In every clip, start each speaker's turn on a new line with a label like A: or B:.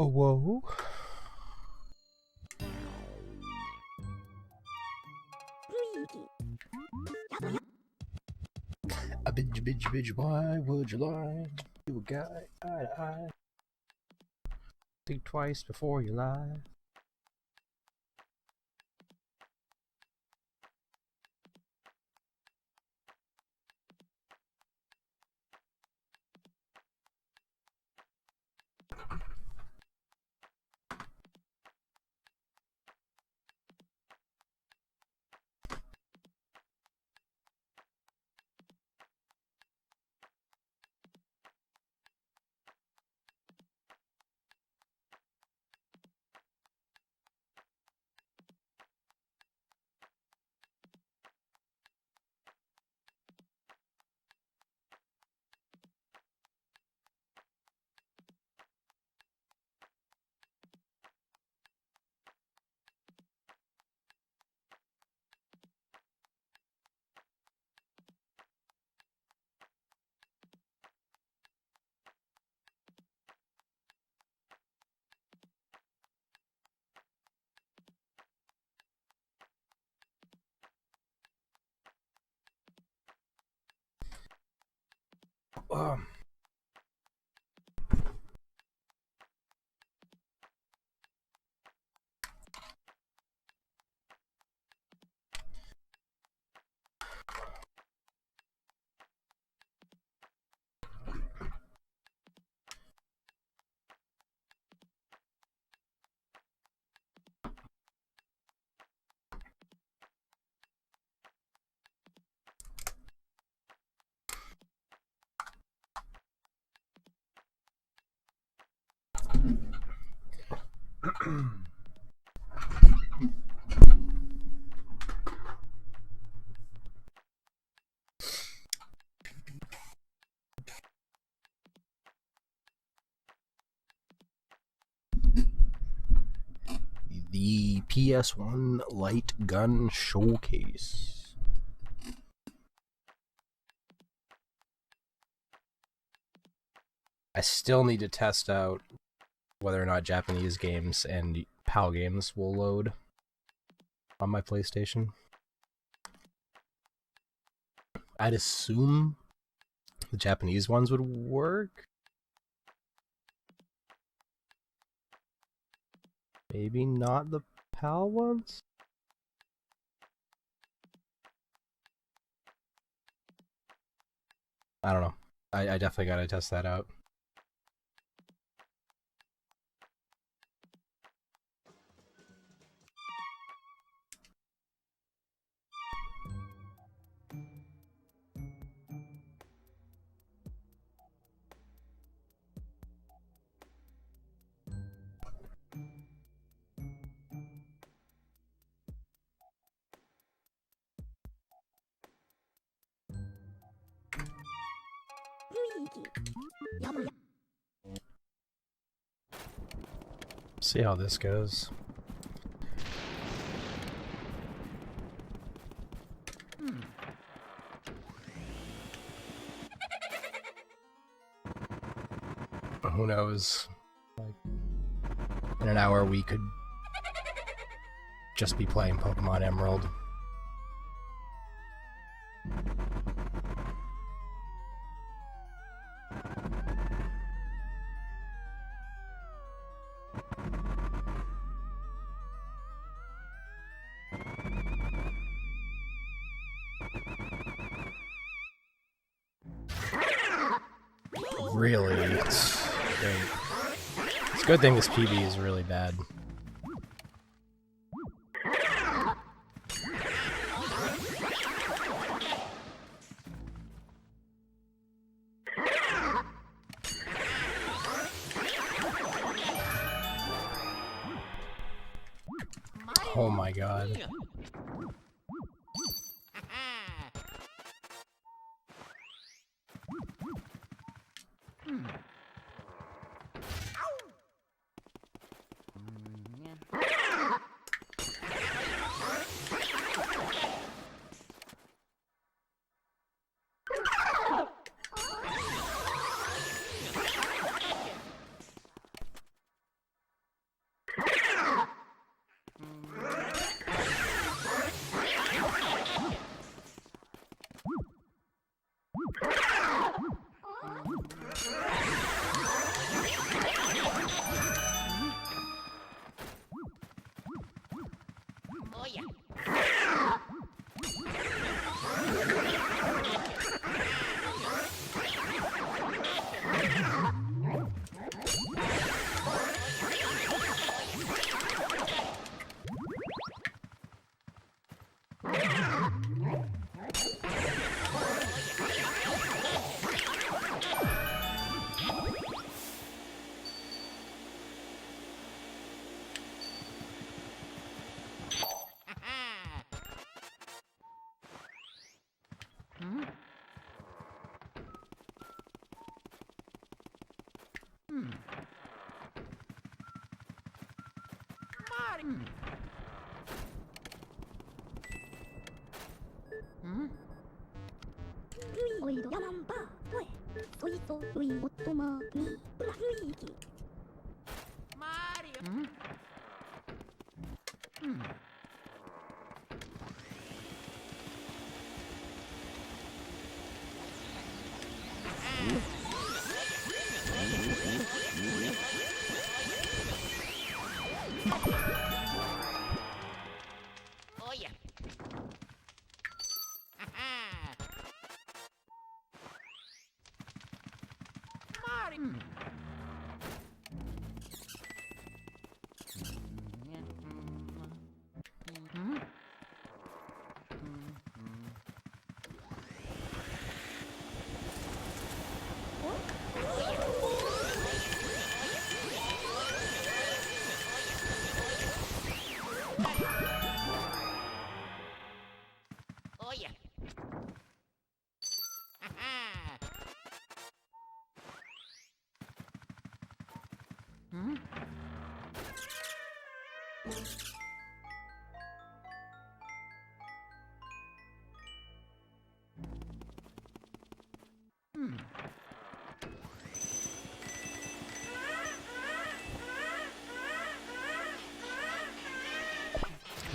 A: Oh, whoa. A bitch, why would you lie? You a guy, eye to eye. Think twice before you lie. Um. The PS1 Light Gun Showcase. I still need to test out whether or not Japanese games and PAL games will load on my PlayStation. I'd assume the Japanese ones would work. Maybe not the PAL ones? I don't know. I definitely gotta test that out. See how this goes. Who knows? Like, in an hour we could just be playing Pokemon Emerald. Really? It's great. It's a good thing this PB is really bad. Oh my god.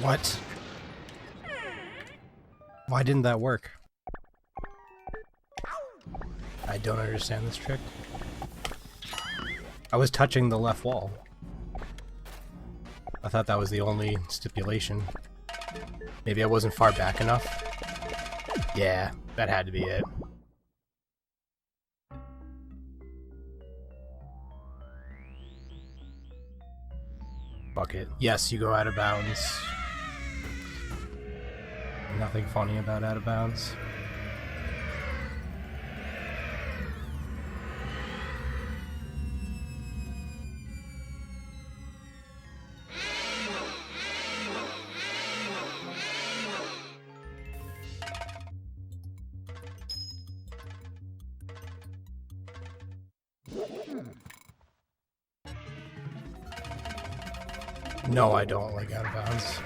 A: What? Why didn't that work? I don't understand this trick. I was touching the left wall. I thought that was the only stipulation. Maybe I wasn't far back enough? Yeah, that had to be it. Fuck it. Yes, you go out of bounds. Nothing funny about out of bounds. No, I don't like out of bounds.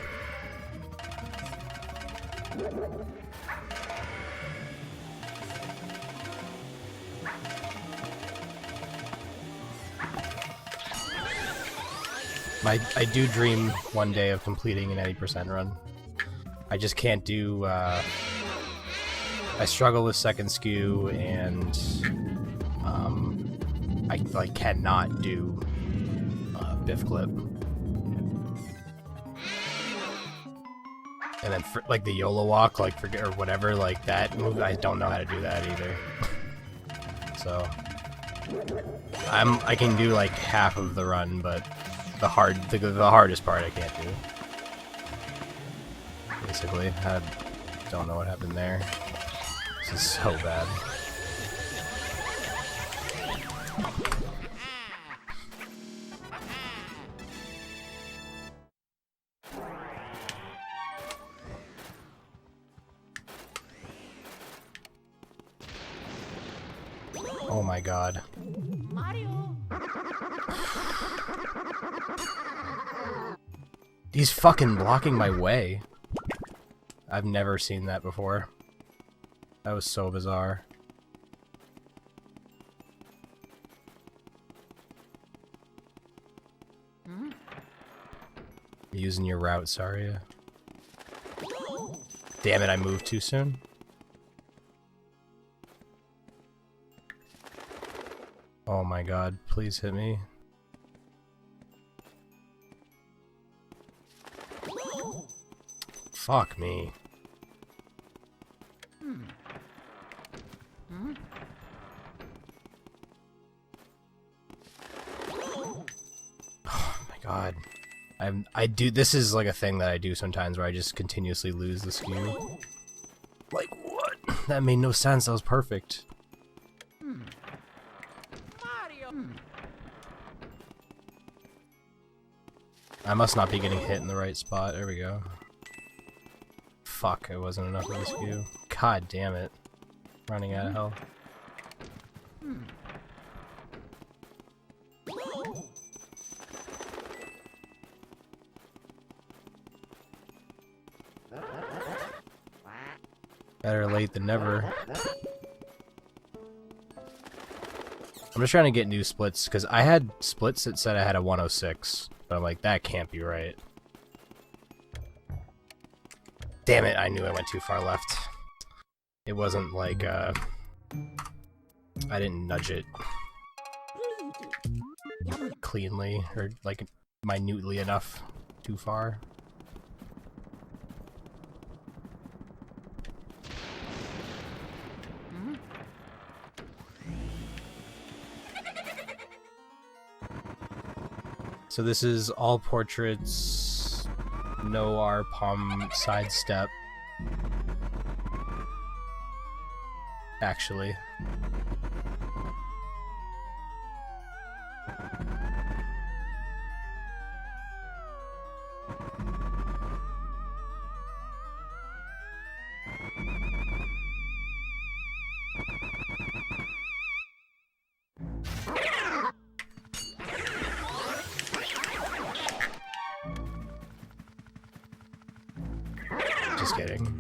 A: I do dream one day of completing an 80% run. I just can't do, I struggle with second skew, and, I, like, cannot do, Biff Clip. And then, for, like, the YOLO walk, like, forget, or whatever, like, that move, I don't know how to do that either. So, I can do, like, half of the run, but the hardest part I can't do. Basically, I don't know what happened there. This is so bad. Oh my god. Mario. He's fucking blocking my way. I've never seen that before. That was so bizarre. Using your route, sorry. Damn it, I moved too soon. Oh my god, please hit me. Fuck me. Oh my god. I do, this is like a thing that I do sometimes where I just continuously lose the skew. Like, what? That made no sense, that was perfect. I must not be getting hit in the right spot. There we go. Fuck, it wasn't enough of a skew. God damn it. Running out of hell. Better late than never. I'm just trying to get new splits, because I had splits that said I had a 106, but I'm like, that can't be right. Damn it, I knew I went too far left. It wasn't like, I didn't nudge it cleanly, or like, minutely enough too far. So this is all portraits, no R palm sidestep. Actually. Just kidding.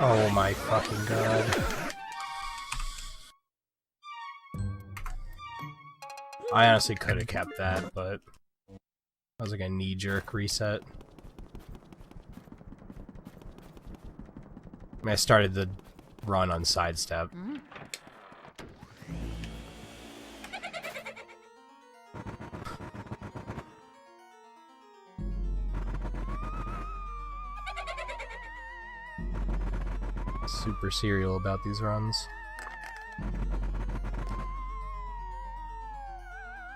A: Oh my fucking god. I honestly could have kept that, but that was like a knee-jerk reset. I mean, I started the run on sidestep. Super serial about these runs.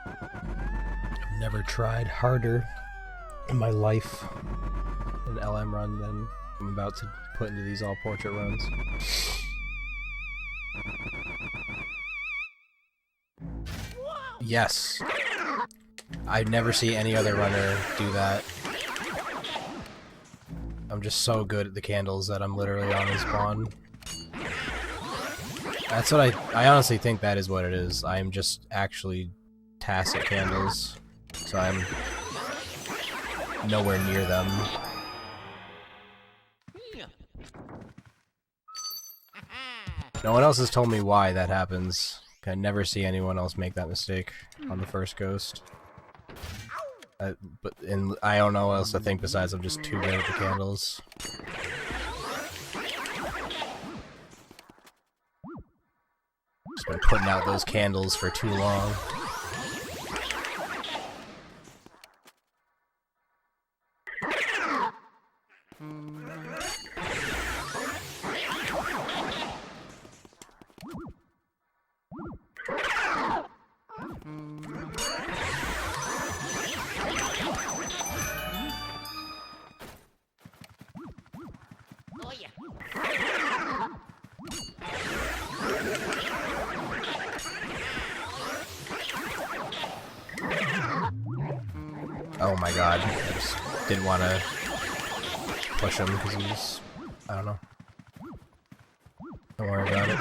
A: I've never tried harder in my life an LM run than I'm about to put into these all portrait runs. Yes. I never see any other runner do that. I'm just so good at the candles that I'm literally on his spawn. That's what I honestly think that is what it is. I am just actually TAS at candles, so I'm nowhere near them. No one else has told me why that happens. I never see anyone else make that mistake on the first ghost. And I don't know what else to think besides I'm just too good at the candles. Just been putting out those candles for too long. Oh my god, I just didn't want to push him because he's... I don't know. Don't worry about it.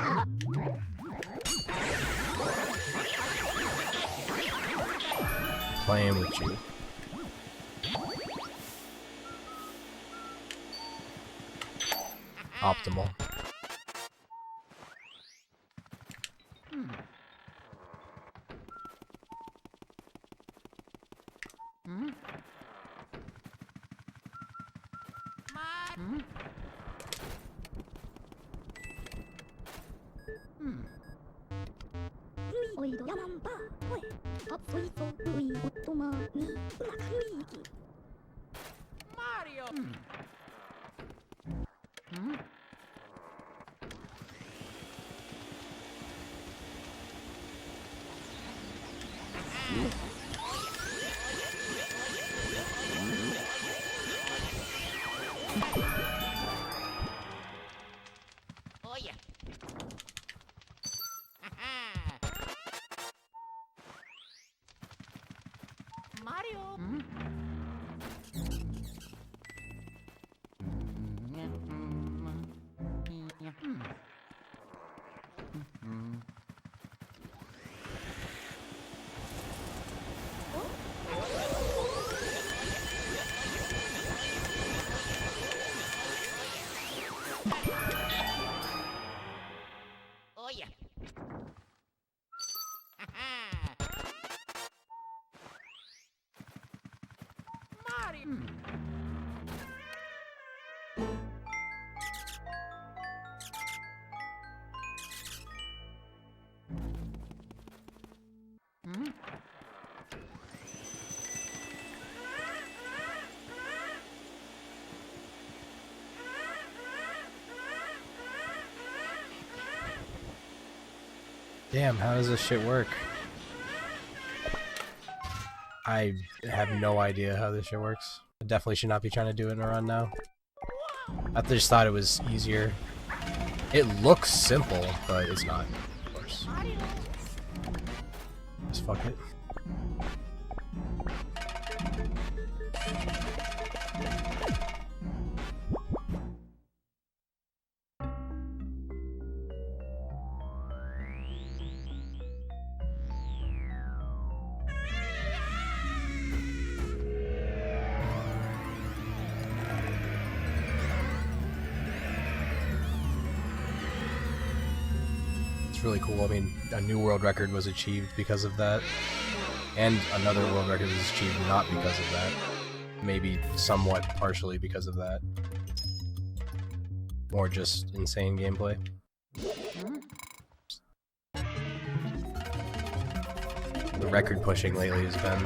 A: Playing with you. Optimal.
B: Mario! Oh yeah. Mario. Oh yeah. Mario.
A: Damn, how does this shit work? I have no idea how this shit works. I definitely should not be trying to do it in a run now. I just thought it was easier. It looks simple, but it's not, of course. Just fuck it. Really cool. I mean, a new world record was achieved because of that, and another world record was achieved not because of that. Maybe somewhat partially because of that. Or just insane gameplay. The record pushing lately has been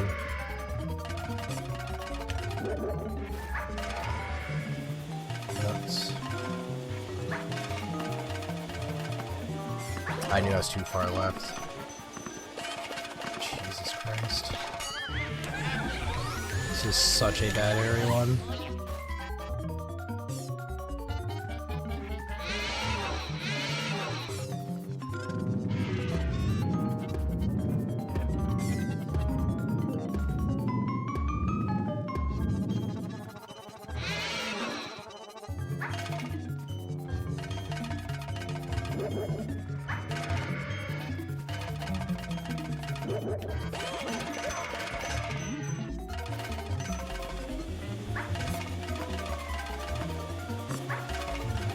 A: nuts. I knew I was too far left. Jesus Christ. This is such a bad area one.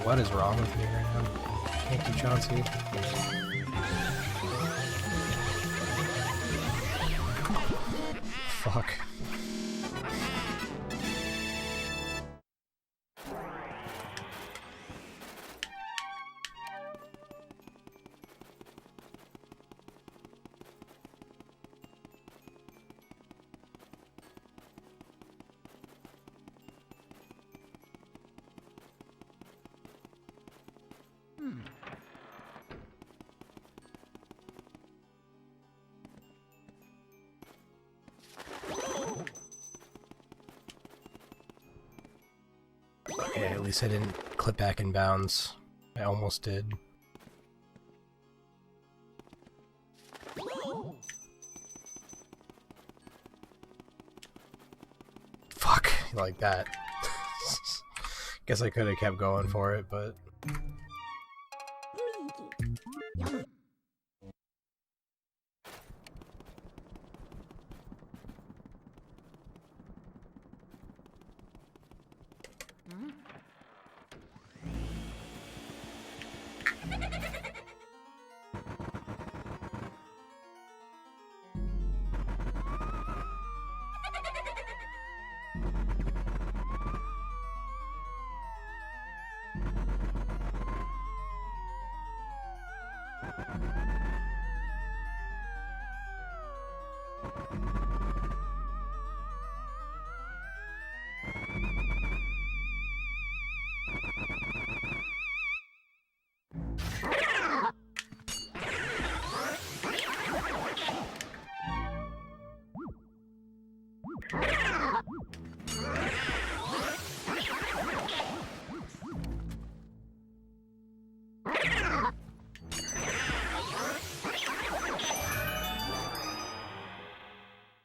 A: What is wrong with me right now? Thank you, Chauncey. Fuck. Okay, at least I didn't clip back in bounds. I almost did. like that. Guess I could have kept going for it, but...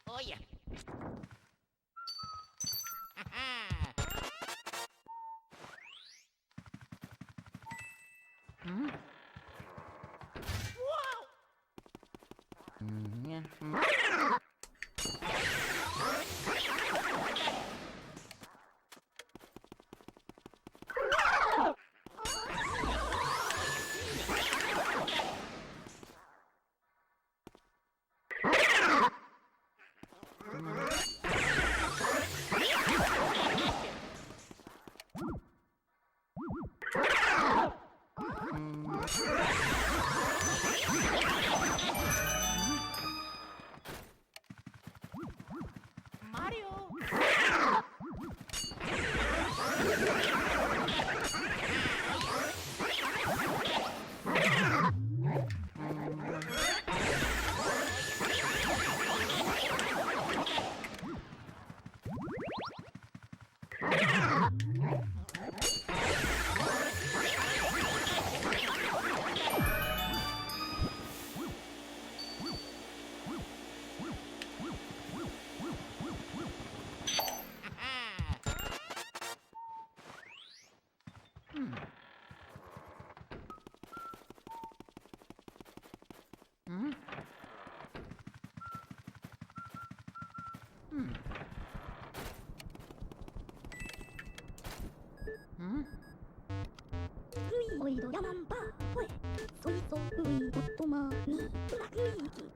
B: Oh yeah. Mario.
C: 오이도 야만바 포에 소이소 우이 오토마 니 우라그이기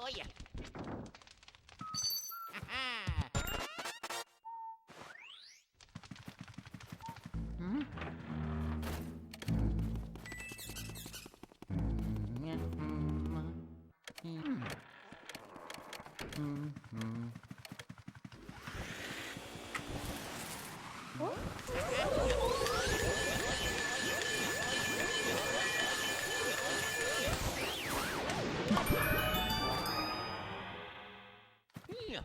B: Oh yeah. Yeah.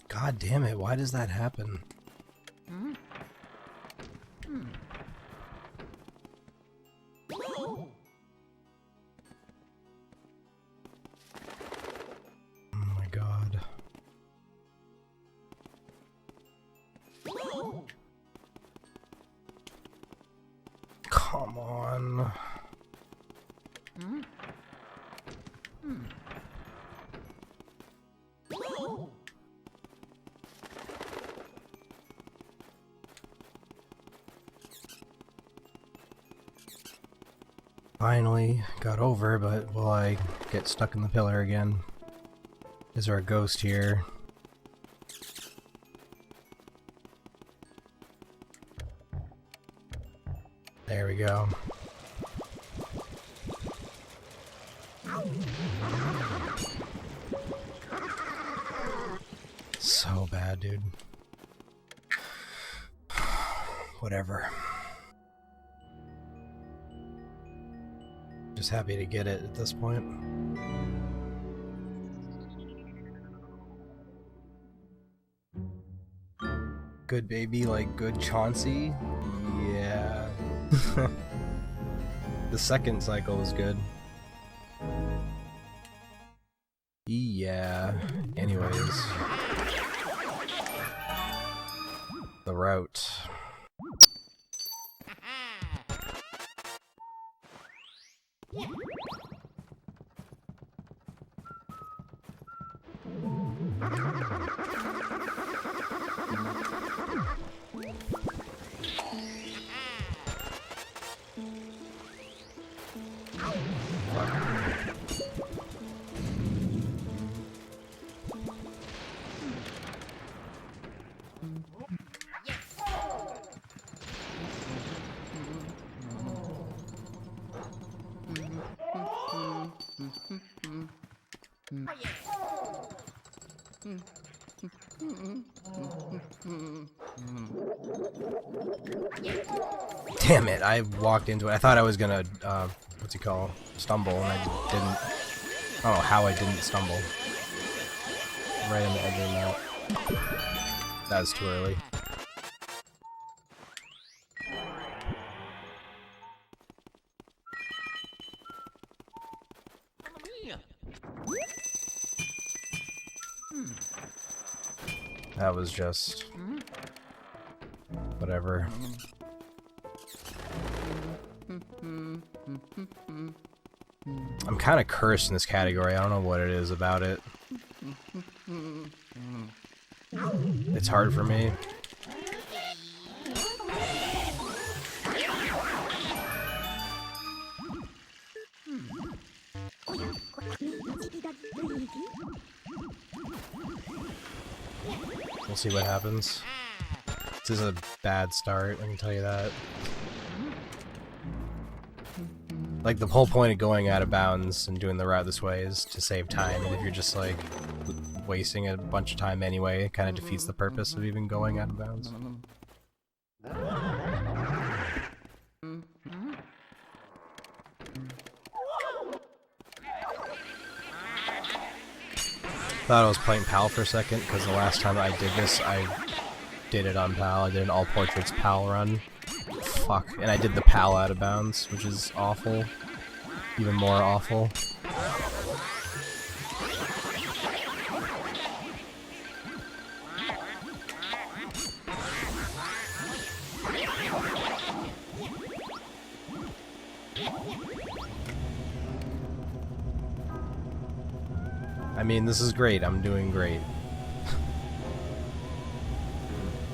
A: God damn it, why does that happen? Oh my god. Come on. Finally got over, but will I get stuck in the pillar again? Is there a ghost here? There we go. So bad, dude. Whatever. Just happy to get it at this point. Good baby, like good Chauncey? Yeah. The second cycle was good. Yeah. Anyways. The route. Damn it, I walked into it. I thought I was gonna, what's it called? Stumble, and I didn't. I don't know how I didn't stumble. Right on the edge of the map. That was too early. That was just whatever. I'm kind of cursed in this category. I don't know what it is about it. It's hard for me. We'll see what happens. This is a bad start, I can tell you that. Like, the whole point of going out of bounds and doing the route this way is to save time, and if you're just, like, wasting a bunch of time anyway, it kind of defeats the purpose of even going out of bounds. Thought I was playing PAL for a second, because the last time I did this, I did it on PAL. I did an all portraits PAL run. Fuck. And I did the PAL out of bounds, which is awful. Even more awful. I mean, this is great. I'm doing great.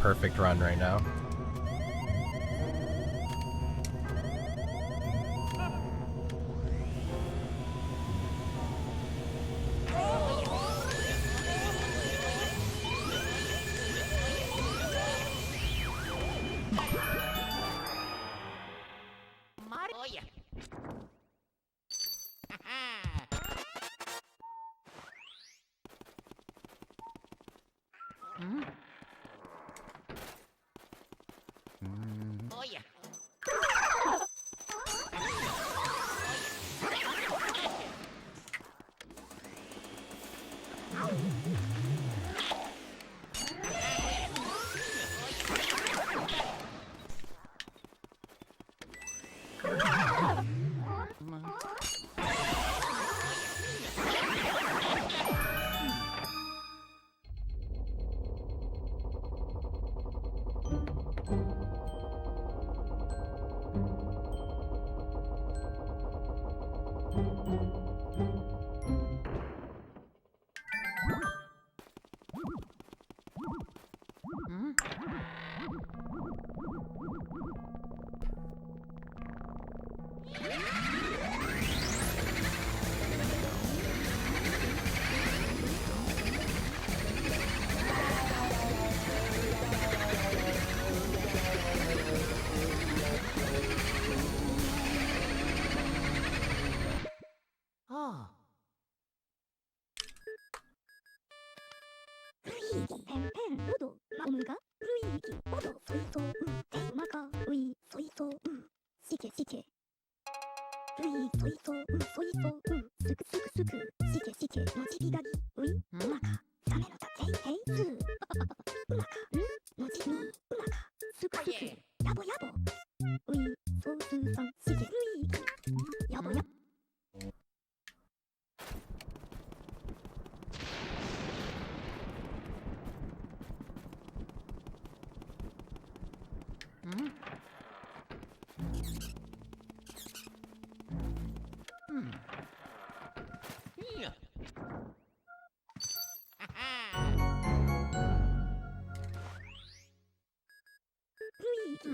A: Perfect run right now.
B: Oh yeah. Oh yeah. Oh.
C: 루이기 펜펜 우도 마무가 루이기 오도 소이소 대마가 루이 소이소 시케 시케 루이 소이소 소이소 스크스크스크 시케 시케 노치기가기 루이 우마카 자메のたヘイツーウマカノチミウマカスクスクヤボヤボルイソースさんシケルイヤボヤボ
B: Yeah.
C: ルイーギ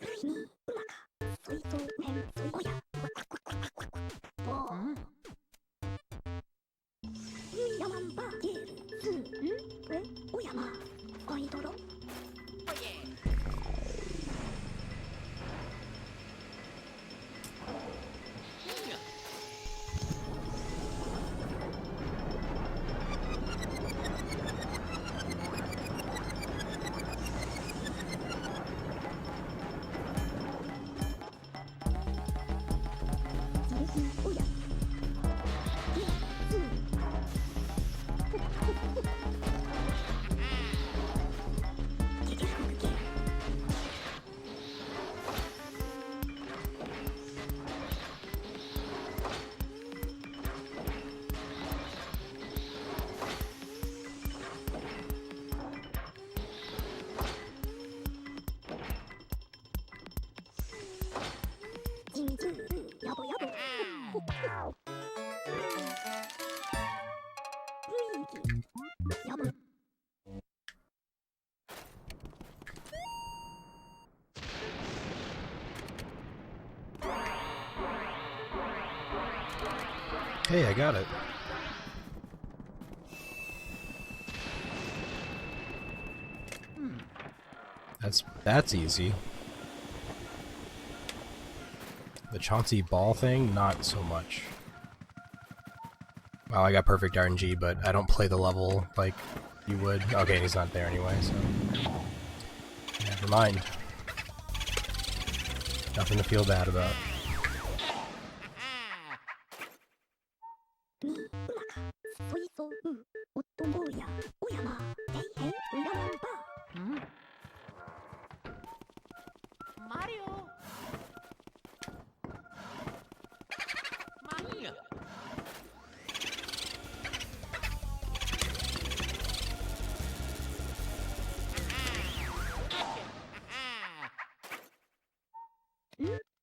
C: ルイにうまかソイソメンソイおやボールイヤマンバーゲールスンえおやまアイドロ
B: Oh yeah. Yeah.
C: ジレヒおやゲースンゲゲフグゲー ジンジュールヤボヤボルイーギヤボ
A: Hey, I got it. That's easy. The Chauncey ball thing, not so much. Wow, I got perfect RNG, but I don't play the level like you would. Okay, he's not there anyway, so never mind. Nothing to feel bad about.
C: にうまかそいそうおっともうやおやまていへんうららんば
B: Mario. Mario.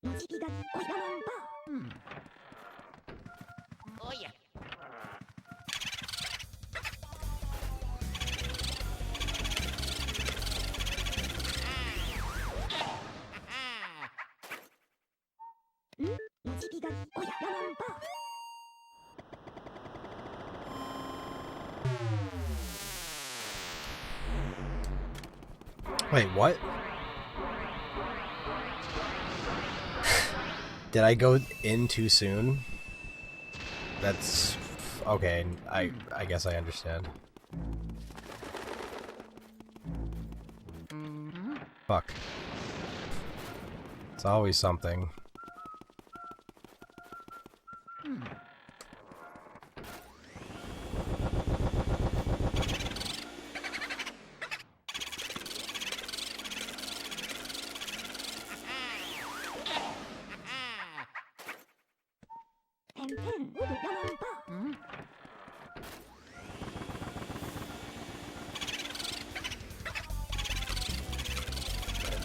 C: のじびがにおいららんば
B: Oh yeah.
C: のじびがにおやららんば
A: Wait, what? Did I go in too soon? That's okay. I guess I understand. Fuck. It's always something.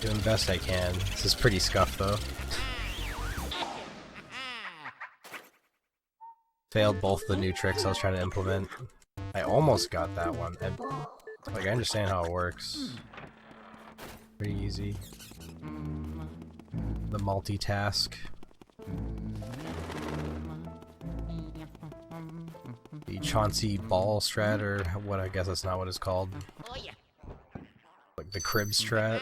A: Doing the best I can. This is pretty scuffed though. Failed both the new tricks I was trying to implement. I almost got that one, and like I understand how it works. Pretty easy. The multitask. The Chauncey ball strat, or what, I guess that's not what it's called.
B: Oh yeah.
A: Like the crib strat.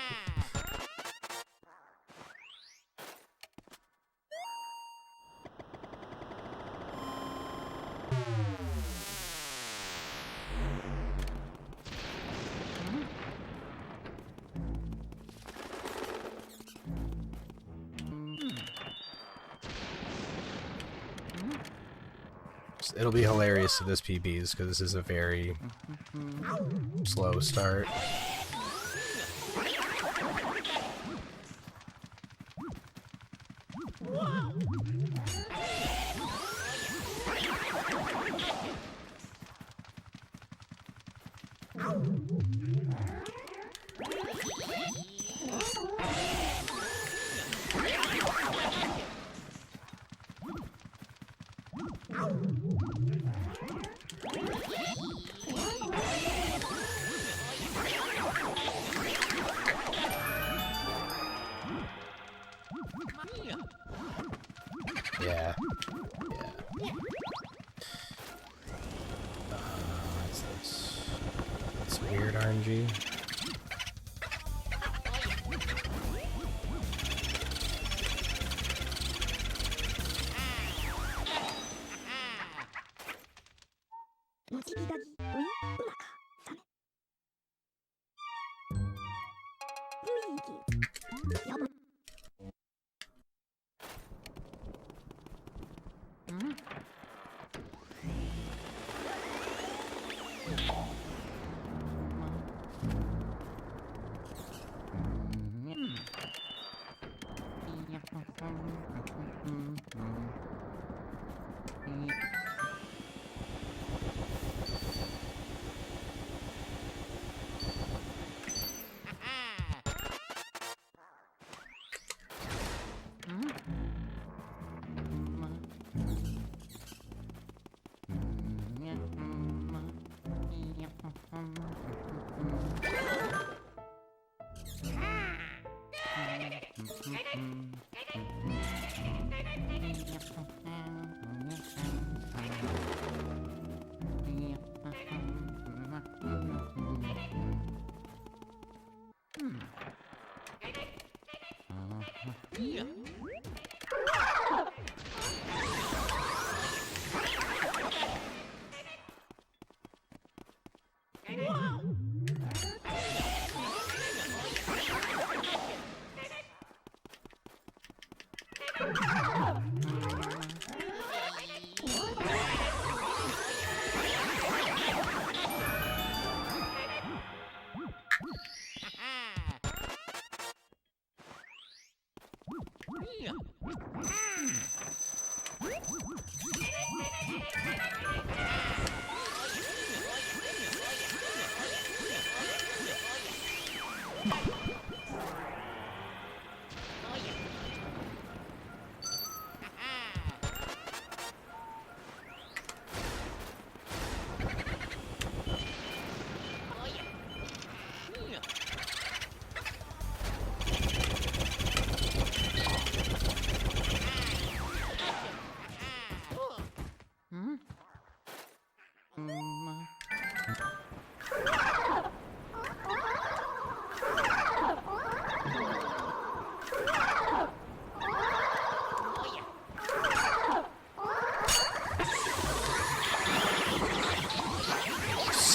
A: It'll be hilarious to this PBs because this is a very slow start. Yeah. Yeah. That's weird RNG.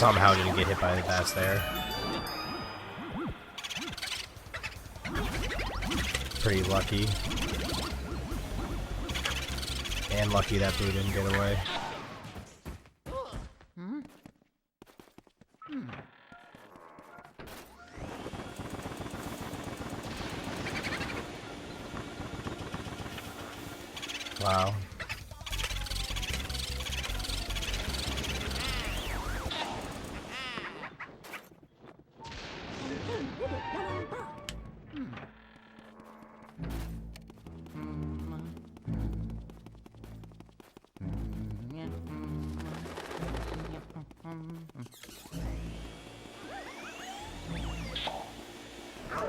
A: somehow didn't get hit by the bats there. Pretty lucky. And lucky that Boo didn't get away. Wow.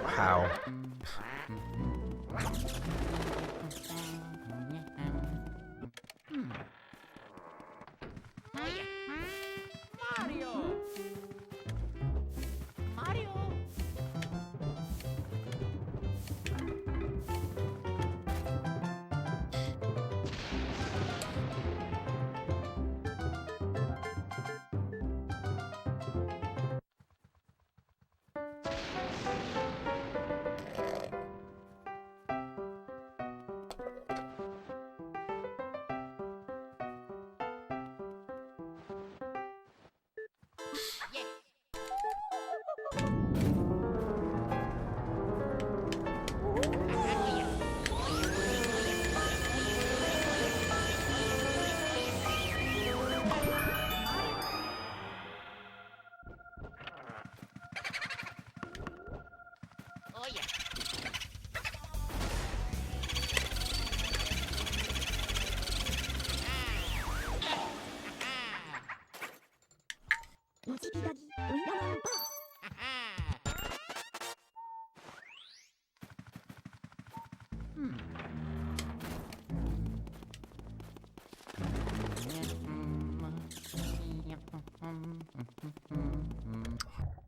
A: How?
B: Mario! Mario! Oh yeah.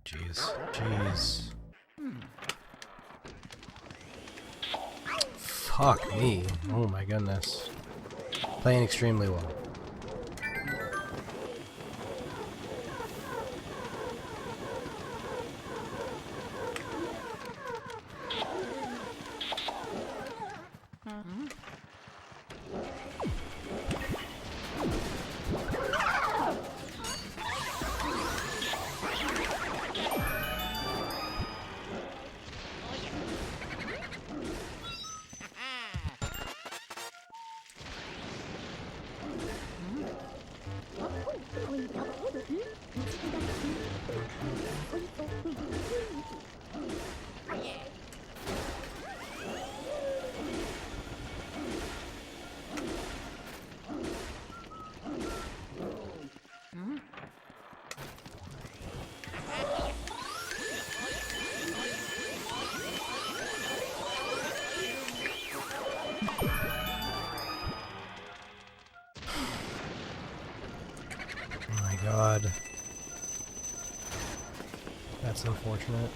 A: Jeez. Jeez. Fuck me. Oh my goodness. Playing extremely well. Oh my god. That's unfortunate.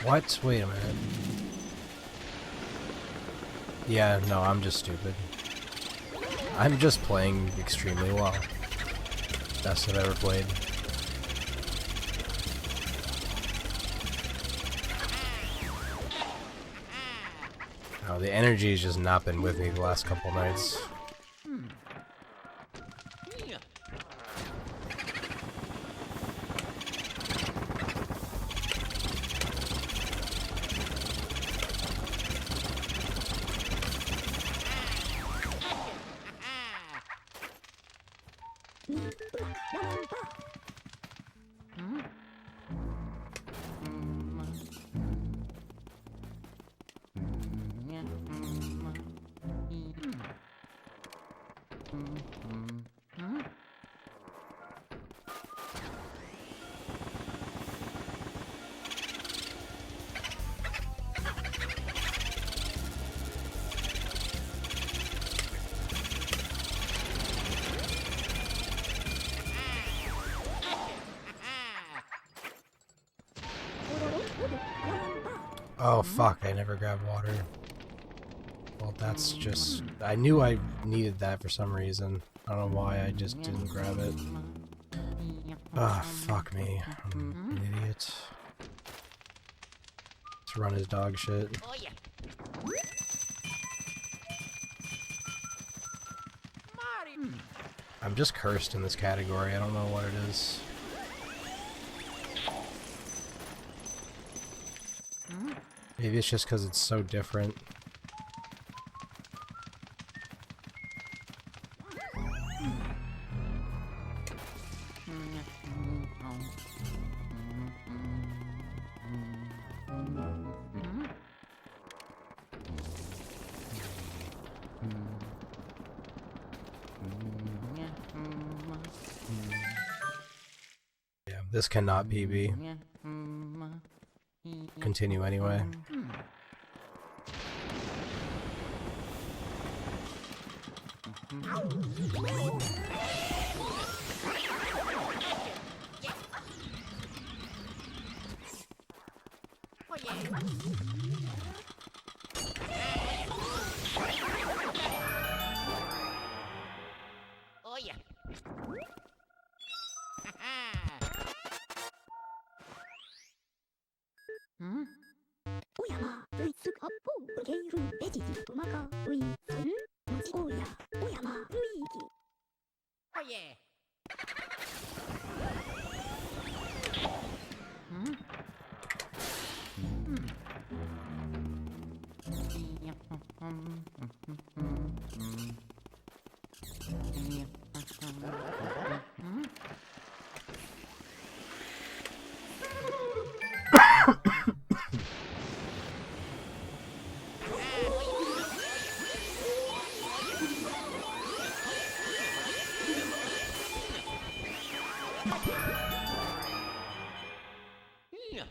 A: What? Wait a minute. Yeah, no, I'm just stupid. I'm just playing extremely well. Best I've ever played. Oh, the energy has just not been with me the last couple nights. Oh fuck, I never grabbed water. Well, that's just... I knew I needed that for some reason. I don't know why I just didn't grab it. Ah, fuck me. I'm an idiot. Let's run his dog shit.
B: Oh yeah. Mario.
A: I'm just cursed in this category. I don't know what it is. Maybe it's just because it's so different. Yeah, this cannot PB. Continue anyway.
B: Oh yeah. Oh yeah. Hmm?
C: おやま、ういつかっぽ、うげいる、えじじ、とまか、うい、そん、もちおや、おやま、ういき。
B: Oh yeah. Hmm? Yeah.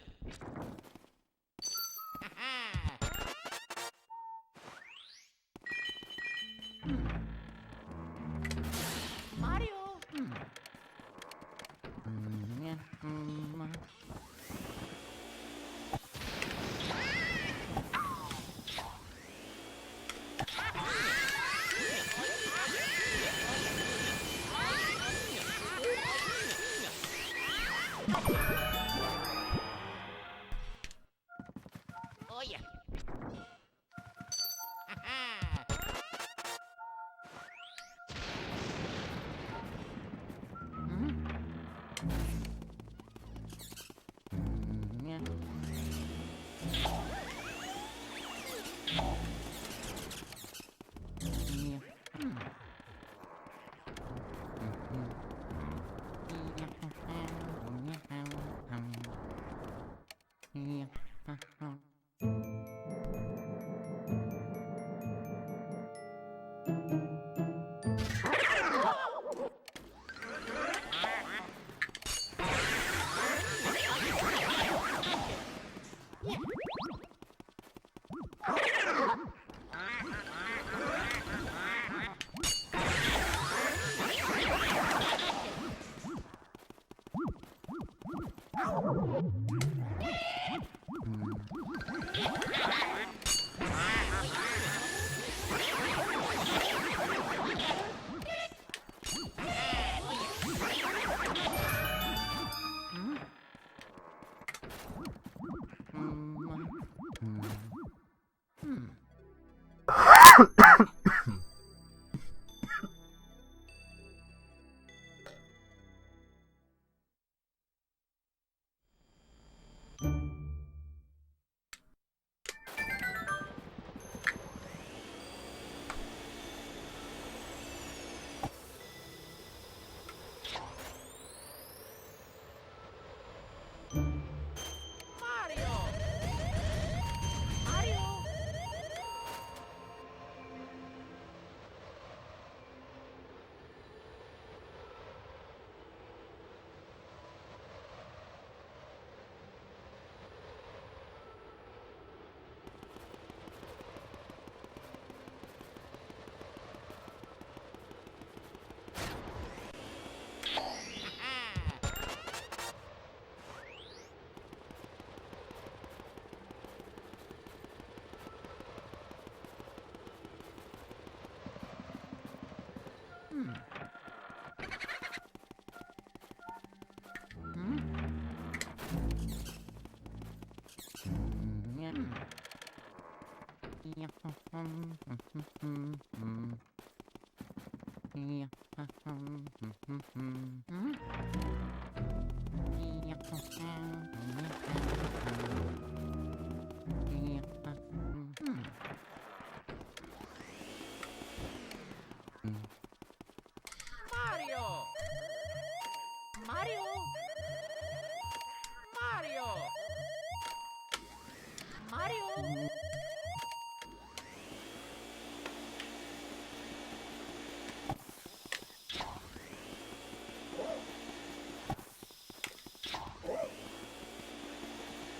B: Mario! Mario! Mario! Mario!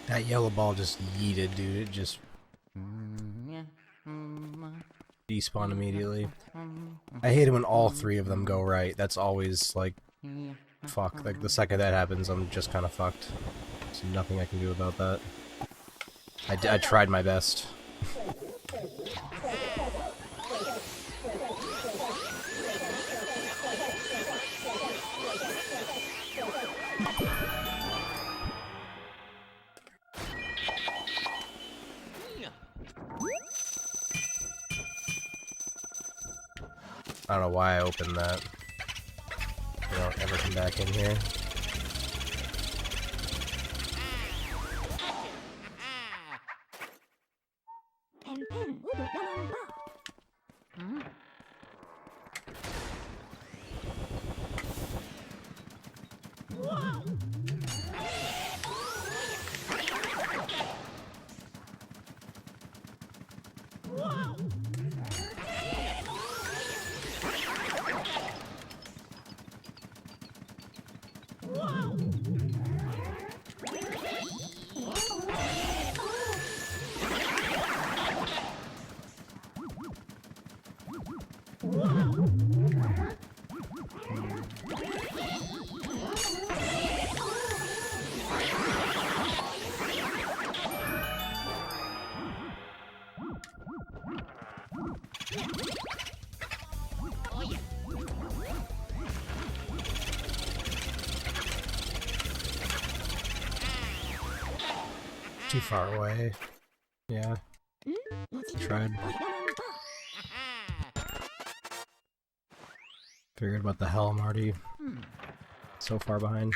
A: That yellow ball just yeeted, dude. It just despawned immediately. I hate it when all three of them go right. That's always, like, fuck. Like, the second that happens, I'm just kind of fucked. There's nothing I can do about that. I tried my best. I don't know why I opened that. I don't ever come back in here. Too far away. Yeah. Tried. Figured what the hell, I'm already so far behind.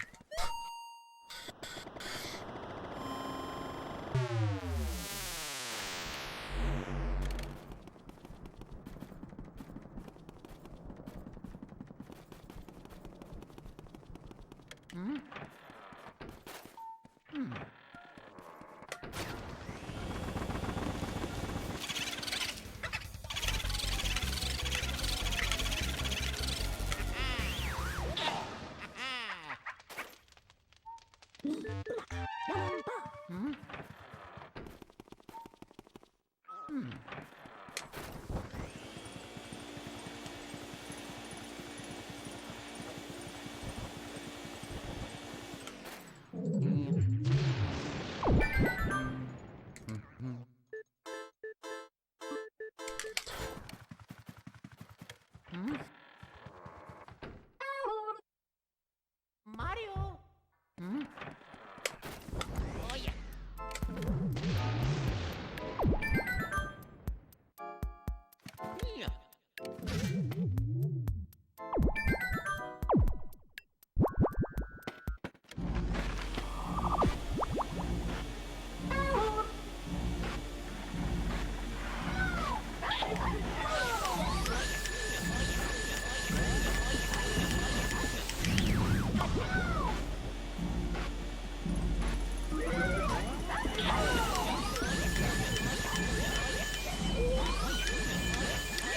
B: Mario! Oh yeah!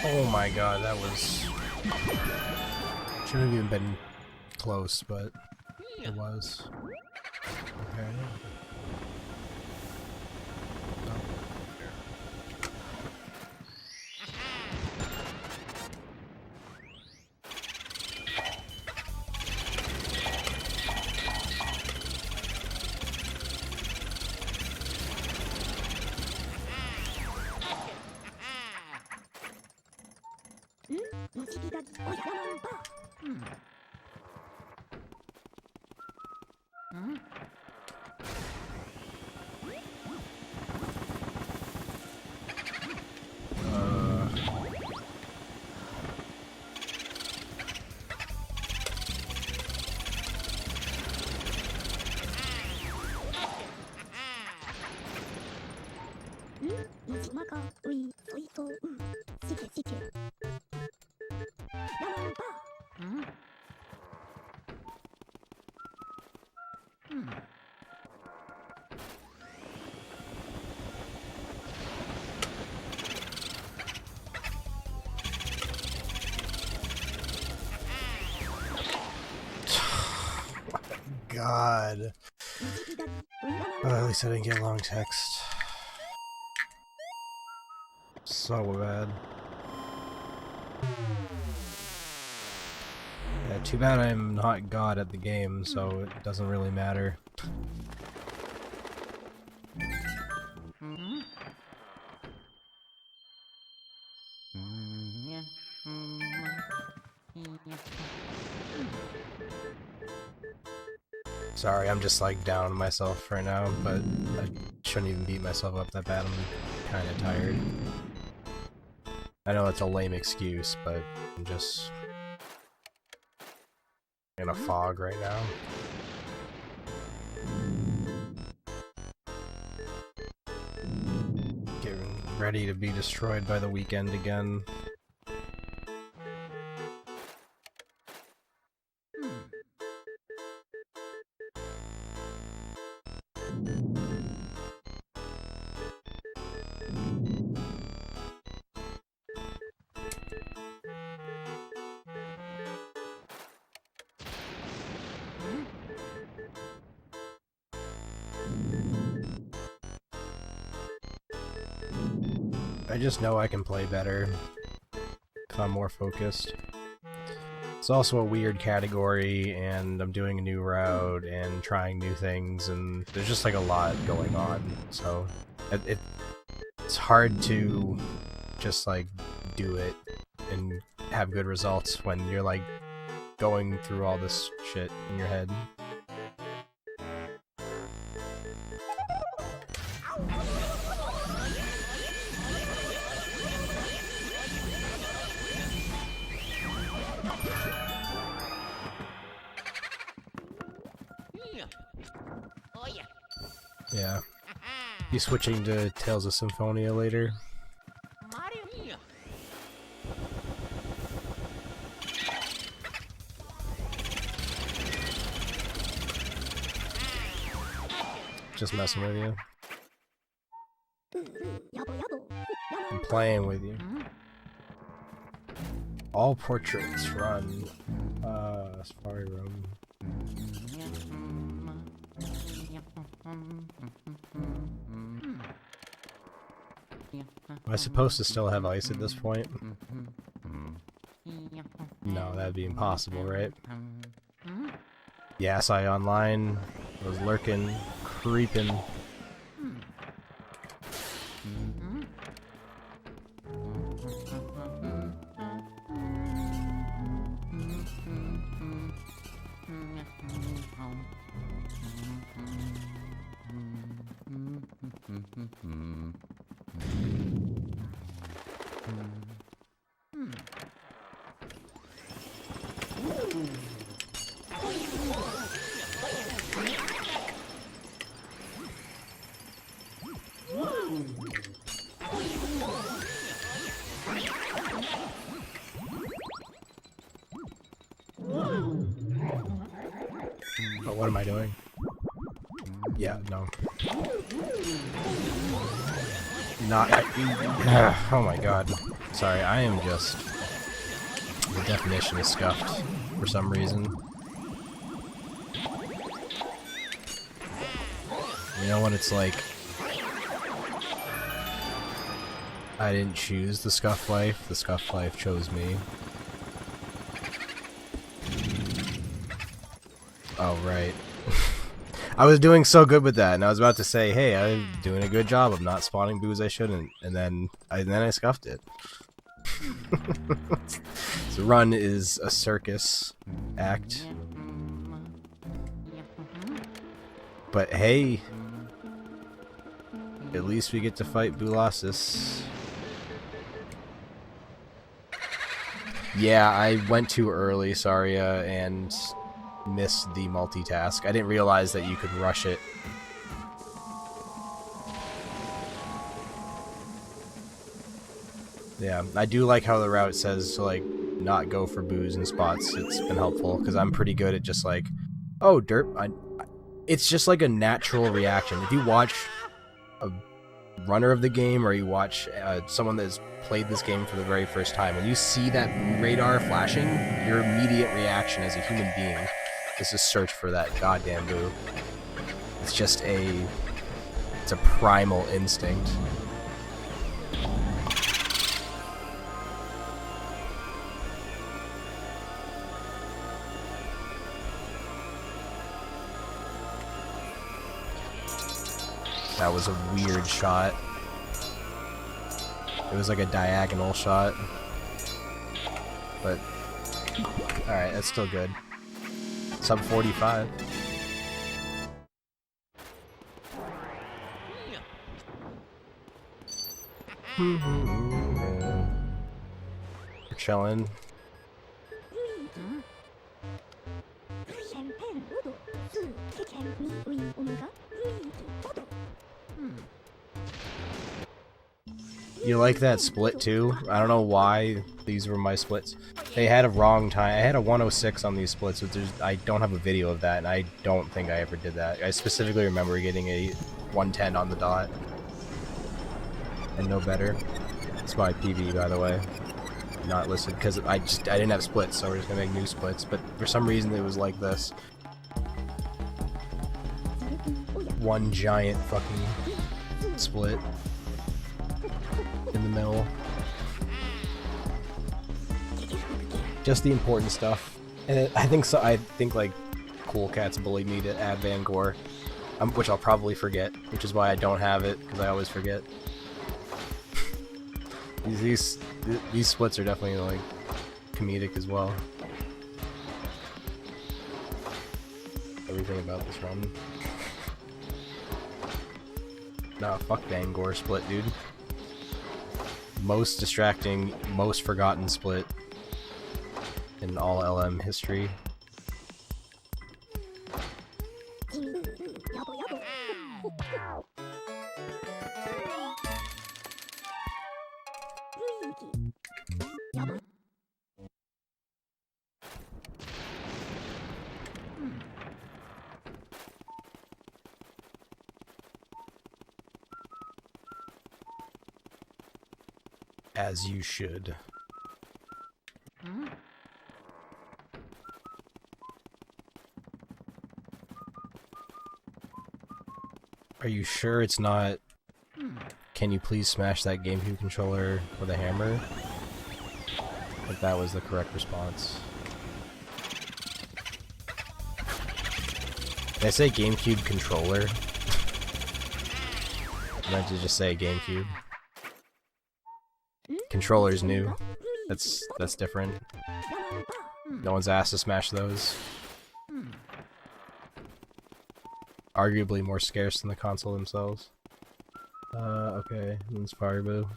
A: Oh my god, that was... Shouldn't have even been close, but it was. Okay.
C: そうしけしけラモンバー
A: God.
C: 右左ラモン
A: Oh, at least I didn't get long text. So bad. Yeah, too bad I'm not God at the game, so it doesn't really matter. Sorry, I'm just like down on myself right now, but I shouldn't even beat myself up that bad. I'm kind of tired. I know it's a lame excuse, but I'm just in a fog right now. Getting ready to be destroyed by the weekend again. I just know I can play better if I'm more focused. It's also a weird category, and I'm doing a new route and trying new things, and there's just like a lot going on, so it's hard to just like do it and have good results when you're like going through all this shit in your head.
B: Oh yeah.
A: Yeah. Be switching to Tales of Symphonia later.
B: Mario.
A: Just messing with you.
C: やぼやぼラモ
A: I'm
C: ン
A: playing with you. All portraits run. Safari room. Am I supposed to still have ice at this point? No, that'd be impossible, right? Yes, I online was lurking, creeping. But what am I doing? Yeah, no. Not. Oh my god. Sorry, I am just. The definition is scuffed for some reason. You know when it's like. I didn't choose the scuff life, the scuff life chose me. Oh, right. I was doing so good with that, and I was about to say, hey, I'm doing a good job of not spawning boos I shouldn't, and then I scuffed it. So run is a circus act. But hey, at least we get to fight Bulasis. Yeah, I went too early, Saria, and missed the multitask. I didn't realize that you could rush it. Yeah, I do like how the route says to like not go for boos and spots. It's been helpful because I'm pretty good at just like, oh derp. It's just like a natural reaction. If you watch a runner of the game or you watch someone that's played this game for the very first time, when you see that radar flashing, your immediate reaction as a human being is to search for that goddamn boo. It's just it's a primal instinct. That was a weird shot. It was like a diagonal shot. But, alright, that's still good. Sub 45. We're chilling. You like that split too? I don't know why these were my splits. They had a wrong time. I had a 106 on these splits, but I don't have a video of that, and I don't think I ever did that. I specifically remember getting a 110 on the dot. And no better. It's my PB, by the way. Not listed, because I didn't have splits, so we're just gonna make new splits, but for some reason it was like this. One giant fucking split in the middle. Just the important stuff. And I think like Cool Cats bullied me to add Van Gore, which I'll probably forget, which is why I don't have it, because I always forget. These splits are definitely like comedic as well. Everything about this run. Nah, fuck Van Gore split, dude. Most distracting, most forgotten split in all LM history. As you should. Are you sure it's not, can you please smash that GameCube controller with a hammer? If that was the correct response. Did I say GameCube controller? I meant to just say GameCube. Controller's new. That's different. No one's asked to smash those. Arguably more scarce than the console themselves. Okay, that's Fireboo.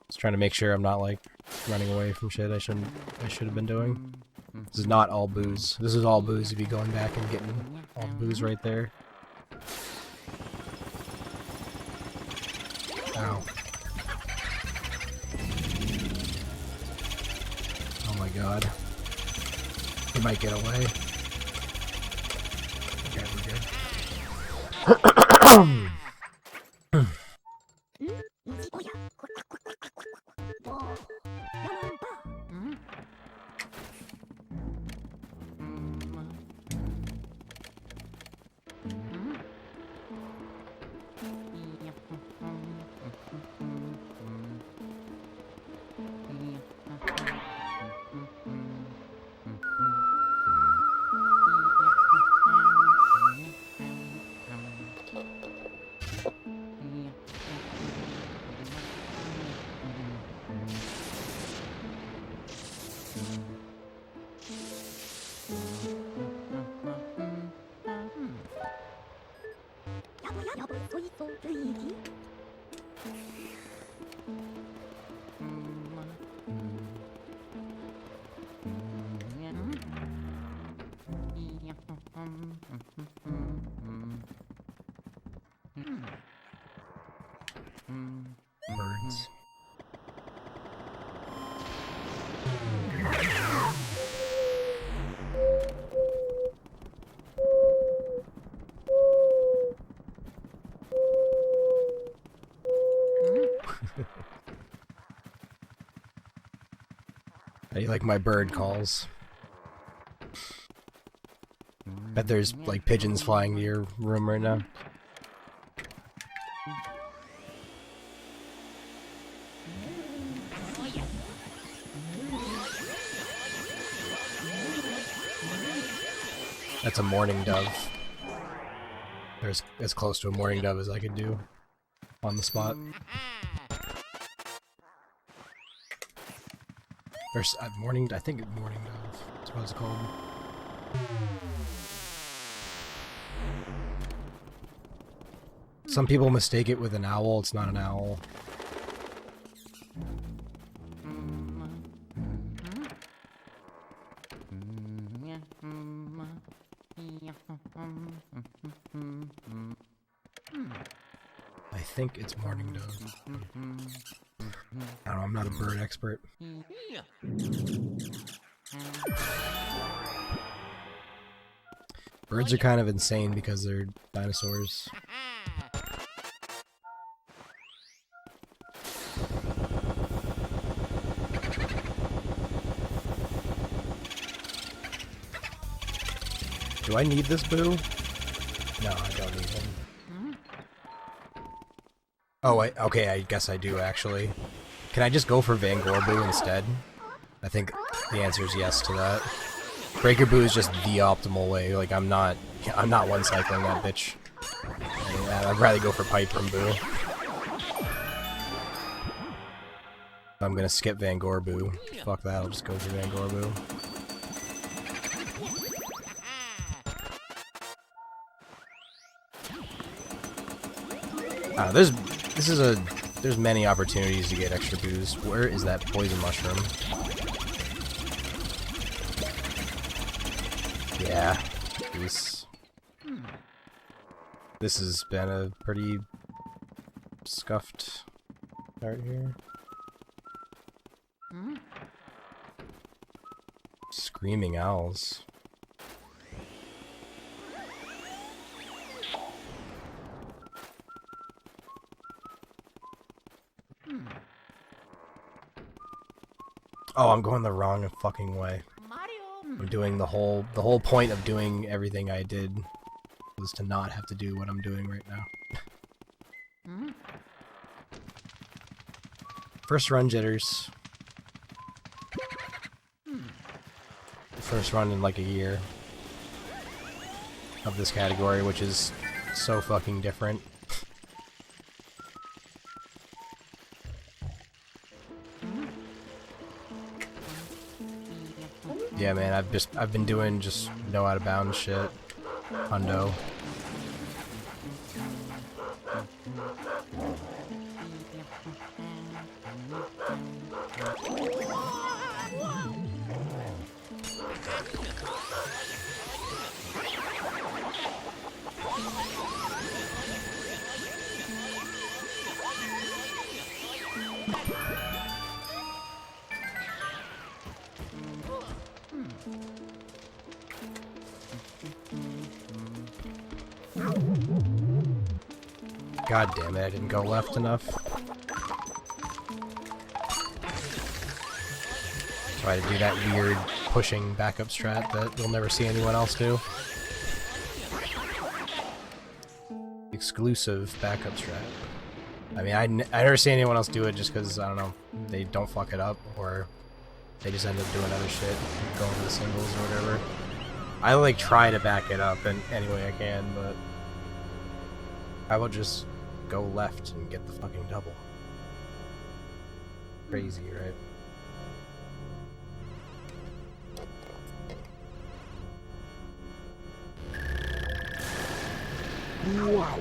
A: Just trying to make sure I'm not like running away from shit I should have been doing. This is not all booze. This is all booze if you going back and getting all booze right there. Ow. Oh my god. He might get away. Okay, we're good. Birds. sense. How do you like my bird calls? Bet there's like pigeons flying to your room right now. That's a mourning dove. There's as close to a mourning dove as I could do on the spot. There's morning. I think mourning dove. That's what it's called. Some people mistake it with an owl. It's not an owl. I think it's mourning dove. I don't know, I'm not a bird expert. Birds are kind of insane because they're dinosaurs. Do I need this boo? No, I don't need him. Oh, okay, I guess I do, actually. Can I just go for Van Boo instead? I think the answer is yes to that. Breaker Boo is just the optimal way. Like, I'm not one-cycling that bitch. I'd rather go for Piper and Boo. I'm gonna skip Van Boo. Fuck that, I'll just go for Van Boo. There's many opportunities to get extra boos. Where is that poison mushroom? Yeah, this has been a pretty scuffed start here. Screaming owls. Oh, I'm going the wrong fucking way. I'm doing the whole point of doing everything I did was to not have to do what I'm doing right now. First run jitters. First run in like a year of this category, which is so fucking different. Yeah, man, I've been doing just no out of bounds shit. Hundo. God damn it, I didn't go left enough. Try to do that weird pushing backup strat that you'll never see anyone else do. Exclusive backup strat. I mean, I never see anyone else do it just because, I don't know, they don't fuck it up, or they just end up doing other shit, going for the singles or whatever. I like try to back it up in any way I can, but I will just go left and get the fucking double. Crazy, right? Wow.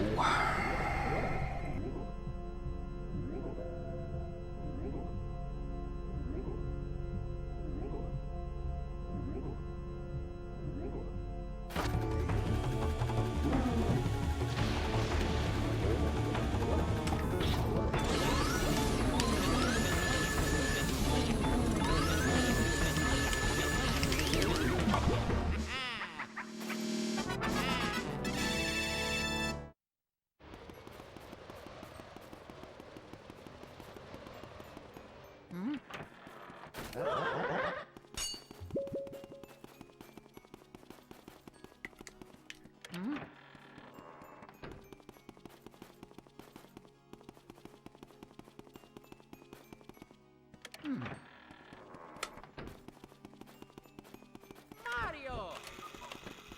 B: Mario.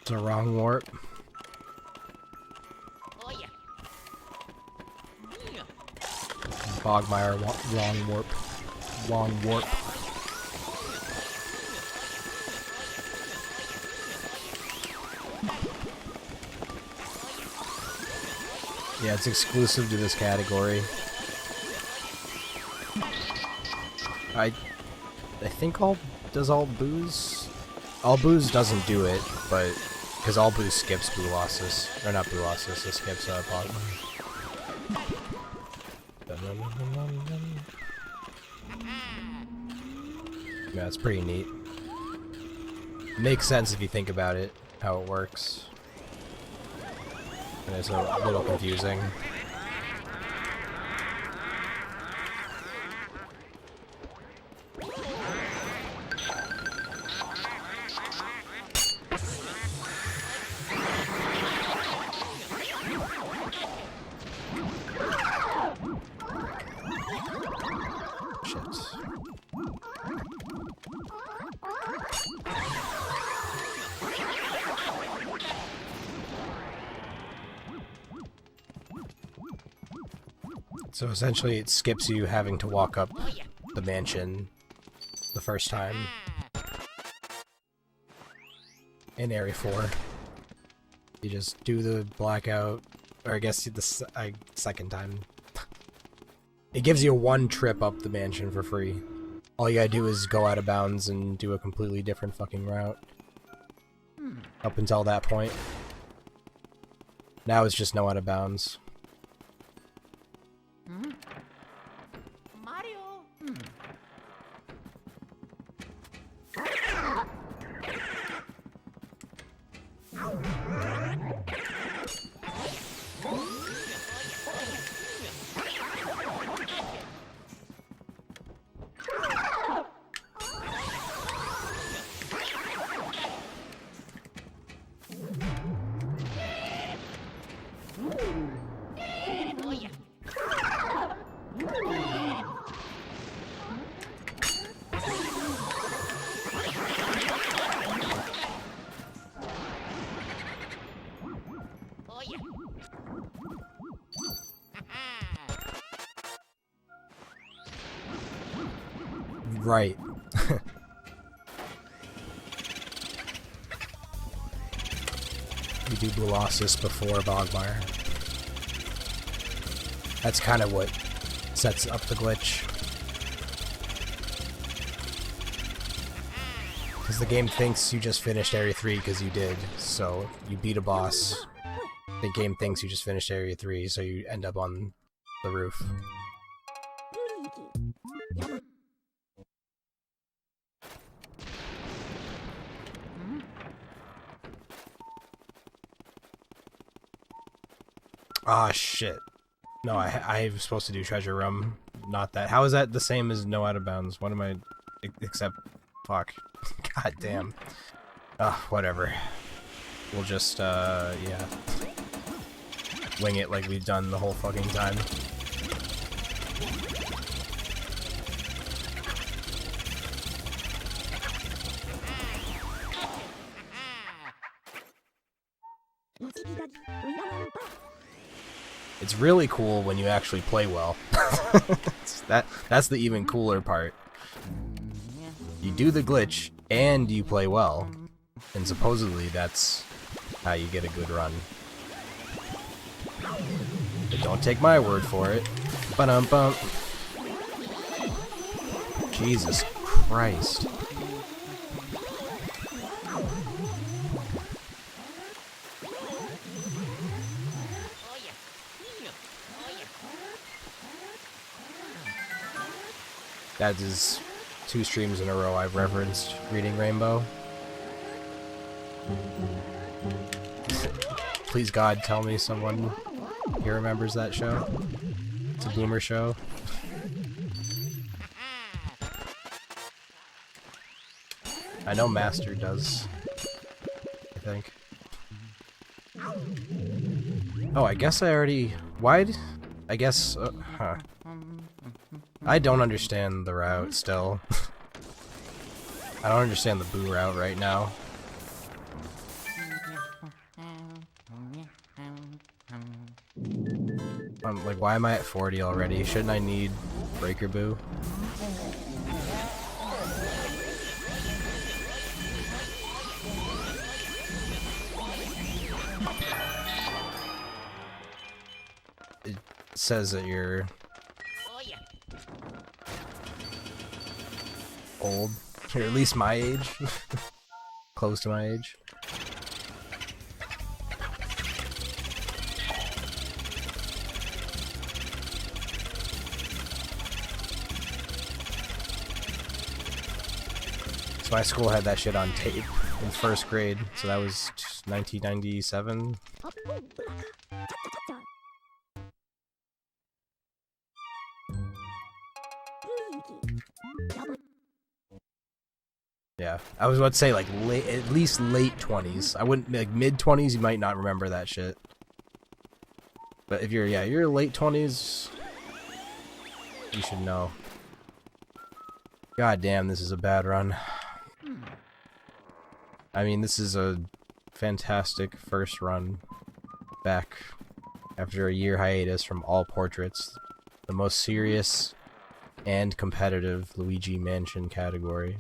A: It's a wrong warp.
B: Oh yeah. Yeah.
A: Bogmire, wrong warp. Wrong warp. Yeah, it's exclusive to this category. I think all booze? All booze doesn't do it, but because all booze skips Boolossus. Or not Boolossus, it skips Bogmire. Yeah, it's pretty neat. It makes sense if you think about it, how it works. And it's a little confusing. So essentially it skips you having to walk up the mansion the first time in Area 4. You just do the blackout, or I guess the second time. It gives you one trip up the mansion for free. All you gotta do is go out of bounds and do a completely different fucking route. Up until that point. Now it's just no out of bounds.
B: Mario. Oh yeah. Oh yeah.
A: Right. You do Boolossus before Bogmire. That's kind of what sets up the glitch. Because the game thinks you just finished Area 3 because you did, so you beat a boss. The game thinks you just finished Area 3, so you end up on the roof. Ah, shit. No, I'm supposed to do Treasure Room, not that. How is that the same as No Out of Bounds? What am I... except... fuck. God damn. Whatever. We'll just, yeah. Wing it like we've done the whole fucking time. It's really cool when you actually play well. That's the even cooler part. You do the glitch, and you play well. And supposedly that's how you get a good run. But don't take my word for it. Ba-dum-bum. Jesus Christ. That is 2 streams in a row I've referenced Reading Rainbow. Please God, tell me someone here remembers that show. It's a boomer show. I know Master does, I think. Oh, I guess I already... Why'd... I guess... huh. I don't understand the route still. I don't understand the boo route right now. Like, why am I at 40 already? Shouldn't I need Breaker Boo? It says that you're old, or at least my age, close to my age. So my school had that shit on tape in first grade, so that was 1997. Yeah, I was about to say like at least late 20s. I wouldn't like mid 20s. You might not remember that shit. But if you're late 20s, you should know. God damn, this is a bad run. I mean, this is a fantastic first run back after a year hiatus from all portraits, the most serious and competitive Luigi Mansion category.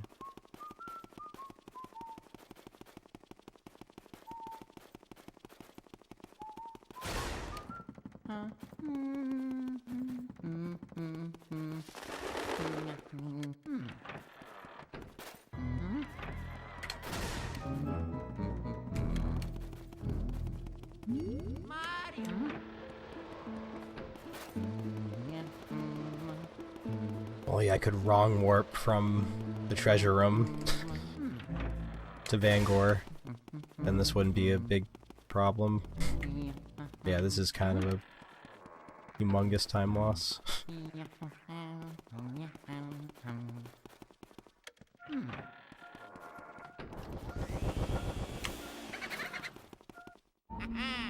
A: Oh yeah, I could wrong warp from the treasure room to Vangor, then this wouldn't be a big problem. Yeah, this is kind of a humongous time loss.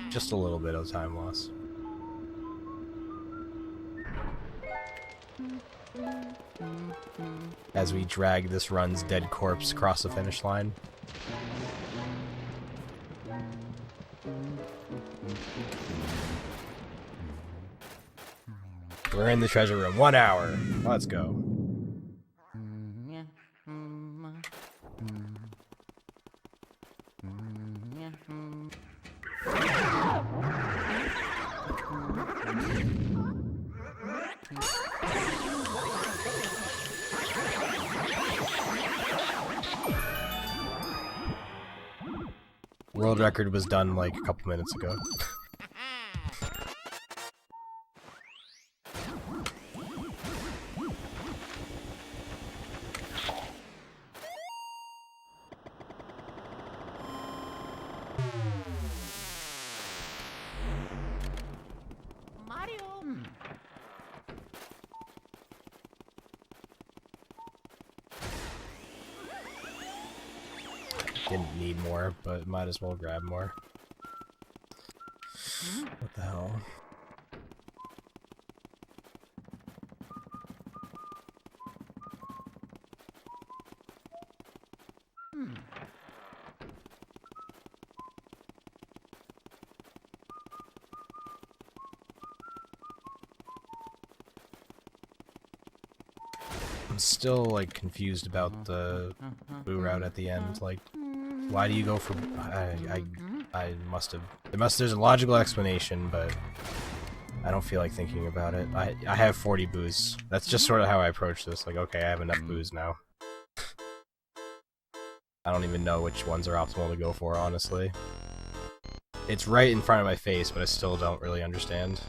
A: Just a little bit of time loss. As we drag this run's dead corpse across the finish line. We're in the treasure room. 1 hour. Let's go. World record was done like a couple minutes ago.
B: Mario.
A: Didn't need more, but might as well grab more. What the hell? I'm still like confused about the boo route at the end. Like, why do you go for? I must have. There's a logical explanation, but I don't feel like thinking about it. I have 40 boos. That's just sort of how I approach this. Like, okay, I have enough boos now. I don't even know which ones are optimal to go for, honestly. It's right in front of my face, but I still don't really understand.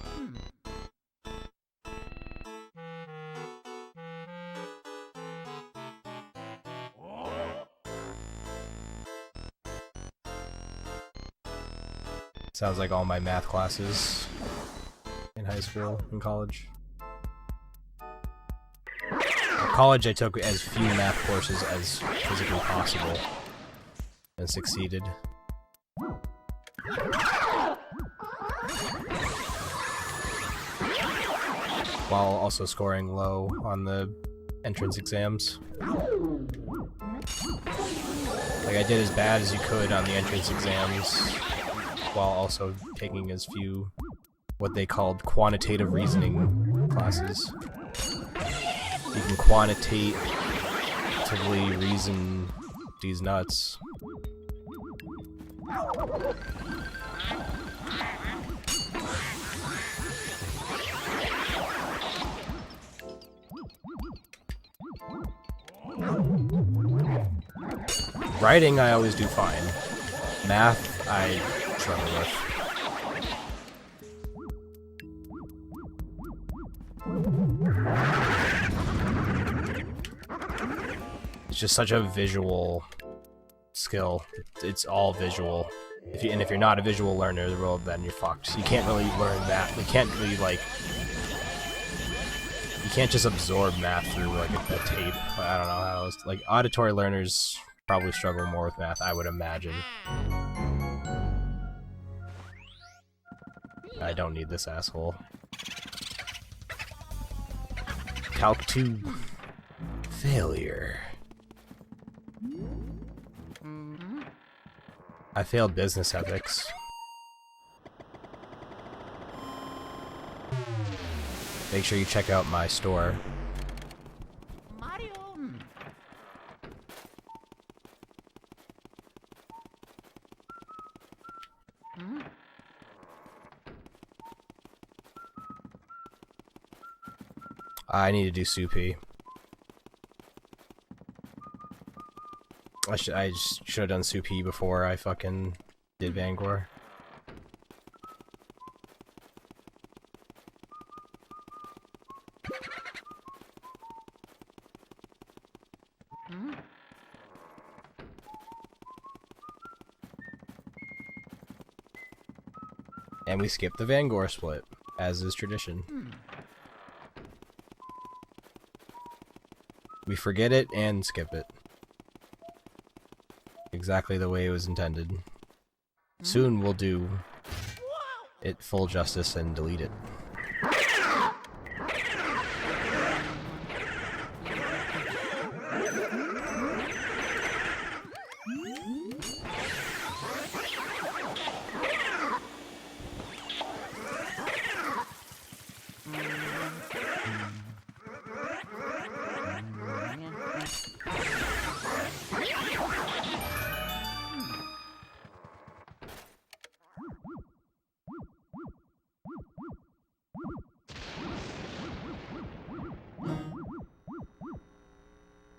A: Sounds like all my math classes in high school and college. In college, I took as few math courses as physically possible and succeeded. while also scoring low on the entrance exams. Like, I did as bad as you could on the entrance exams while also taking as few what they called quantitative reasoning classes. You can quantitatively reason these nuts. Writing, I always do fine. Math, I struggle with. It's just such a visual skill. It's all visual. If you're not a visual learner, well, then you're fucked. You can't really learn math. You can't really, like... You can't just absorb math through, like, a tape. I don't know how else... Like, auditory learners probably struggle more with math, I would imagine. I don't need this asshole. Calc 2. Failure. I failed business ethics. Make sure you check out my store.
B: Mario.
A: I need to do soupy. I should have done soupy before I fucking did Vangor. And we skipped the Vangor split, as is tradition. We forget it and skip it. Exactly the way it was intended. Soon we'll do it full justice and delete it.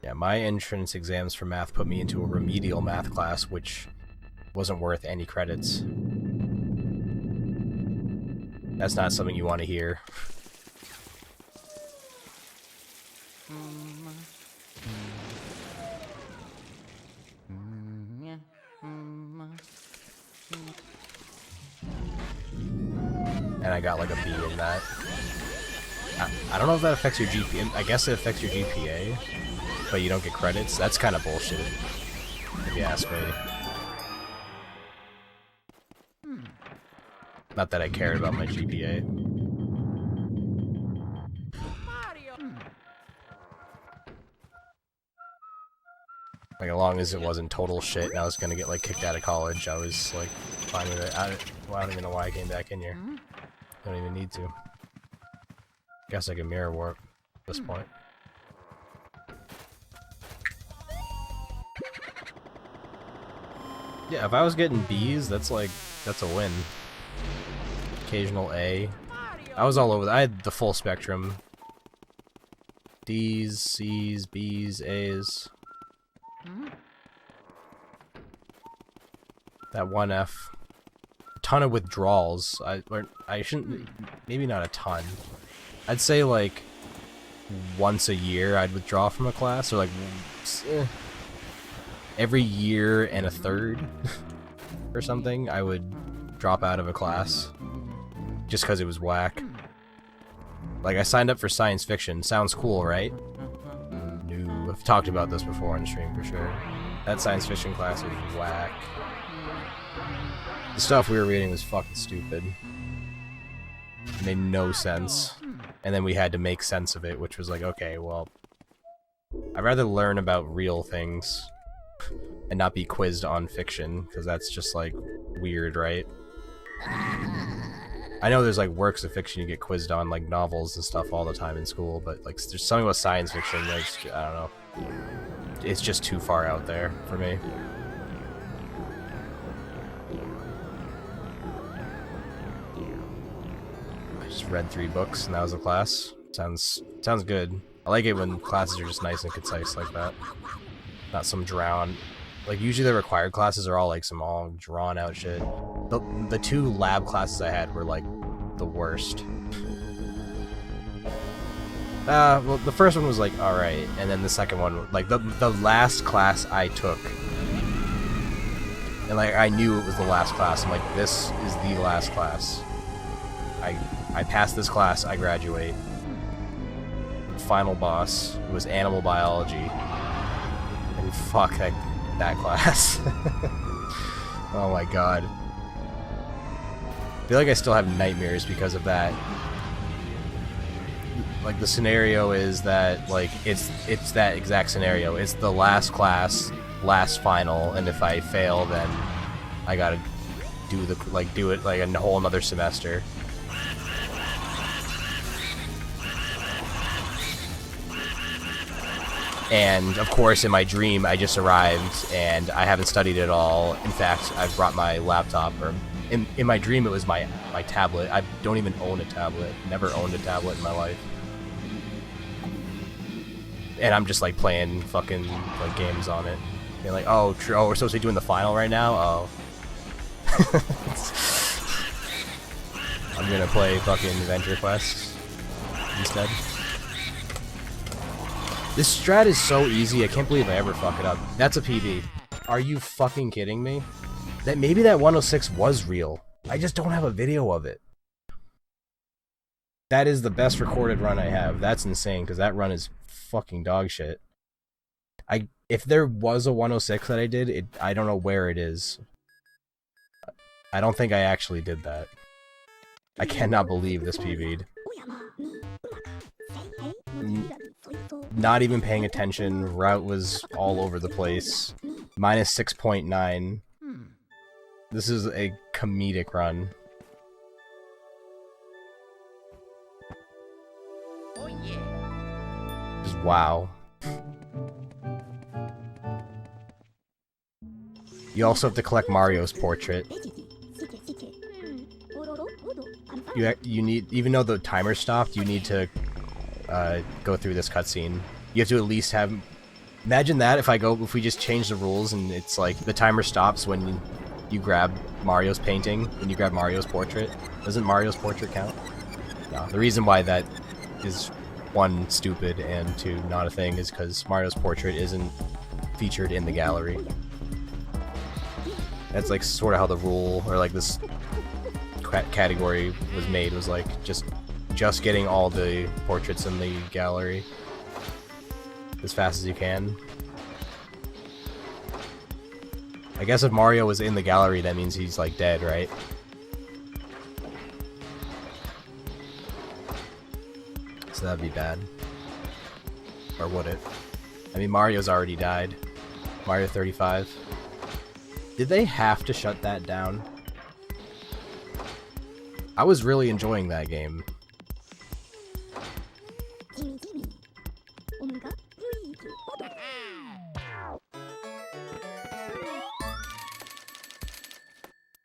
A: Yeah, my entrance exams for math put me into a remedial math class, which wasn't worth any credits. That's not something you want to hear. And I got like a B in that. I don't know if that affects your GPA. I guess it affects your GPA, but you don't get credits. That's kind of bullshit, if you ask me. Not that I cared about my GPA.
B: Mario.
A: Like, as long as it wasn't total shit and I was gonna get, like, kicked out of college, I was, like, fine with it. I don't even know why I came back in here. I don't even need to. Guess I can mirror warp at this point. Yeah, if I was getting B's, that's a win. Occasional A. I was all over that. I had the full spectrum. D's, C's, B's, A's. That one F. A ton of withdrawals. I shouldn't... Maybe not a ton. I'd say, like, once a year I'd withdraw from a class, or, like, every year and a third, or something, I would drop out of a class, just because it was whack. Like, I signed up for science fiction. Sounds cool, right? No, I've talked about this before on the stream, for sure. That science fiction class was whack. The stuff we were reading was fucking stupid. It made no sense. And then we had to make sense of it, which was like, okay, well, I'd rather learn about real things and not be quizzed on fiction, because that's just, like, weird, right? I know there's, like, works of fiction you get quizzed on, like novels and stuff all the time in school, but, like, there's something about science fiction that's, I don't know. It's just too far out there for me. I just read 3 books and that was a class. Sounds good. I like it when classes are just nice and concise like that. Not some drown. Like, usually the required classes are all like some all drawn out shit. The 2 lab classes I had were like the worst. Well, the first one was like alright, and then the second one, like the last class I took, and like I knew it was the last class. I'm like, this is the last class. I passed this class, I graduate. The final boss was animal biology, and fuck that class. Oh my god. I feel like I still have nightmares because of that. Like, the scenario is that, like, it's that exact scenario. It's the last class, last final, and if I fail, then I gotta do it like a whole another semester. And of course, in my dream, I just arrived and I haven't studied at all. In fact, I've brought my laptop, or in my dream, it was my tablet. I don't even own a tablet. Never owned a tablet in my life. And I'm just like playing fucking like games on it. Being like, oh, oh, we're supposed to be doing the final right now? Oh. I'm gonna play fucking Adventure Quest instead. This strat is so easy, I can't believe I ever fuck it up. That's a PB. Are you fucking kidding me? Maybe that 106 was real. I just don't have a video of it. That is the best recorded run I have. That's insane, because that run is fucking dog shit. If there was a 106 that I did, I don't know where it is. I don't think I actually did that. I cannot believe this PB'd. Not even paying attention, route was all over the place. Minus 6.9. This is a comedic run.
B: Oh yeah.
A: Just wow. You also have to collect Mario's portrait. You need, even though the timer stopped, you need to go through this cutscene. You have to at least have. Imagine that if we just change the rules and it's like the timer stops when you grab Mario's painting, when you grab Mario's portrait. Doesn't Mario's portrait count? No. The reason why that is 1, stupid, and 2, not a thing is because Mario's portrait isn't featured in the gallery. That's like sort of how the rule, or like this category was made, was like just getting all the portraits in the gallery as fast as you can. I guess if Mario was in the gallery, that means he's like dead, right? So that'd be bad. Or would it? I mean, Mario's already died. Mario 35. Did they have to shut that down? I was really enjoying that game.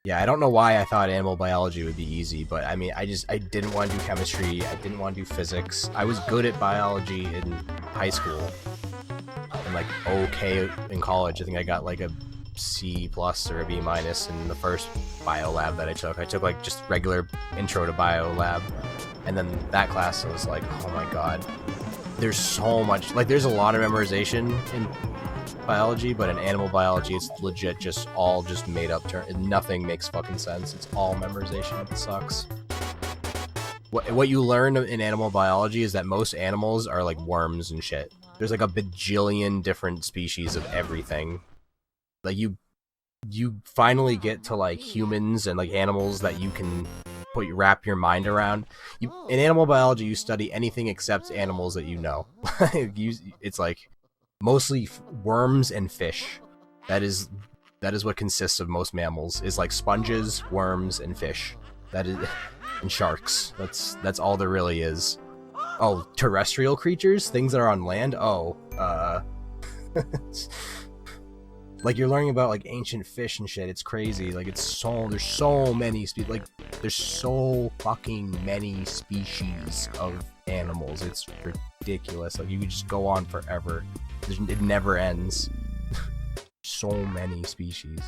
A: Yeah, I don't know why I thought animal biology would be easy, but I mean, I didn't want to do chemistry, I didn't want to do physics. I was good at biology in high school, and like okay in college. I think I got like a C+ or a B- in the first bio lab that I took. I took like just regular intro to bio lab, and then that class I was like, oh my god, there's so much, like there's a lot of memorization in biology, but in animal biology it's legit just all just made up nothing makes fucking sense. It's all memorization. It sucks. What you learn in animal biology is that most animals are like worms and shit. There's like a bajillion different species of everything. Like you finally get to like humans and like animals that you can wrap your mind around. In animal biology, you study anything except animals that you know. It's like mostly worms and fish. That is what consists of most mammals. Is like sponges, worms, and fish. That is, and sharks. That's all there really is. Oh, terrestrial creatures, things that are on land. Oh, like you're learning about like ancient fish and shit. It's crazy. Like there's so many like there's so fucking many species of animals. It's ridiculous. Like you could just go on forever. It never ends. So many species.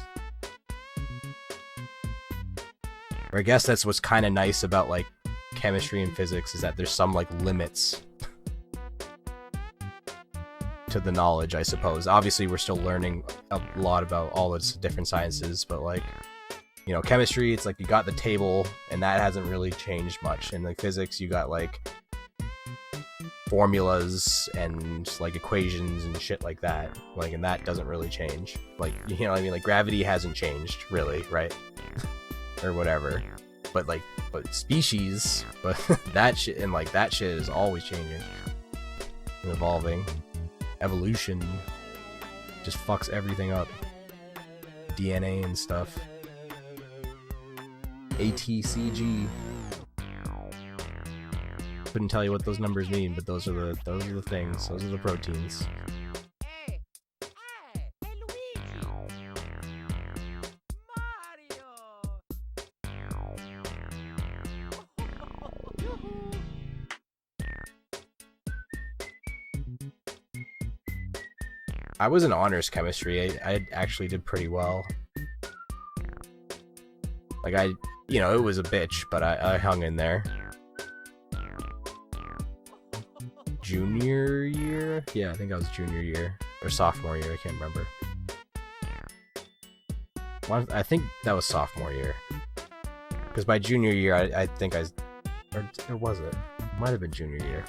A: Or I guess that's what's kind of nice about like chemistry and physics, is that there's some like limits to the knowledge, I suppose. Obviously we're still learning a lot about all the different sciences, but like, you know, chemistry, it's like you got the table and that hasn't really changed much. And like physics, you got like formulas and like equations and shit like that, like, and that doesn't really change. Like, you know what I mean? Like gravity hasn't changed really, right? Or whatever. But species, but that shit, and like that shit is always changing and evolving. Evolution just fucks everything up. DNA and stuff. ATCG. Couldn't tell you what those numbers mean, but those are the things. Those are the proteins. I was in honors chemistry. I actually did pretty well. Like you know, it was a bitch, but I hung in there. Junior year? Yeah, I think I was junior year. Or sophomore year, I can't remember. I think that was sophomore year. Because by junior year, I think or was it? Might have been junior year.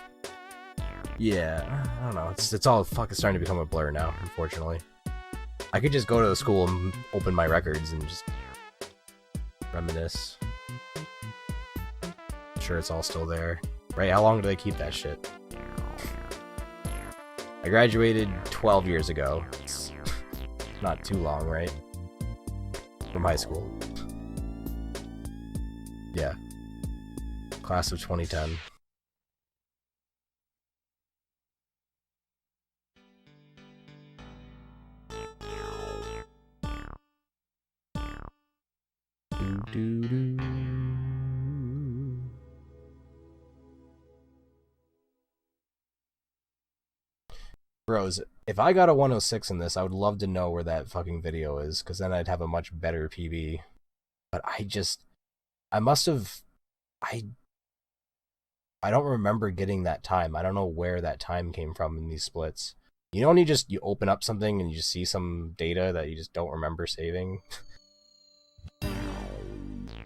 A: Yeah, I don't know. It's all fucking starting to become a blur now, unfortunately. I could just go to the school and open my records and just reminisce. I'm sure it's all still there. Right, how long do they keep that shit? I graduated 12 years ago. It's not too long, right? From high school. Yeah. Class of 2010. Bros, if I got a 106 in this, I would love to know where that fucking video is, because then I'd have a much better PB. But I must have, I don't remember getting that time. I don't know where that time came from in these splits. You know when you open up something and you just see some data that you just don't remember saving?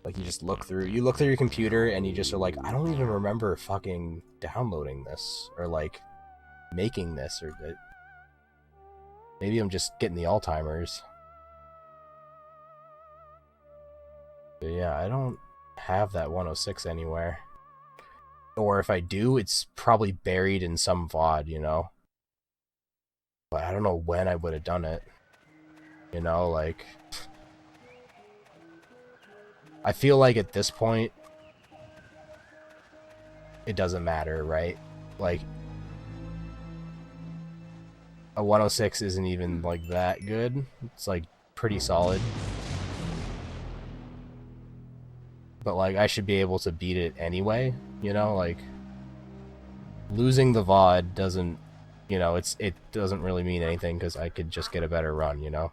A: Like you look through your computer and you just are like, I don't even remember fucking downloading this or like making this, or maybe I'm just getting the Alzheimer's. But yeah, I don't have that 106 anywhere. Or if I do, it's probably buried in some VOD, you know? But I don't know when I would have done it. You know, like... I feel like at this point, it doesn't matter, right? Like, a 106 isn't even, like, that good. It's, like, pretty solid. But, like, I should be able to beat it anyway, you know? Like, losing the VOD doesn't, you know, it doesn't really mean anything, because I could just get a better run, you know?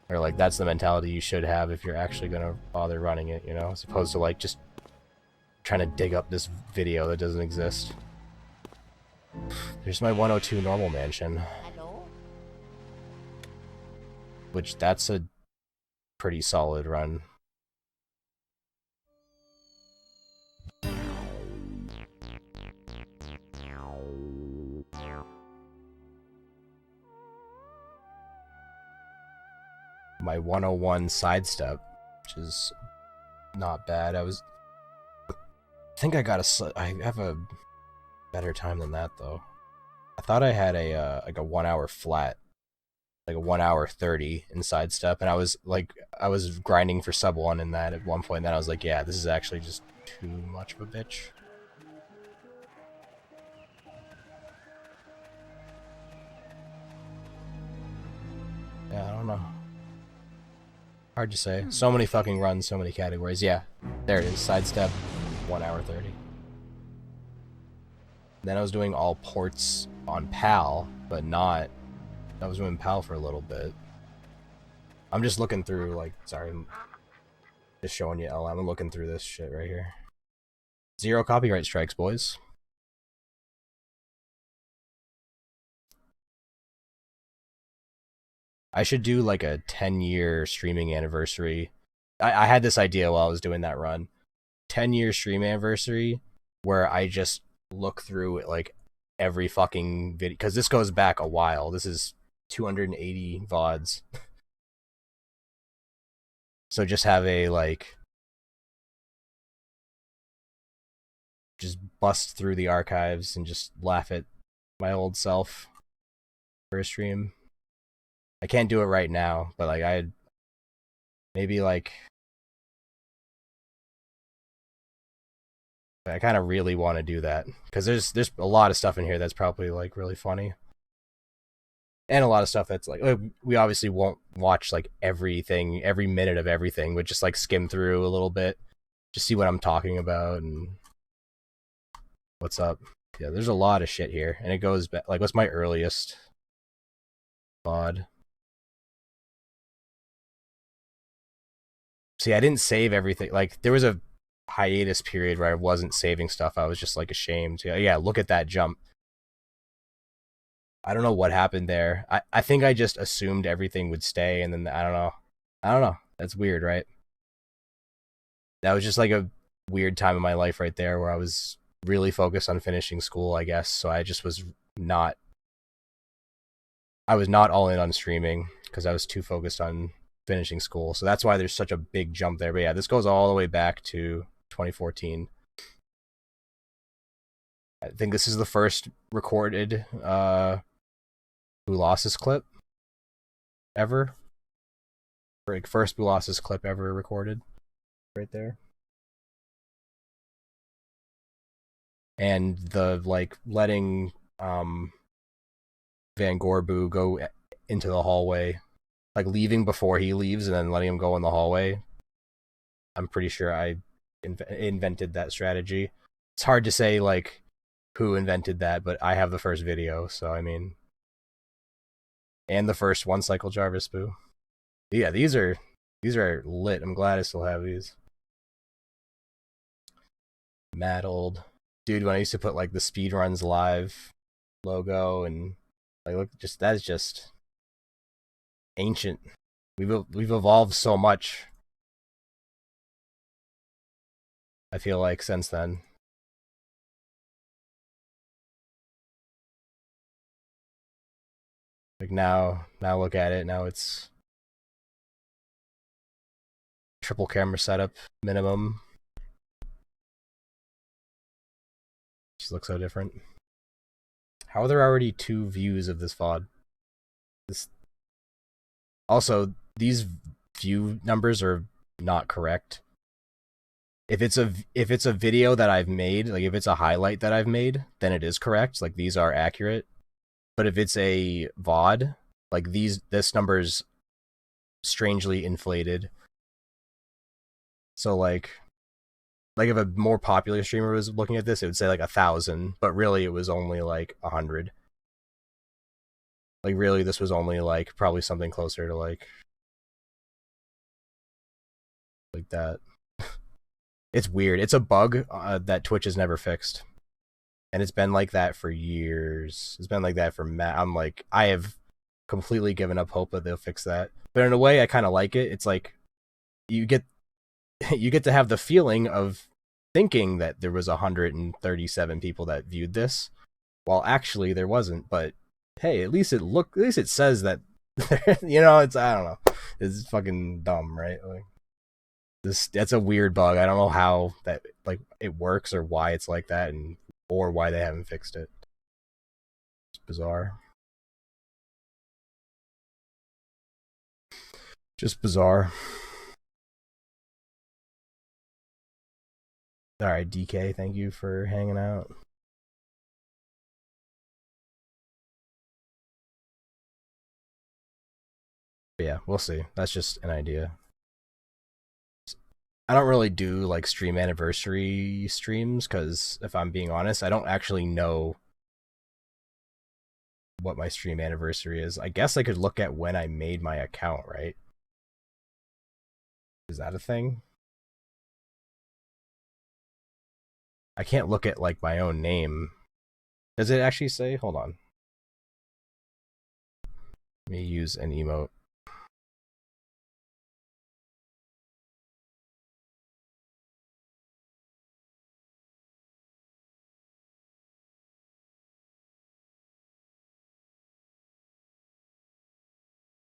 A: Or, like, that's the mentality you should have if you're actually gonna bother running it, you know? As opposed to, like, just trying to dig up this video that doesn't exist. There's my 102 normal mansion.
B: Hello?
A: Which, that's a pretty solid run. My 101 sidestep, which is not bad. think I have a better time than that though. I thought I had a like a 1 hour flat, like a 1 hour 30 in sidestep, and I was grinding for sub 1 in that at one point. And then I was like, yeah, this is actually just too much of a bitch. Yeah, I don't know. Hard to say. So many fucking runs, so many categories. Yeah, there it is. Sidestep, 1 hour 30. Then I was doing all ports on PAL, but not. I was doing PAL for a little bit. I'm just looking through, like, sorry, I'm just showing you LM. I'm looking through this shit right here. 0 copyright strikes, boys. I should do like a 10-year streaming anniversary. I had this idea while I was doing that run. 10-year stream anniversary where I just look through like every fucking video, because this goes back a while. This is 280 VODs. So just have a like, just bust through the archives and just laugh at my old self for a stream. I can't do it right now, but like I'd maybe like, I kind of really want to do that because there's a lot of stuff in here that's probably like really funny, and a lot of stuff that's like we obviously won't watch like everything, every minute of everything, but just like skim through a little bit, just see what I'm talking about and what's up. Yeah, there's a lot of shit here, and it goes back. Like, what's my earliest VOD? See, I didn't save everything. Like, there was a hiatus period where I wasn't saving stuff. I was just like ashamed. Yeah, look at that jump. I don't know what happened there. I think I just assumed everything would stay, and then I don't know. That's weird, right? That was just like a weird time in my life right there where I was really focused on finishing school, I guess. So I just was not. I was not all in on streaming because I was too focused on finishing school. So that's why there's such a big jump there. But yeah, this goes all the way back to 2014. I think this is the first recorded Boolossus clip ever. Like, first Boolossus clip ever recorded. Right there. And the like letting Van Gorbu go into the hallway, like leaving before he leaves and then letting him go in the hallway. I'm pretty sure I invented that strategy. It's hard to say like who invented that, but I have the first video, so I mean, and the first One Cycle Jarvis boo. Yeah, these are lit. I'm glad I still have these. Mad old dude, when I used to put like the Speedruns Live logo and like look, just that's just ancient. We've evolved so much, I feel like, since then. Like now look at it. Now it's triple camera setup minimum. Just looks so different. How are there already 2 views of this VOD? Also, these view numbers are not correct. If it's a video that I've made, like if it's a highlight that I've made, then it is correct. Like these are accurate. But if it's a VOD, like this number's strangely inflated. So like if a more popular streamer was looking at this, it would say like 1,000, but really it was only like 100. Like really, this was only like probably something closer to like that. It's weird. It's a bug that Twitch has never fixed, and it's been like that for years. It's been like that for I'm like, I have completely given up hope that they'll fix that. But in a way, I kind of like it. It's like you get to have the feeling of thinking that there was 137 people that viewed this, while actually there wasn't. But hey, at least it says that. You know, it's, I don't know. It's fucking dumb, right? Like, That's a weird bug. I don't know how that like it works or why it's like that, and or why they haven't fixed it. It's bizarre. Just bizarre. All right, DK, thank you for hanging out. But yeah, we'll see. That's just an idea. I don't really do like stream anniversary streams because if I'm being honest, I don't actually know what my stream anniversary is. I guess I could look at when I made my account, right? Is that a thing? I can't look at like my own name. Does it actually say? Hold on. Let me use an emote.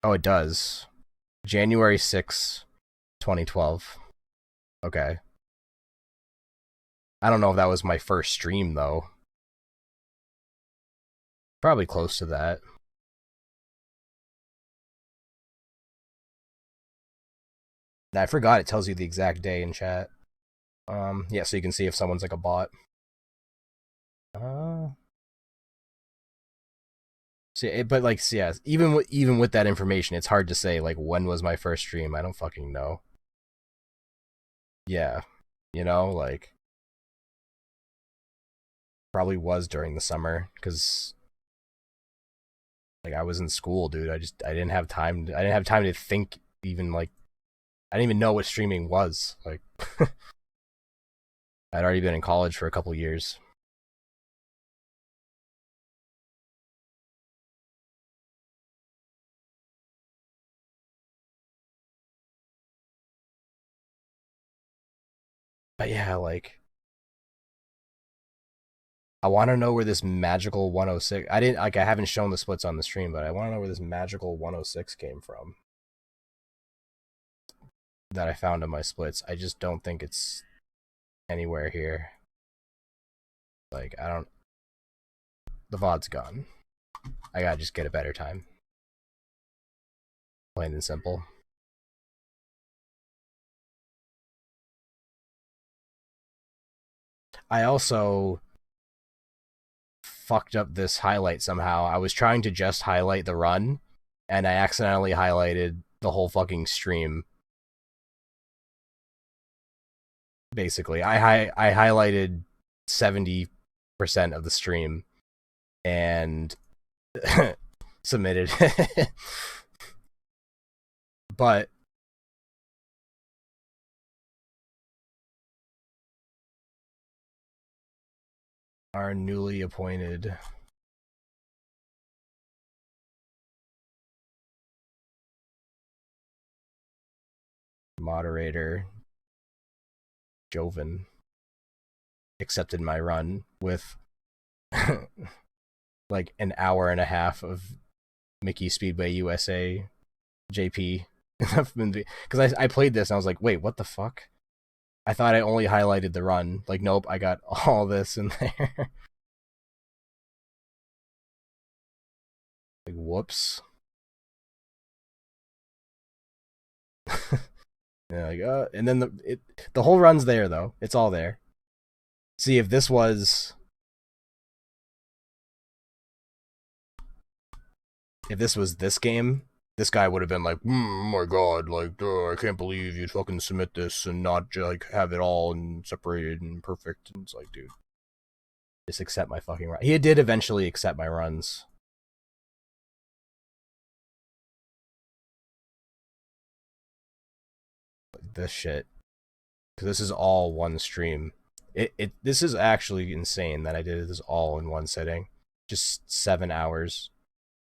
A: Oh, it does. January 6th, 2012. Okay. I don't know if that was my first stream, though. Probably close to that. I forgot it tells you the exact day in chat. Yeah, so you can see if someone's like a bot. See, but like, yeah, even with that information, it's hard to say like when was my first stream. I don't fucking know. Yeah, like probably was during the summer because like I was in school, dude. I didn't have time. I didn't have time to think even like I didn't even know what streaming was. Like I'd already been in college for a couple years. But yeah, like I want to know where this magical 106. I didn't like. I haven't shown the splits on the stream, but I want to know where this magical 106 came from. That I found in my splits. I just don't think it's anywhere here. Like I don't. The VOD's gone. I gotta just get a better time. Plain and simple. I also fucked up this highlight somehow. I was trying to just highlight the run, and I accidentally highlighted the whole fucking stream. Basically, I highlighted 70% of the stream and submitted. But our newly appointed moderator, Joven, accepted my run with like an hour and a half of Mickey Speedway USA JP. Because I played this and I was like, wait, what the fuck? I thought I only highlighted the run. Like, nope, I got all this in there. Like, whoops. Yeah, like, and then the whole run's there though. It's all there. See if this was this game, this guy would have been like, oh my god, like, I can't believe you'd fucking submit this and not like have it all and separated and perfect. And it's like, dude, just accept my fucking run. He did eventually accept my runs. This shit, because this is all one stream. This is actually insane that I did this all in one sitting, just 7 hours.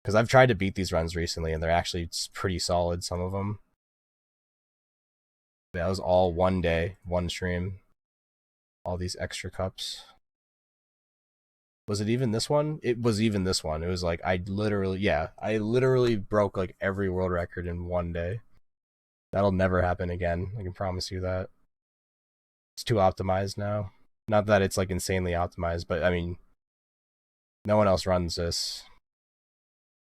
A: Because I've tried to beat these runs recently, and they're actually pretty solid. Some of them. That was all one day, one stream. All these extra cups. Was it even this one? It was even this one. It was like I literally broke like every world record in one day. That'll never happen again. I can promise you that. It's too optimized now. Not that it's like insanely optimized, but I mean, no one else runs this,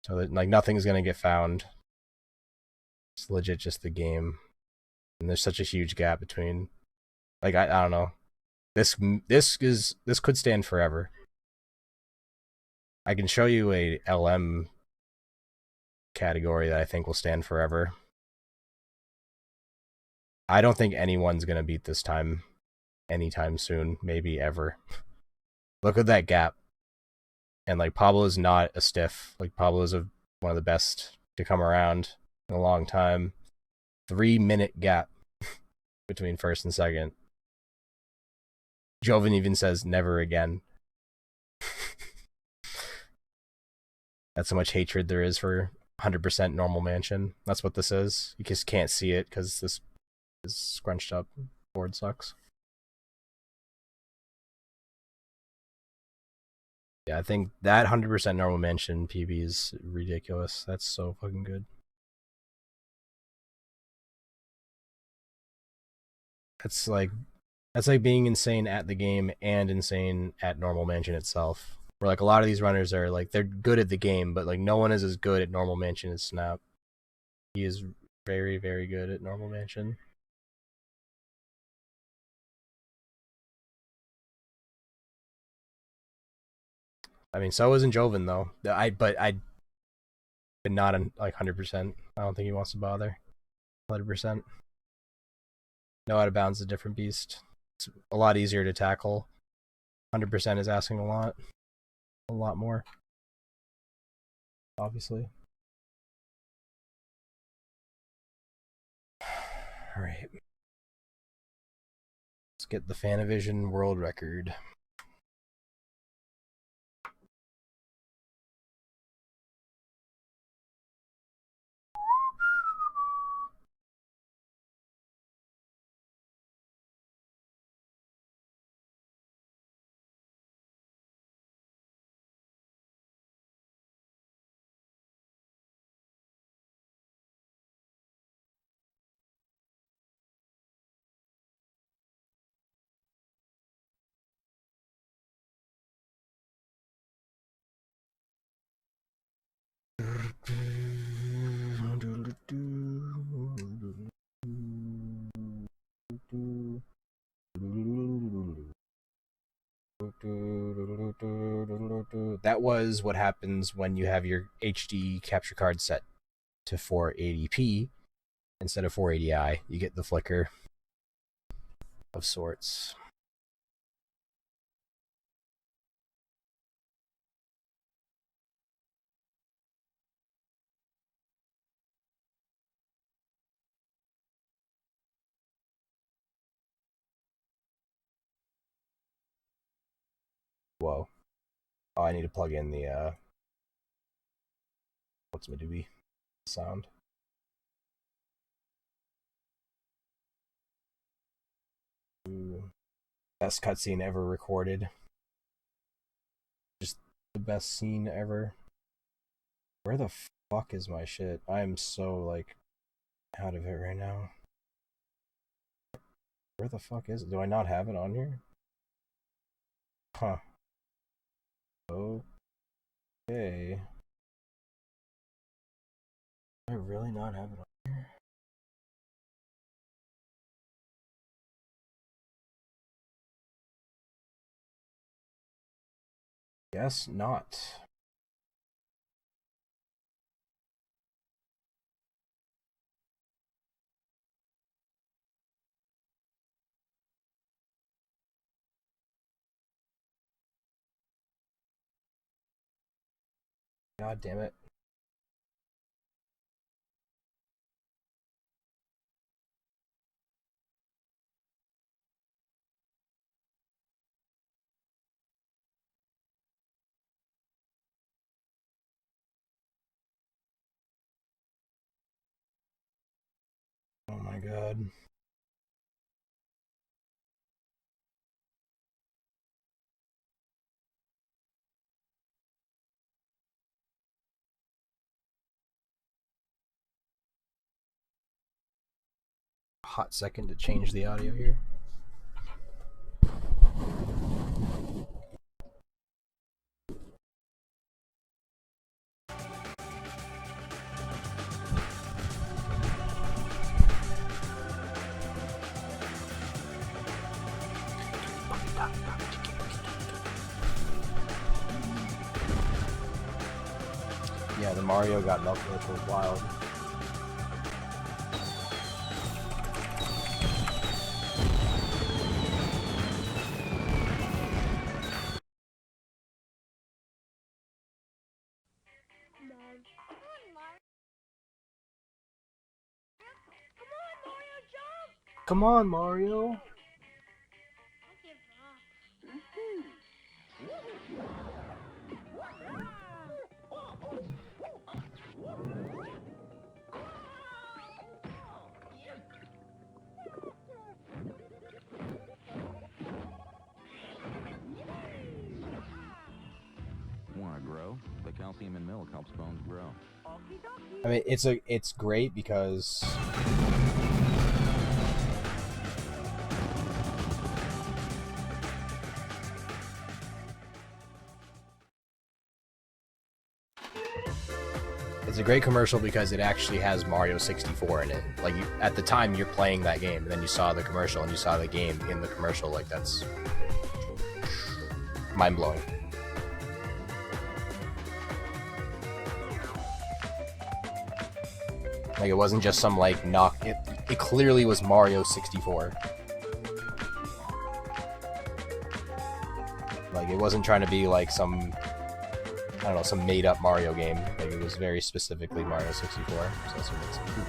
A: so that like nothing's gonna get found. It's legit just the game, and there's such a huge gap between. Like I don't know. This could stand forever. I can show you a LM category that I think will stand forever. I don't think anyone's gonna beat this time anytime soon, maybe ever. Look at that gap. And like Pablo's not a stiff. Like Pablo's one of the best to come around in a long time. 3-minute gap between first and second. Joven even says never again. That's how much hatred there is for 100% normal mansion. That's what this is. You just can't see it because this is scrunched up. Board sucks. Yeah, I think that 100% normal mansion PB is ridiculous. That's so fucking good. That's like being insane at the game and insane at normal mansion itself. Where like a lot of these runners are like they're good at the game, but like no one is as good at normal mansion as Snap. He is very, very good at normal mansion. I mean, so isn't Joven though. But not like 100%. I don't think he wants to bother. 100%. No, out of bounds is a different beast. It's a lot easier to tackle. 100% is asking a lot more. Obviously. All right. Let's get the Fantavision world record. That was what happens when you have your HD capture card set to 480p instead of 480i. You get the flicker of sorts. Whoa. Oh, I need to plug in the what's my doobie sound. Ooh. Best cutscene ever recorded. Just the best scene ever. Where the fuck is my shit? I am so like out of it right now. Where the fuck is it? Do I not have it on here? Huh. Okay. Do I really not have it on here? Guess not. God damn it. Oh my god. hot second to change the audio here. Yeah, the Mario got milk, which was wild. Come on, Mario!
D: Want to grow? The calcium in milk helps bones grow.
A: I mean, it's great because it's a great commercial because it actually has Mario 64 in it. Like, at the time you're playing that game, and then you saw the commercial and you saw the game in the commercial. Like, that's mind-blowing. Like, it wasn't just some, like, it clearly was Mario 64. Like, it wasn't trying to be, like, some, I don't know, some made-up Mario game. Like, it was very specifically Mario 64, so that's what makes it cool.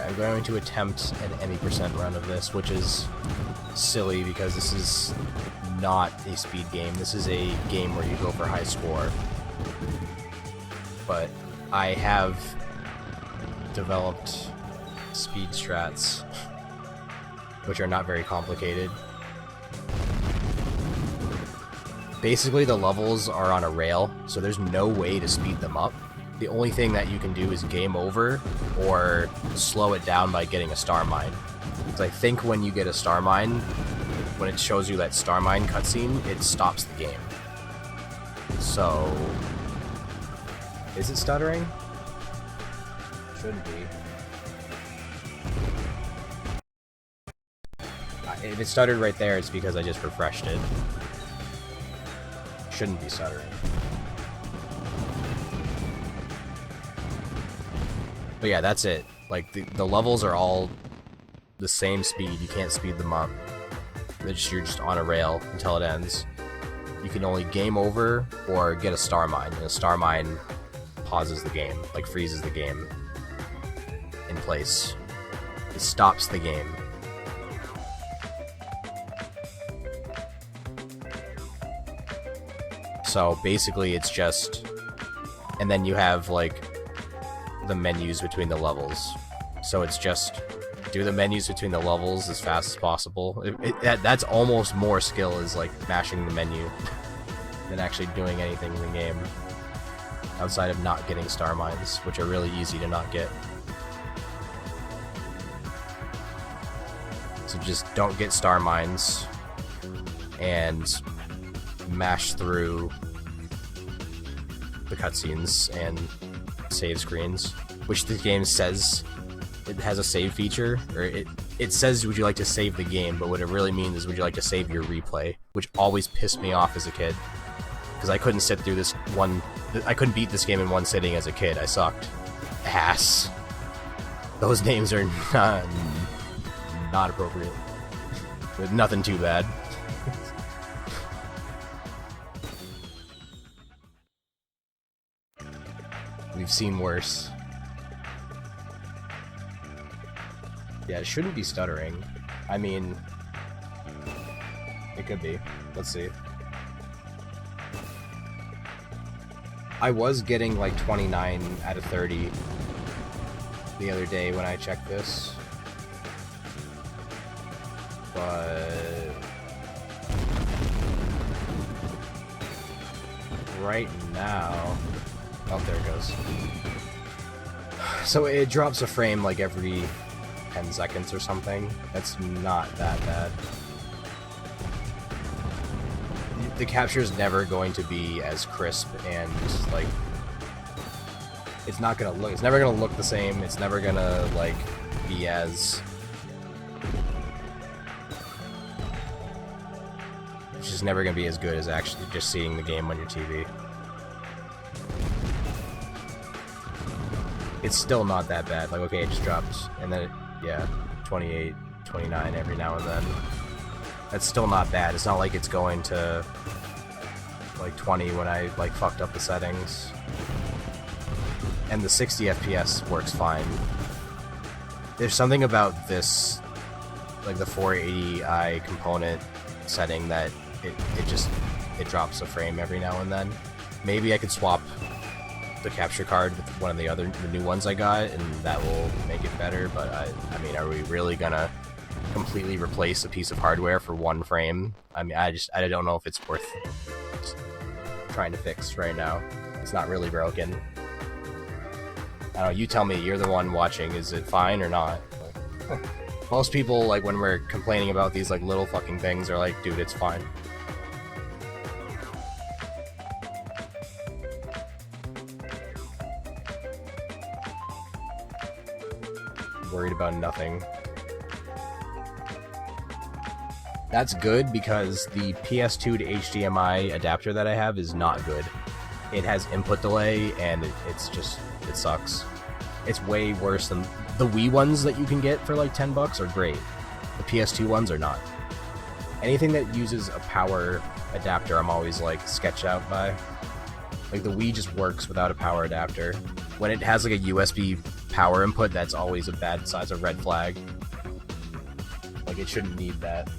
A: I'm going to attempt an any % run of this, which is silly because this is not a speed game. This is a game where you go for high score. But I have developed speed strats, which are not very complicated. Basically, the levels are on a rail, so there's no way to speed them up. The only thing that you can do is game over or slow it down by getting a star mine. Because I think when you get a star mine, when it shows you that star mine cutscene, it stops the game. So, is it stuttering? Shouldn't be. If it stuttered right there, it's because I just refreshed it. Shouldn't be stuttering. But yeah, that's it. Like, the levels are all the same speed. You can't speed them up. You're just on a rail until it ends. You can only game over or get a star mine. And a star mine pauses the game, like freezes the game in place. It stops the game. So basically it's just... And then you have, like, the menus between the levels. So it's just do the menus between the levels as fast as possible. That's almost more skill, is like mashing the menu than actually doing anything in the game. Outside of not getting star mines, which are really easy to not get. So just don't get star mines and mash through the cutscenes and save screens, which the game says it has a save feature, or it says would you like to save the game, but what it really means is would you like to save your replay, which always pissed me off as a kid, because I couldn't sit through I couldn't beat this game in one sitting as a kid. I sucked ass. Those names are not appropriate. But nothing too bad. We've seen worse. Yeah, it shouldn't be stuttering. I mean, it could be. Let's see. I was getting like 29 out of 30 the other day when I checked this. But right now, oh, there it goes. So it drops a frame like every 10 seconds or something. That's not that bad. The capture is never going to be as crisp and like it's never gonna look the same. It's never gonna like be as it's just never gonna be as good as actually just seeing the game on your TV. It's still not that bad. Like, okay, it just dropped, and then yeah, 28, 29 every now and then. That's still not bad. It's not like it's going to like 20 when I like fucked up the settings. And the 60 FPS works fine. There's something about this, like the 480i component setting, that it drops a frame every now and then. Maybe I could swap the capture card with one of the new ones I got, and that will make it better. But I mean, are we really gonna completely replace a piece of hardware for one frame? I mean, I don't know if it's worth trying to fix right now. It's not really broken. I don't know, you tell me, you're the one watching, is it fine or not? Like, most people, like, when we're complaining about these like little fucking things, are like, dude, it's fine. Worried about nothing. That's good, because the PS2 to HDMI adapter that I have is not good. It has input delay, and it sucks. It's way worse than the Wii ones that you can get for like $10 are great. The PS2 ones are not. Anything that uses a power adapter, I'm always like sketched out by. Like the Wii just works without a power adapter. When it has like a USB power input, that's always a bad size, a red flag. Like it shouldn't need that.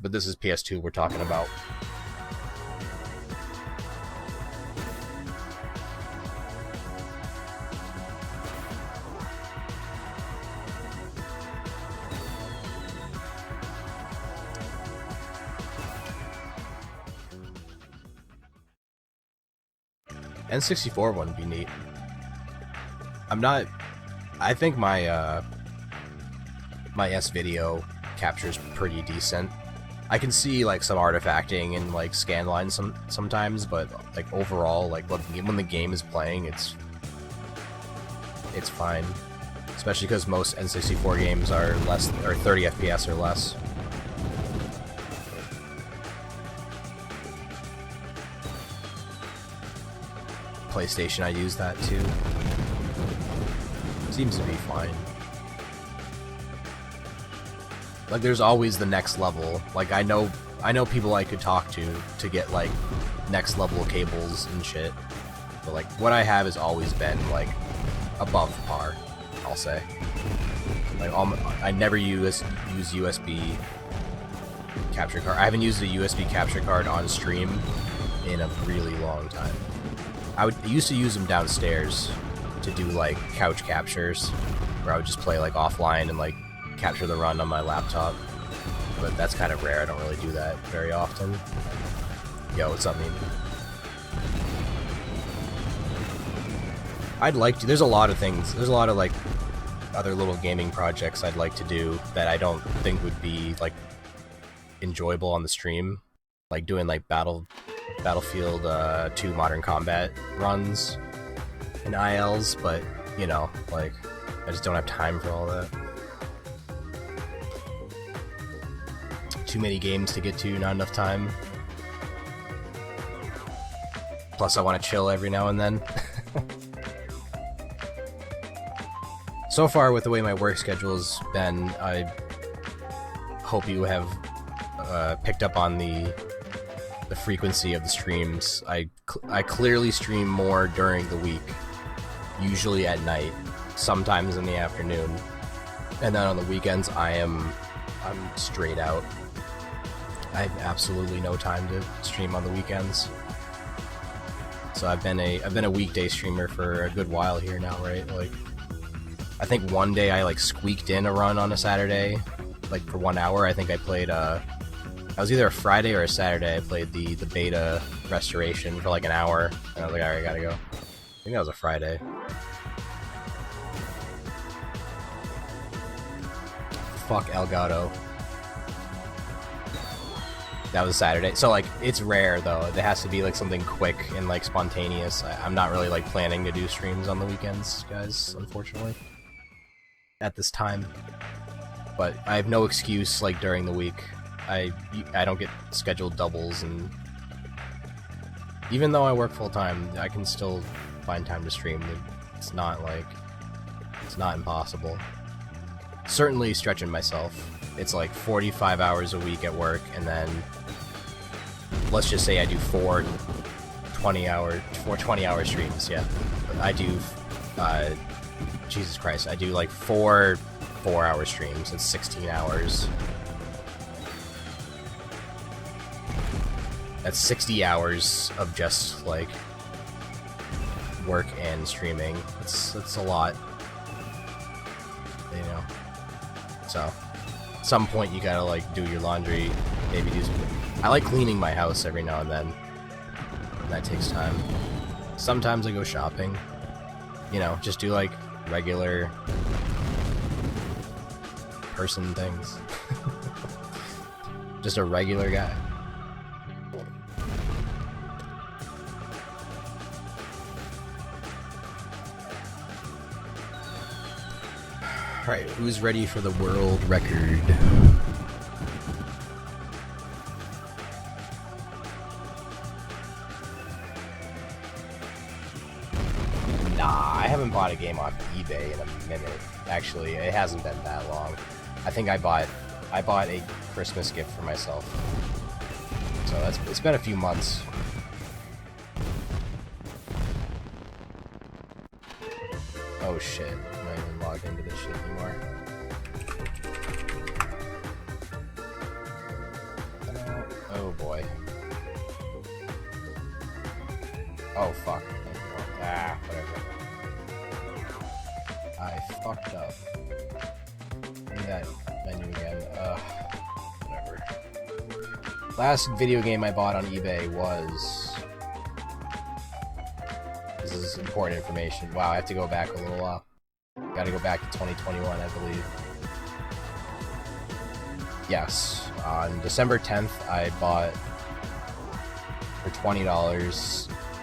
A: But this is PS2 we're talking about. N64 one would be neat. I think my my S-Video captures pretty decent. I can see like some artifacting and like scan lines sometimes, but like overall, like when the game is playing, it's fine. Especially because most N64 games are less, or 30 FPS or less. PlayStation, I use that too. Seems to be fine. Like there's always the next level. Like I know people I could talk to get like next level cables and shit. But like what I have has always been like above par, I'll say. Like I never use USB capture card. I haven't used a USB capture card on stream in a really long time. I used to use them downstairs to do like couch captures, where I would just play like offline and like capture the run on my laptop. But that's kind of rare. I don't really do that very often. Yo, what's up, mean? I'd like to. There's a lot of things. There's a lot of like other little gaming projects I'd like to do that I don't think would be like enjoyable on the stream, like doing like Battlefield 2 Modern Combat runs and ILs, but you know, like I just don't have time for all that. Too many games to get to, not enough time. Plus I want to chill every now and then. So far, with the way my work schedule's been, I hope you have picked up on the frequency of the streams. I clearly stream more during the week, usually at night, sometimes in the afternoon, and then on the weekends I'm straight out. I have absolutely no time to stream on the weekends. So I've been a weekday streamer for a good while here now, right? Like, I think one day I like squeaked in a run on a Saturday, like for 1 hour. I think I played I was either a Friday or a Saturday. I played the beta restoration for like an hour, and I was like, alright, I gotta go. I think that was a Friday. Fuck Elgato. That was Saturday. So like, it's rare though. It has to be like something quick and like spontaneous. I'm not really like planning to do streams on the weekends, guys, unfortunately, at this time. But I have no excuse like during the week. I don't get scheduled doubles, and even though I work full time, I can still find time to stream. It's not impossible. Certainly stretching myself. It's like 45 hours a week at work, and then let's just say I do four 20-hour streams. Yeah, I do. Jesus Christ, I do like four 4-hour streams. It's 16 hours. That's 60 hours of just like work and streaming. It's a lot, you know. So at some point you gotta like do your laundry, maybe do some. I like cleaning my house every now and then. That takes time. Sometimes I go shopping. You know, just do like regular person things. Just a regular guy. Alright, who's ready for the world record? Nah, I haven't bought a game off eBay in a minute. Actually, it hasn't been that long. I think I bought a Christmas gift for myself. So it's been a few months. Oh shit, I'm not even logged into this shit anymore. Oh boy. Oh fuck. Ah, whatever. I fucked up. Give me that menu again. Whatever. Last video game I bought on eBay was... This is important information. Wow, I have to go back a little while. Gotta go back to 2021, I believe. Yes. On December 10th, I bought for $20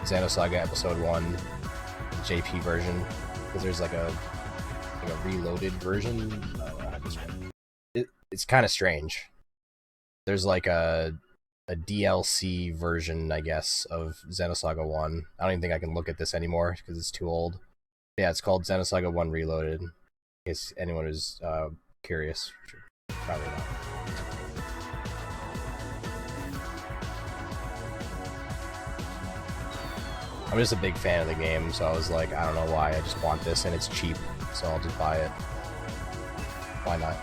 A: Xenosaga Episode 1 JP version. Because there's like a reloaded version. I don't know how to describe it. It's kind of strange. There's like a DLC version, I guess, of Xenosaga 1. I don't even think I can look at this anymore because it's too old. Yeah, it's called Xenosaga 1 Reloaded. In case anyone is curious. Probably not. I'm just a big fan of the game, so I was like, I don't know why, I just want this and it's cheap, so I'll just buy it. Why not?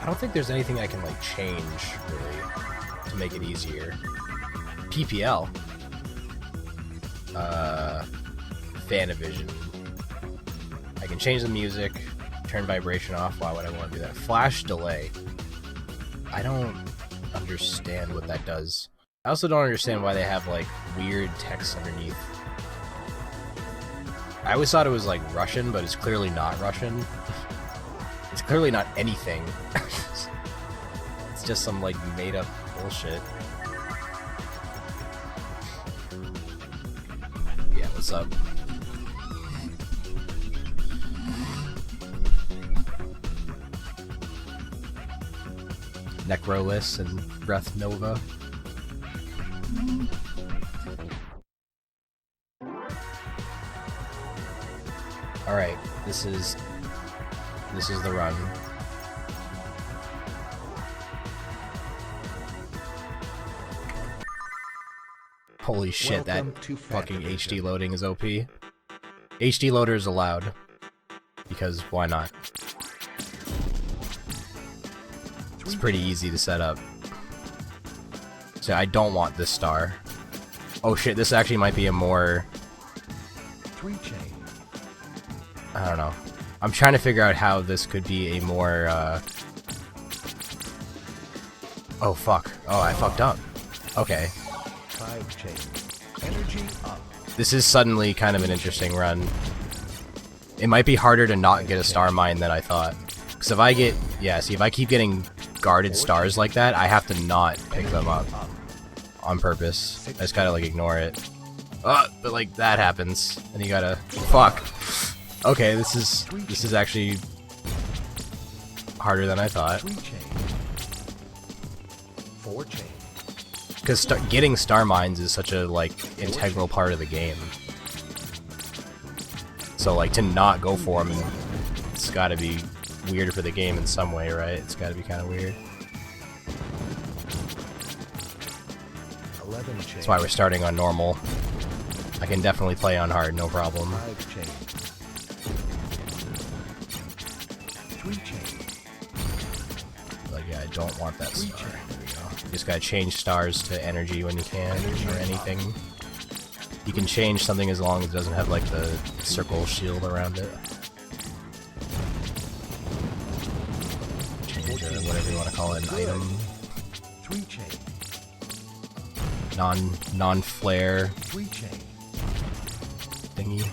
A: I don't think there's anything I can like change really to make it easier. PPL. Fantavision. I can change the music, turn vibration off. Why would I want to do that? Flash delay. I don't understand what that does. I also don't understand why they have like weird text underneath. I always thought it was like Russian, but it's clearly not Russian. It's clearly not anything. It's just some like made up bullshit. Yeah, what's up? Necrolis and Breath Nova. Alright, this is the run. Holy shit, that fucking HD loading is OP. HD loader is allowed. Because why not? It's pretty easy to set up. So I don't want this star. Oh shit, this actually might be a more... I don't know. I'm trying to figure out how this could be a more, Oh fuck. Oh, I fucked up. Okay. This is suddenly kind of an interesting run. It might be harder to not get a star mine than I thought. Because if I get... Yeah, see, if I keep getting guarded stars like that, I have to not pick them up on purpose. I just gotta, like, ignore it. But, like, that happens. And you gotta... Fuck. Okay, this is actually harder than I thought. Because getting star mines is such a, like, integral part of the game. So, like, to not go for them, it's gotta be weird for the game in some way, right? It's gotta be kind of weird. That's why we're starting on normal. I can definitely play on hard, no problem. Like, yeah, I don't want that star. There we go. You just gotta change stars to energy when you can, or anything. You can change something as long as it doesn't have, like, the circle shield around it. Change whatever you want to call it, an item. Non-flare thingy.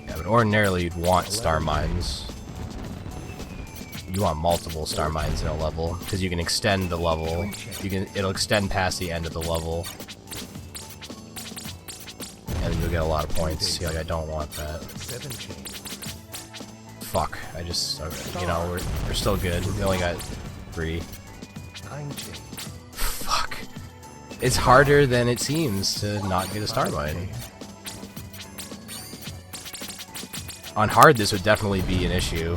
A: Yeah, but ordinarily you'd want star mines. You want multiple star mines in a level, because you can extend the level. It'll extend past the end of the level. And then you'll get a lot of points. See, like, I don't want that. Fuck, I just, you know, we're still good. We only got 3. Fuck. It's harder than it seems to not get a star mine. On hard, this would definitely be an issue.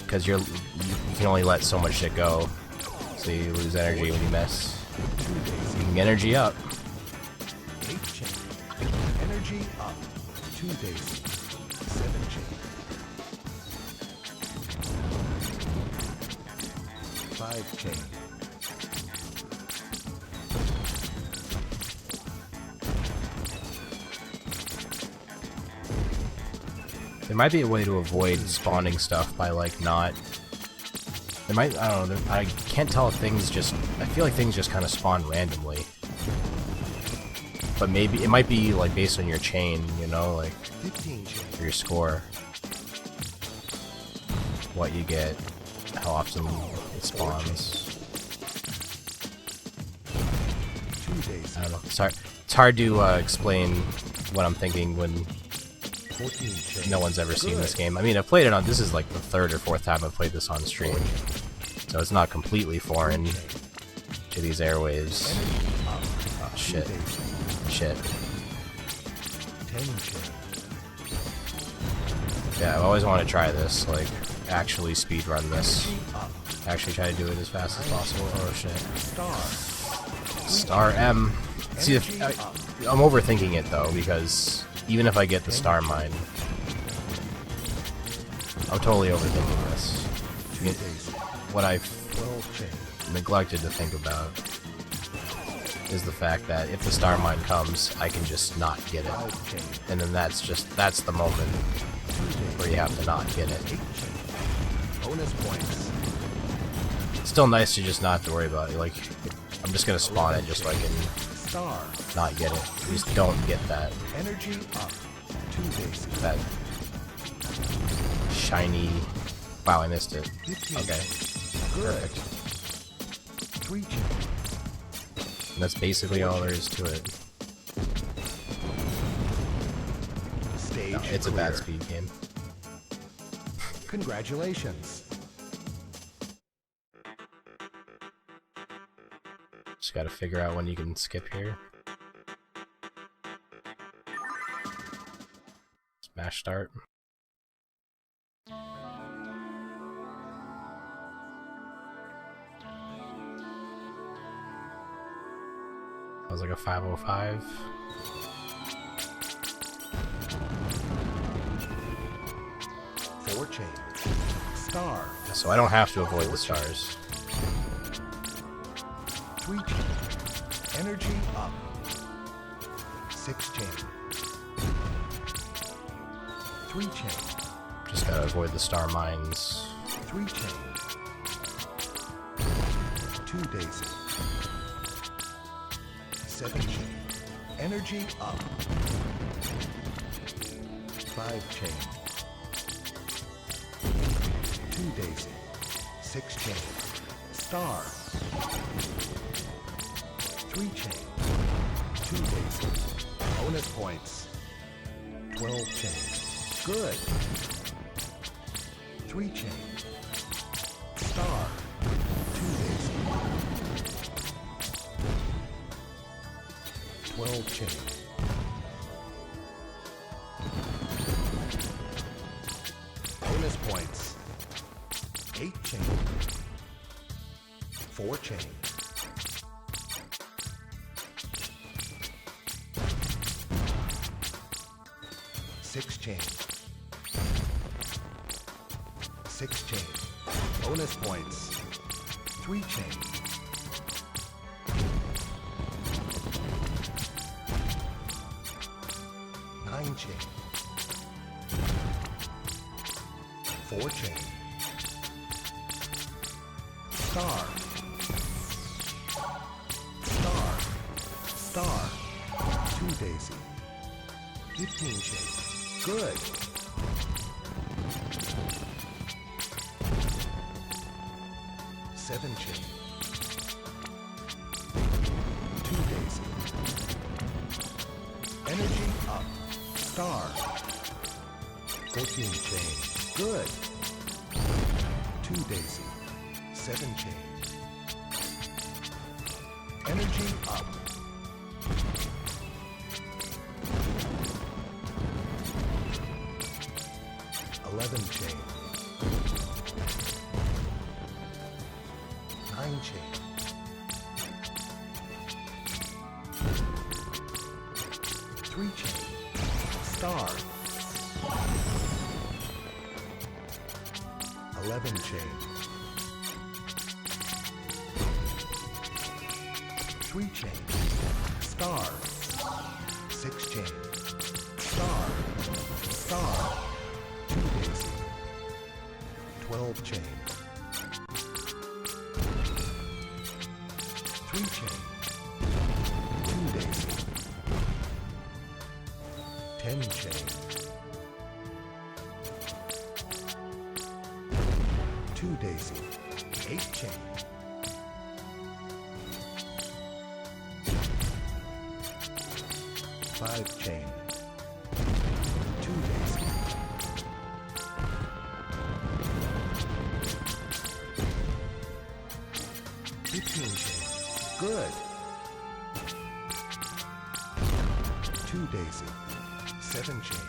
A: Because you can only let so much shit go. So you lose energy when you miss. You can get energy up.
E: Energy up. 2 days. 7 chain. 5 chain.
A: There might be a way to avoid spawning stuff by, like, not... There might... I don't know. I can't tell if things just... I feel like things just kind of spawn randomly. But maybe... It might be, like, based on your chain, you know? Like, or your score. What you get. How often it spawns. I don't know. It's hard to explain what I'm thinking when... No one's ever seen this game. I mean, I've played it on... This is like the 3rd or 4th time I've played this on stream. So it's not completely foreign to these airwaves. Oh, shit. Shit. Yeah, I've always wanted to try this. Like, actually speedrun this. Actually try to do it as fast as possible. Oh, shit. Star M. See, if I'm overthinking it though, because even if I get the Star Mine, I'm totally overthinking this. What I've neglected to think about is the fact that if the Star Mine comes, I can just not get it. And then that's the moment where you have to not get it.
E: Bonus points.
A: It's still nice to just not have to worry about it. Like, I'm just gonna spawn it just so I can
E: Star.
A: not get it. You just don't get that.
E: Energy up. 2 days.
A: That shiny... Wow, I missed it.
E: 15.
A: Okay.
E: Good.
A: Perfect.
E: 3 chain.
A: And that's basically all there is to it.
E: Stage
A: No, it's a bad
E: clear.
A: speed game.
E: Congratulations.
A: Just gotta figure out when you can skip here. Smash start. That was like a 505.
E: Four chain. Star.
A: So I don't have to avoid the stars.
E: 3 chain. Energy up. 6 chain. 3 chain.
A: Just gotta avoid the star mines.
E: 3 chain. 2 daisy. 7 chain. Energy up. 5 chain. 2 daisy. 6 chain. Star. 3 chain. 2 daisy. Bonus points. 12 chain. Good. 3 chain. Star. 2 daisy. 12 chain. Bonus points. 8 chain. 4 chain. 6 chain. 6 chain. Bonus points. 3 chain. 9 chain. 4 chain. Star. Star. Star. 2 daisy. 15 chain. Good. 7 chain. 2 daisy. Energy up. Star. 14 chain. Good. 2 daisy. 7 chain. Energy up. 11 chain. 9 chain. 3 chain. Star. 11 chain. 3 chain. Star. 6 chain. Star. Star. 2 daisy. 12 chain. 3 chain. 2 daisy. 10 chain. 2 daisy. 8 chain. 5 chain. 2 daisy. 15 chain. Good. 2 daisy. 7 chain.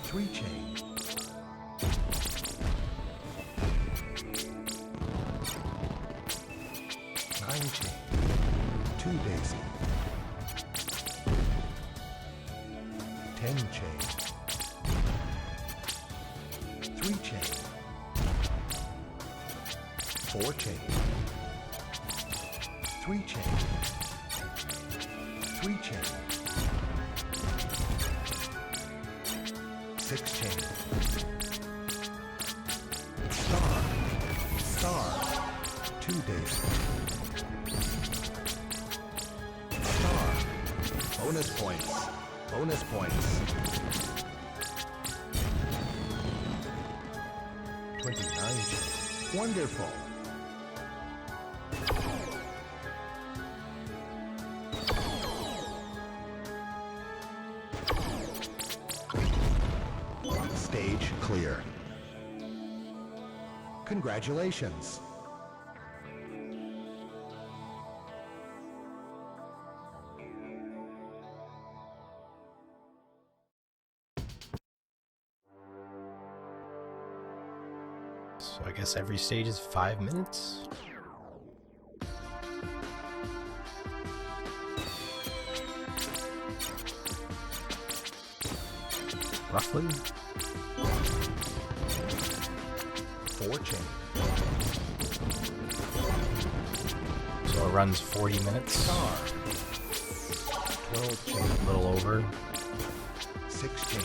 E: 3 chain. 9 chain. 2 daisy. 10 chain. 3 chain. 4 chain. 3 chain. 3 chain. 6 chain. Star. Star. 2 daisy. Star. Bonus points. Bonus points. 29 chain. Wonderful. Stage clear. Congratulations.
A: So I guess every stage is 5 minutes? Roughly?
E: 4 chain.
A: So it runs 40 minutes?
E: Star. 12 chain.
A: A little over.
E: 6 chain.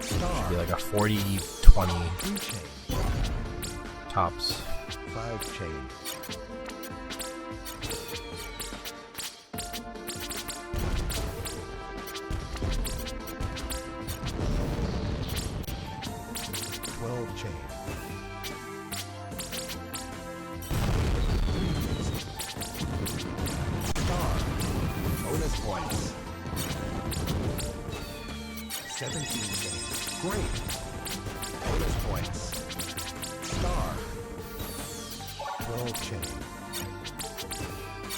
A: Should
E: Star.
A: be like a 40-20
E: 3 chain.
A: tops.
E: 5 chain. 12 chain. 3 star. Bonus points. 17 chain. Great. Bonus points. Star. 12 chain.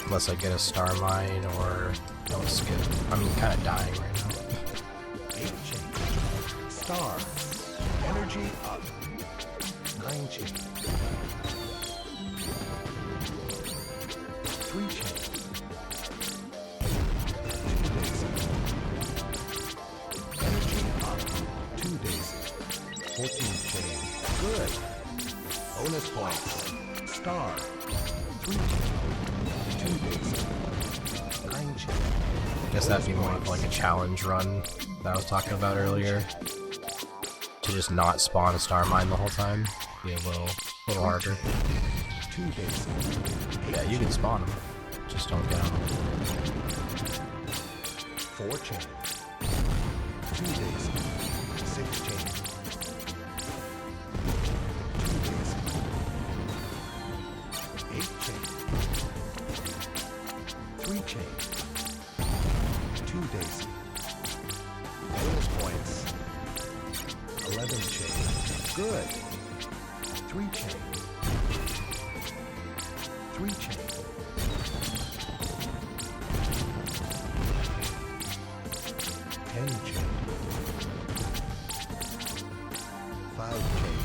A: Unless I get a star mine or don't skip. I'm kind of dying right now.
E: 8 chain. Star. Energy up. 9 chain. 3 chain. 2 daisy. Energy up. 2 daisy. 14 chain. Good. Bonus points. Star. 3 chain. 2 daisy. 9 chain.
A: I guess that'd be more of like a challenge run that I was talking about earlier. To just not spawn a star mine the whole time. Be a little harder.
E: 2 daisy.
A: Yeah, you can spawn them. Just don't get them.
E: 4 chain. 2 daisy. 6 chain. 2 daisy. 8 chain. 3 chain. 2 daisy. Bonus points. 11 chain. Good. 3 chain. 3 chain. 10 chain. 5 chain.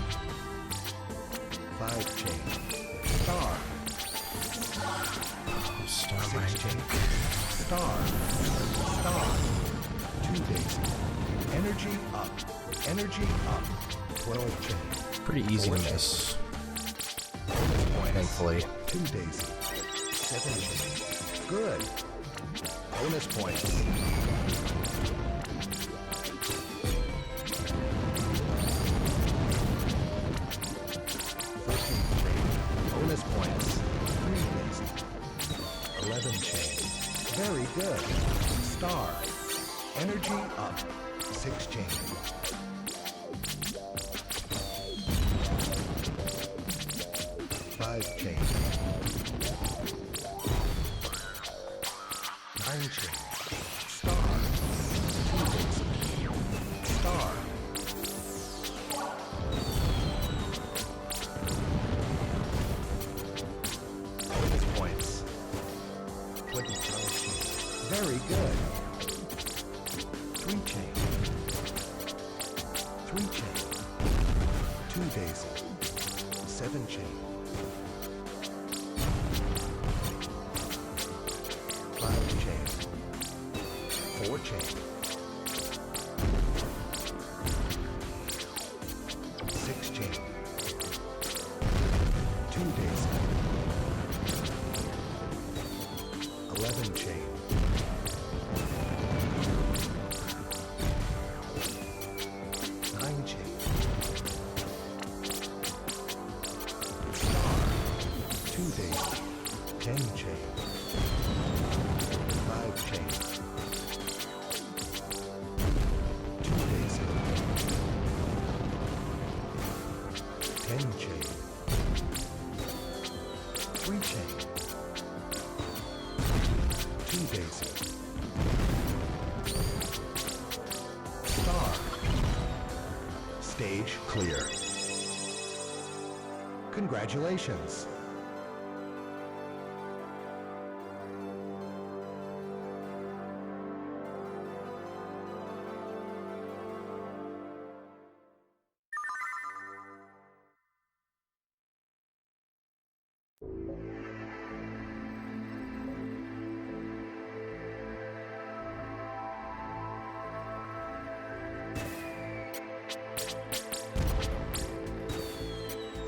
E: 5 chain. Star.
A: Star
E: 6
A: mine.
E: chain. Star. Star. 2 daisy. Energy up. Energy up. 12 chain.
A: Pretty easy to
E: 4 chain.
A: miss,
E: Bonus points.
A: thankfully.
E: 2 daisy. 7 chain. Good. Bonus points. 14 chain. Bonus points. 3 daisy. 11 chain. Very good. Star. Energy up. 6 chain. 5 chain. 9 chain. Star. 2 daisy. Star. Bonus points. 25 chain. Very good. 3 chain. 3 chain. 2 daisy. 7 chain. N chain. 3 chain. 2 daisy. Star. Stage clear. Congratulations.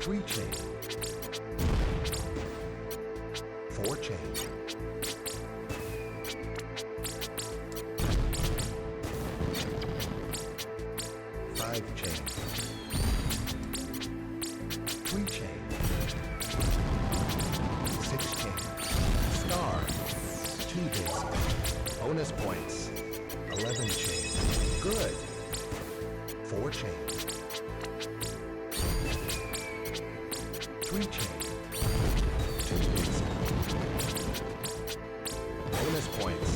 E: Three chain. 4 chain. 5 chain. 3 chain. 6 chain. Star. 2 daisy. Bonus points. 11 chain. Good. 4 chain. 3 chain. 2 daisy. Bonus points.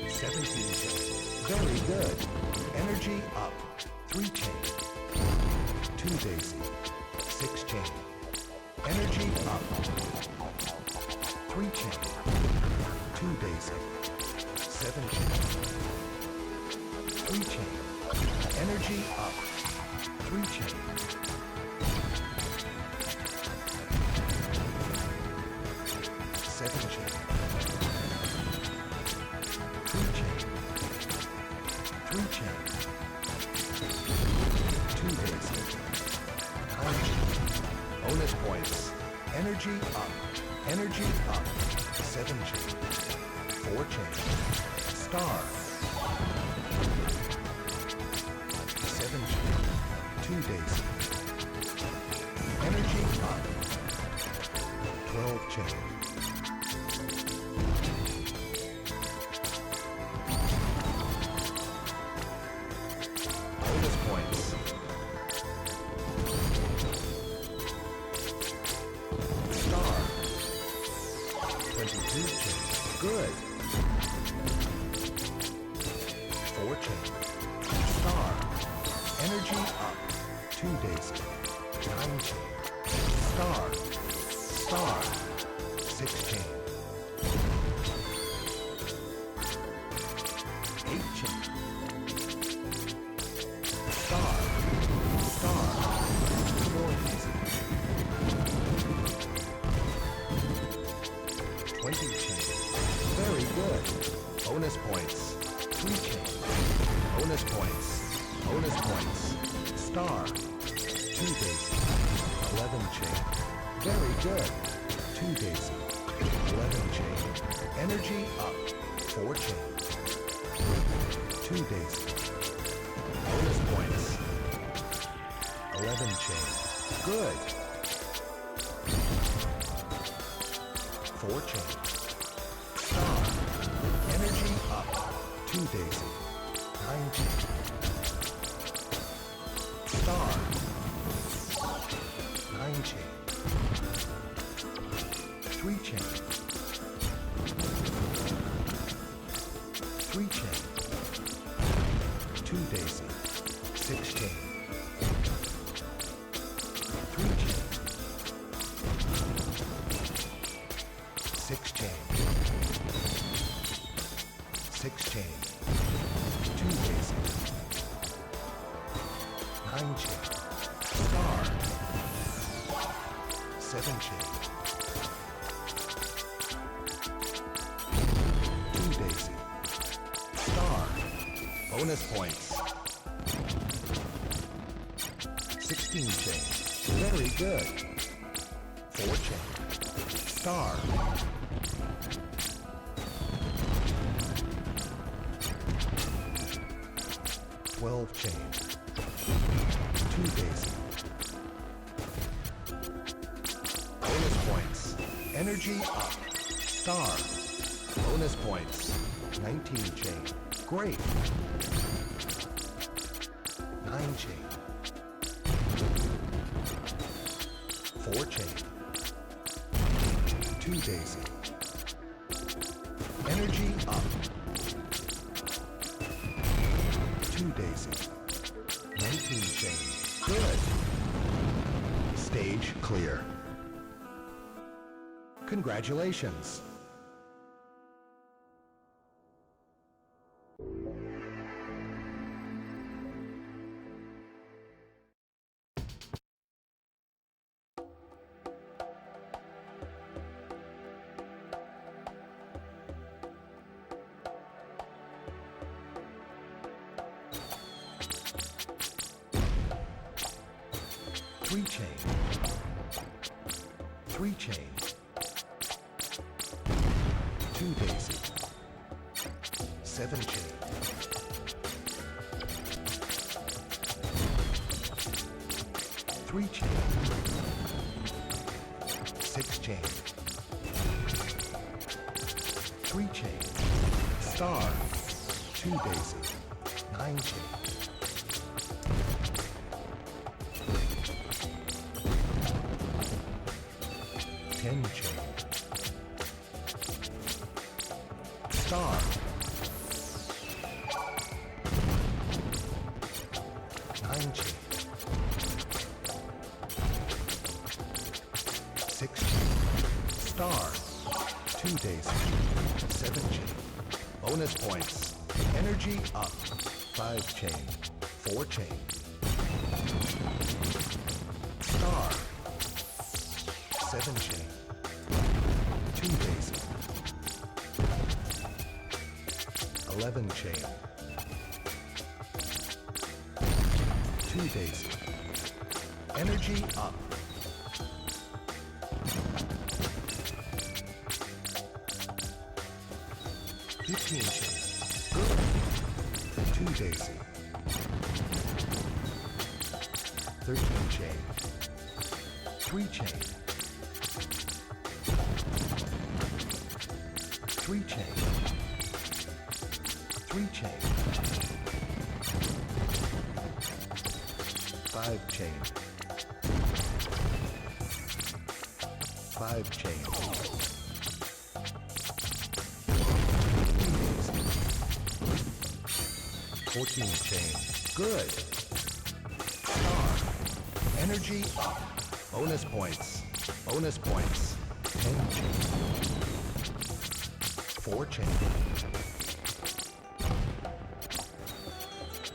E: 17 chain. Very good. Energy up. 3 chain. 2 daisy. 6 chain. Energy up. 3 chain. 2 daisy. 7 chain. 3 chain. Energy up. 3 chain. 7 chain. 3 chain. 3 chain. 2 daisy. 9 chain. Bonus points. Energy up. Energy up. 7 chain. 4 chain. Star. 7 chain. 2 daisy. Energy up. 12 chain. 22 chain. Good. 4 chain. Star. Energy up. 2 daisy. 9 chain. Star. Star. 6 chain. 8 chain. Star. Star. 4 daisy. 20 chain. Very good. Bonus points. 3 chain. Bonus points. Bonus points. Star. 2 daisy. 11 chain. Very good. 2 daisy. 11 chain. Energy up. 4 chain. 2 daisy. Bonus points. 11 chain. Good. 4 chain. Star. Energy up. 2 daisy. 9 chain. Star. 9 chain. 3 chain. 3 chain. 2 daisy. 6 chain. 3 chain. 6 chain. 6 chain. 2 daisy. 9 chain. Star. 7 chain. 2 daisy. Star. Bonus points. 16 chain. Very good. 4 chain. Star. 12 chain. 2 daisy. Bonus points. Energy up. Star. Bonus points. 19 chain. Great. 9 chain. 4 chain. 2 daisy. Energy up. 2 daisy. 19 chain. Good. Stage clear. Congratulations. Three chain. 3 chain. 2 daisy. 7 chain. 3 chain. 6 chain. 3 chain. Star. 2 daisy. 9 chain. 10 chain. Star. 9 chain. 6 chain. Star. 2 daisy. 7 chain. Bonus points. Energy up. 5 chain. 4 chain. Star. 7 chain. 2 daisy. 11 chain. 2 daisy. Energy up. 15 chain. Good. 2 daisy. 13 chain. 3 chain. 3 chain. 3 chain. 5 chain. 5 chain. 14 chain. Good. Star. Energy up. Bonus points. Bonus points. 10 chain. 4 chain.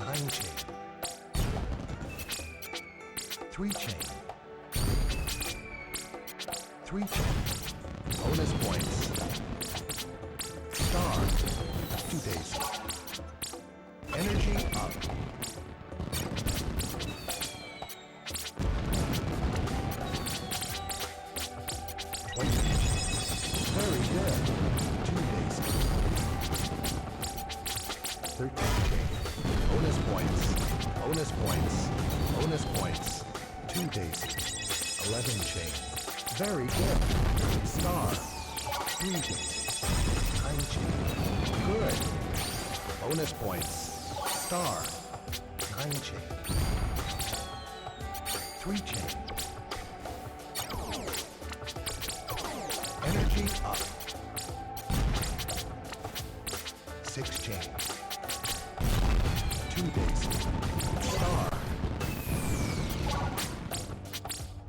E: 9 chain. 3 chain. 3 chain. Bonus points. Star. 2 daisy. Energy up. 20. Very good. 2 daisy. 13 chain. Bonus points. Bonus points. Bonus points. 2 daisy. 11 chain. Very good. Star. 3 daisy. 9 chain. Good. Bonus points. Star. 9 chain. 3 chain. Energy up. 6 chain. 2 daisy. Star.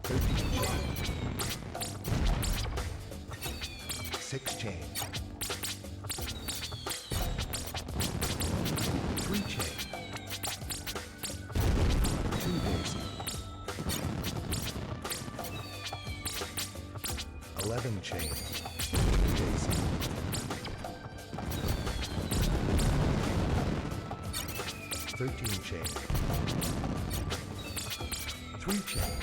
E: 13 chain. 6 chain. 3 chain. 2 daisy. 11 chain. 2 daisy. 13 chain. 3 chain.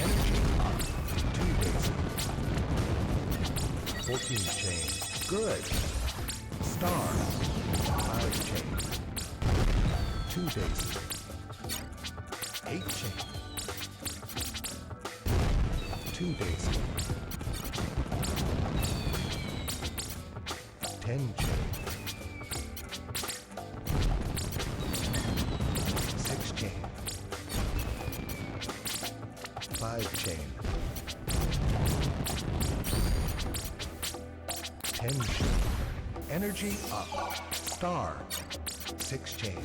E: Energy up. 2 daisy. 14 chain. Good. Star. 5 chain. 2 daisy. 8 chain. 2 daisy. 10 chain. 6 chain. 5 chain. 10 chain. Energy up. Star. 6 chain.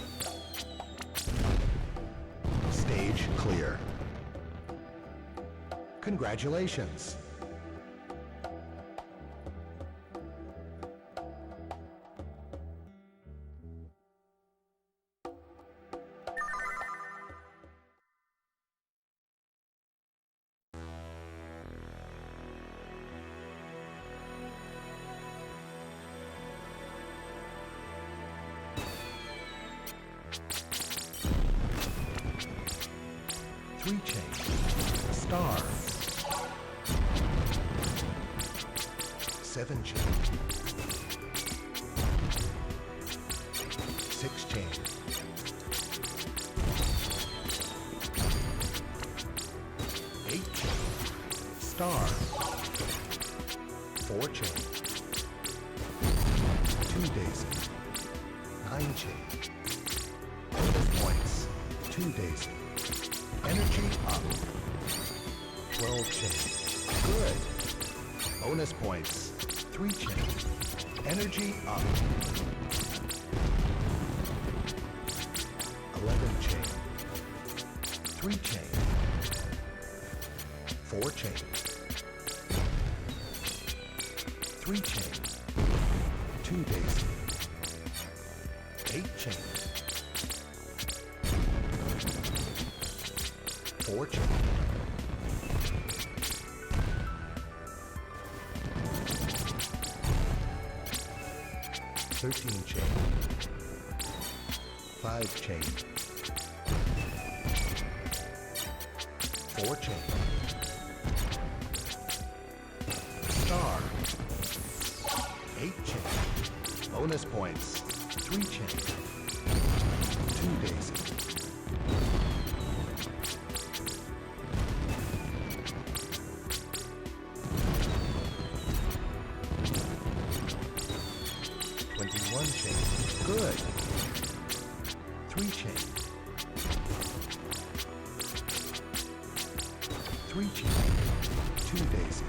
E: Stage clear. Congratulations. Three chain. Star. 7 chain. 6 chain. 8 chain. Star. 4 chain. 2 daisy. 9 chain. Bonus points. 2 daisy. Energy up. 12 chain. Good. Bonus points. 3 chain. Energy up. 11 chain. 3 chain. 4 chain. 3 chain. 2 daisy. 8 chain. 4 chain. 13 chain. 5 chain. 4 chain. Star. 8 chain. Bonus points. 3 chain. 2 daisy. 21 chain. Good. 3 chain. 3 chain. 2 daisy.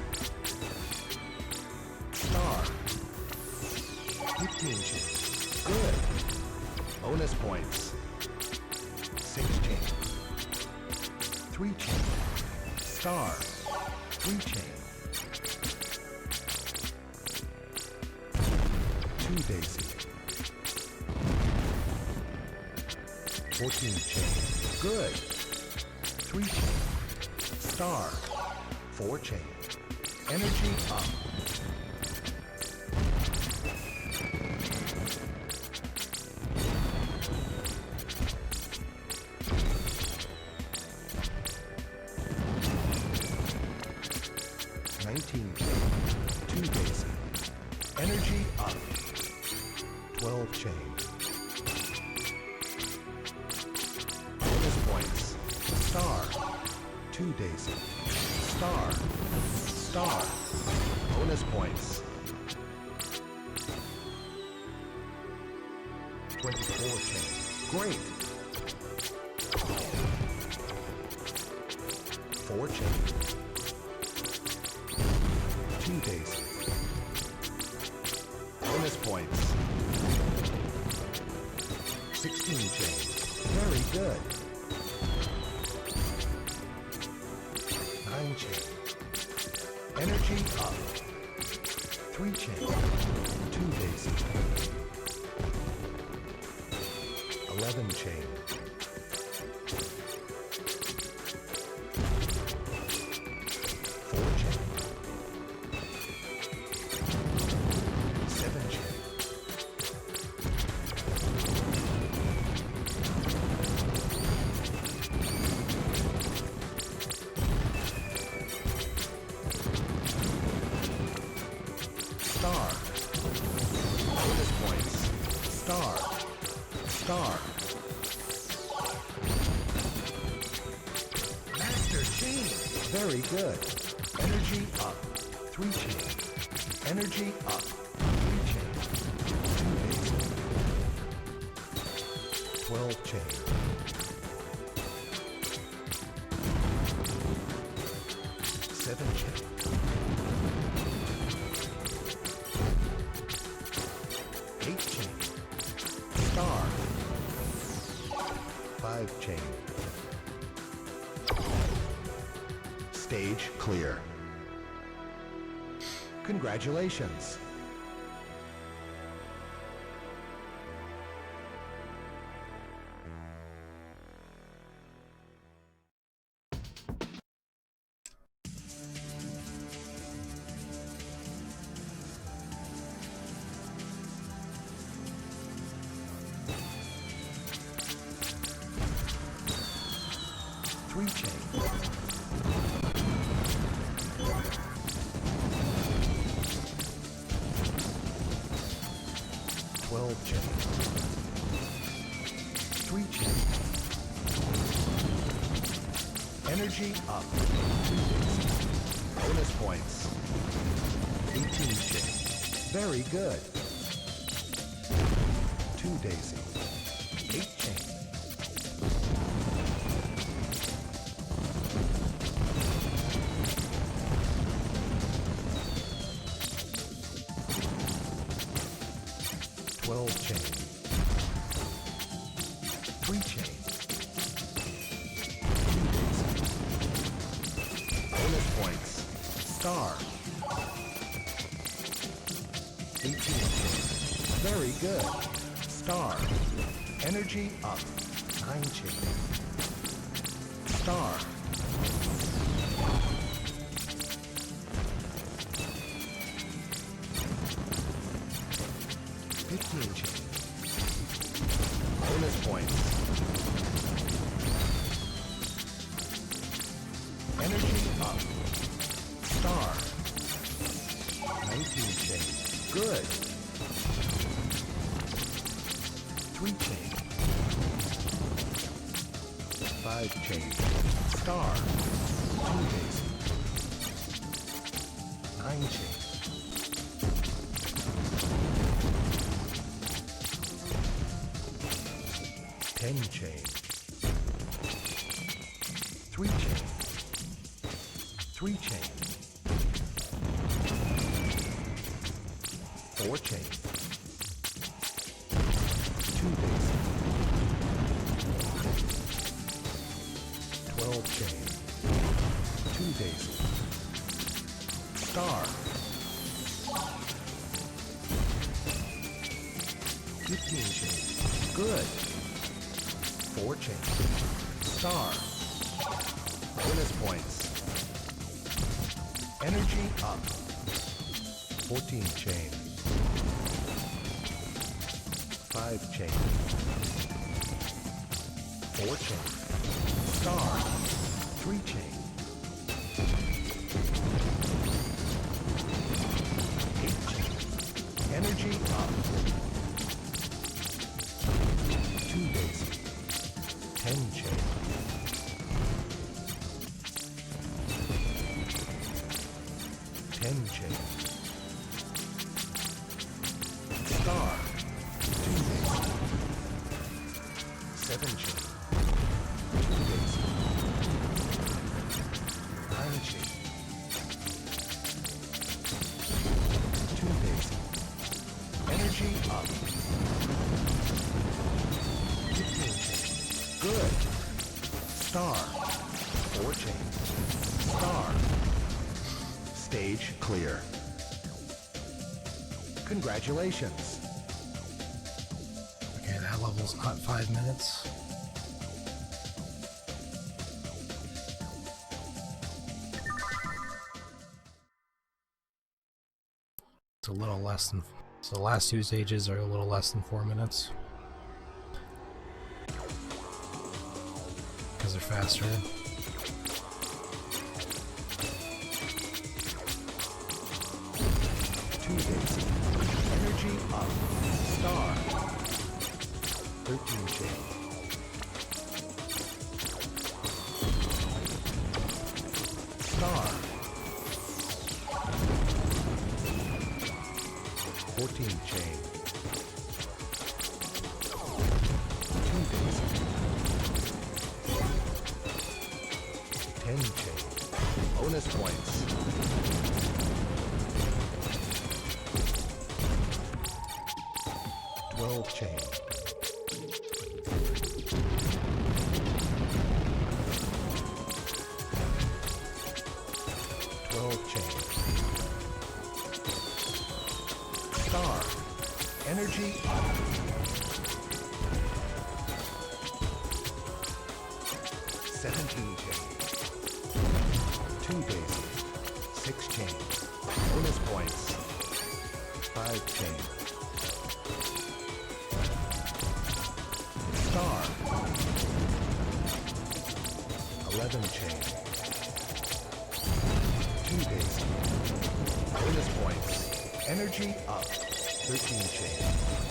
E: Star. 15 chain. Good. Bonus points. 6 chain. 3 chain. Star. 3 chain. 2 daisy. 14 chain. Good. 3 chain. Star. 4 chain. Energy up. 19 chain. 2 daisy. Energy up. 12 chain. Bonus points. Star. 2 daisy. Star. Star. Bonus points. 24 chain. Great. 4 chain. 2 daisy. Bonus points. 16 chain. Very good. 9 chain. Energy up. 3 chain. 2 daisy. 11 chain. 4 chain. 7 chain. 3 chain. Energy up. 3 chain. 2 daisy. 12 chain. 7 chain. 8 chain. Star. 5 chain. Stage clear. Congratulations. Three chain. 12 chain. 3 chain. Energy up. Bonus points. 18 chain. Very good. 2 daisy. 8 chain. 12 chain. 3 chain. 2 daisy. Bonus points. Star. 18 chain. Very good. Star. Energy up. 9 chain. Star. 15 chain. Bonus points. Energy up. Star. 19 chain. Good. 3 chain. 5 chain. Star. 2 daisy. 9 chain. 10 chain. 3 chain. 3 chain. 4 chain. 2 daisy. 12 chain. 2 daisy. Star. 15 chain. Good. 4 chain. Star. Bonus points. Energy up. 14 chain. 5 chain. 4 chain. Star. 3 chain. 8 chain. Energy up. 2 daisy. 10 chain. 10 chain. Star. 2 daisy. 7 chain. 2 daisy. 9 chain. 2 daisy. Energy up. 15 chain. Good. Star. 4 chain. Star. Stage clear. Congratulations.
A: Okay, that level's not 5 minutes. It's a little less than... So the last 2 stages are a little less than 4 minutes. Because they're faster.
E: 2 daisy. Energy up. Star. 13 chain. 14 chain. 2 daisy. 10 chain. Bonus points. 12 chain. Star. Energy up. 17 chain. 2 daisy. 6 chain. Bonus points. 5 chain. Star. 11 chain. 2 daisy. Bonus points. Energy up. 13 chain.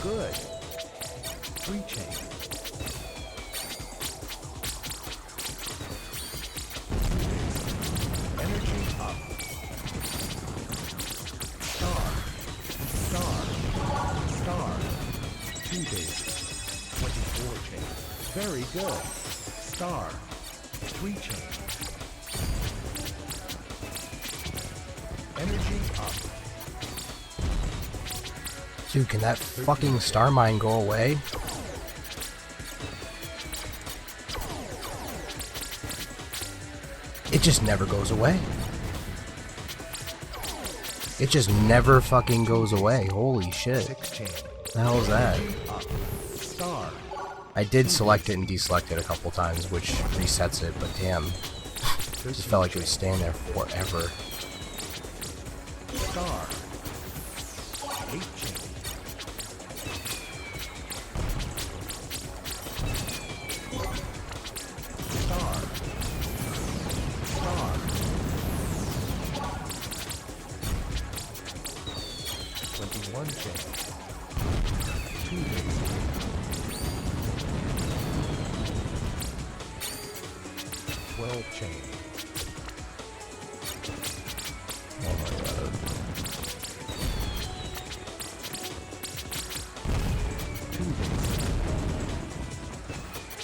E: Good. 3 chain. Energy up. Star. Star. Star. 2 daisies. 24 chain. Very good. Star. 3 chain. Energy up.
A: Dude, can that fucking star mine go away? It just never goes away. It just never fucking goes away. Holy shit.
E: 6 chain.
A: The hell is that?
E: Up. Star.
A: I did select it and deselect it a couple times, which resets it, but damn. It just felt like it was staying there forever.
E: Star. 8 chain. Star. Star. 21 chain. 2 days. 12 chain.
A: Oh my god.
E: 2 days.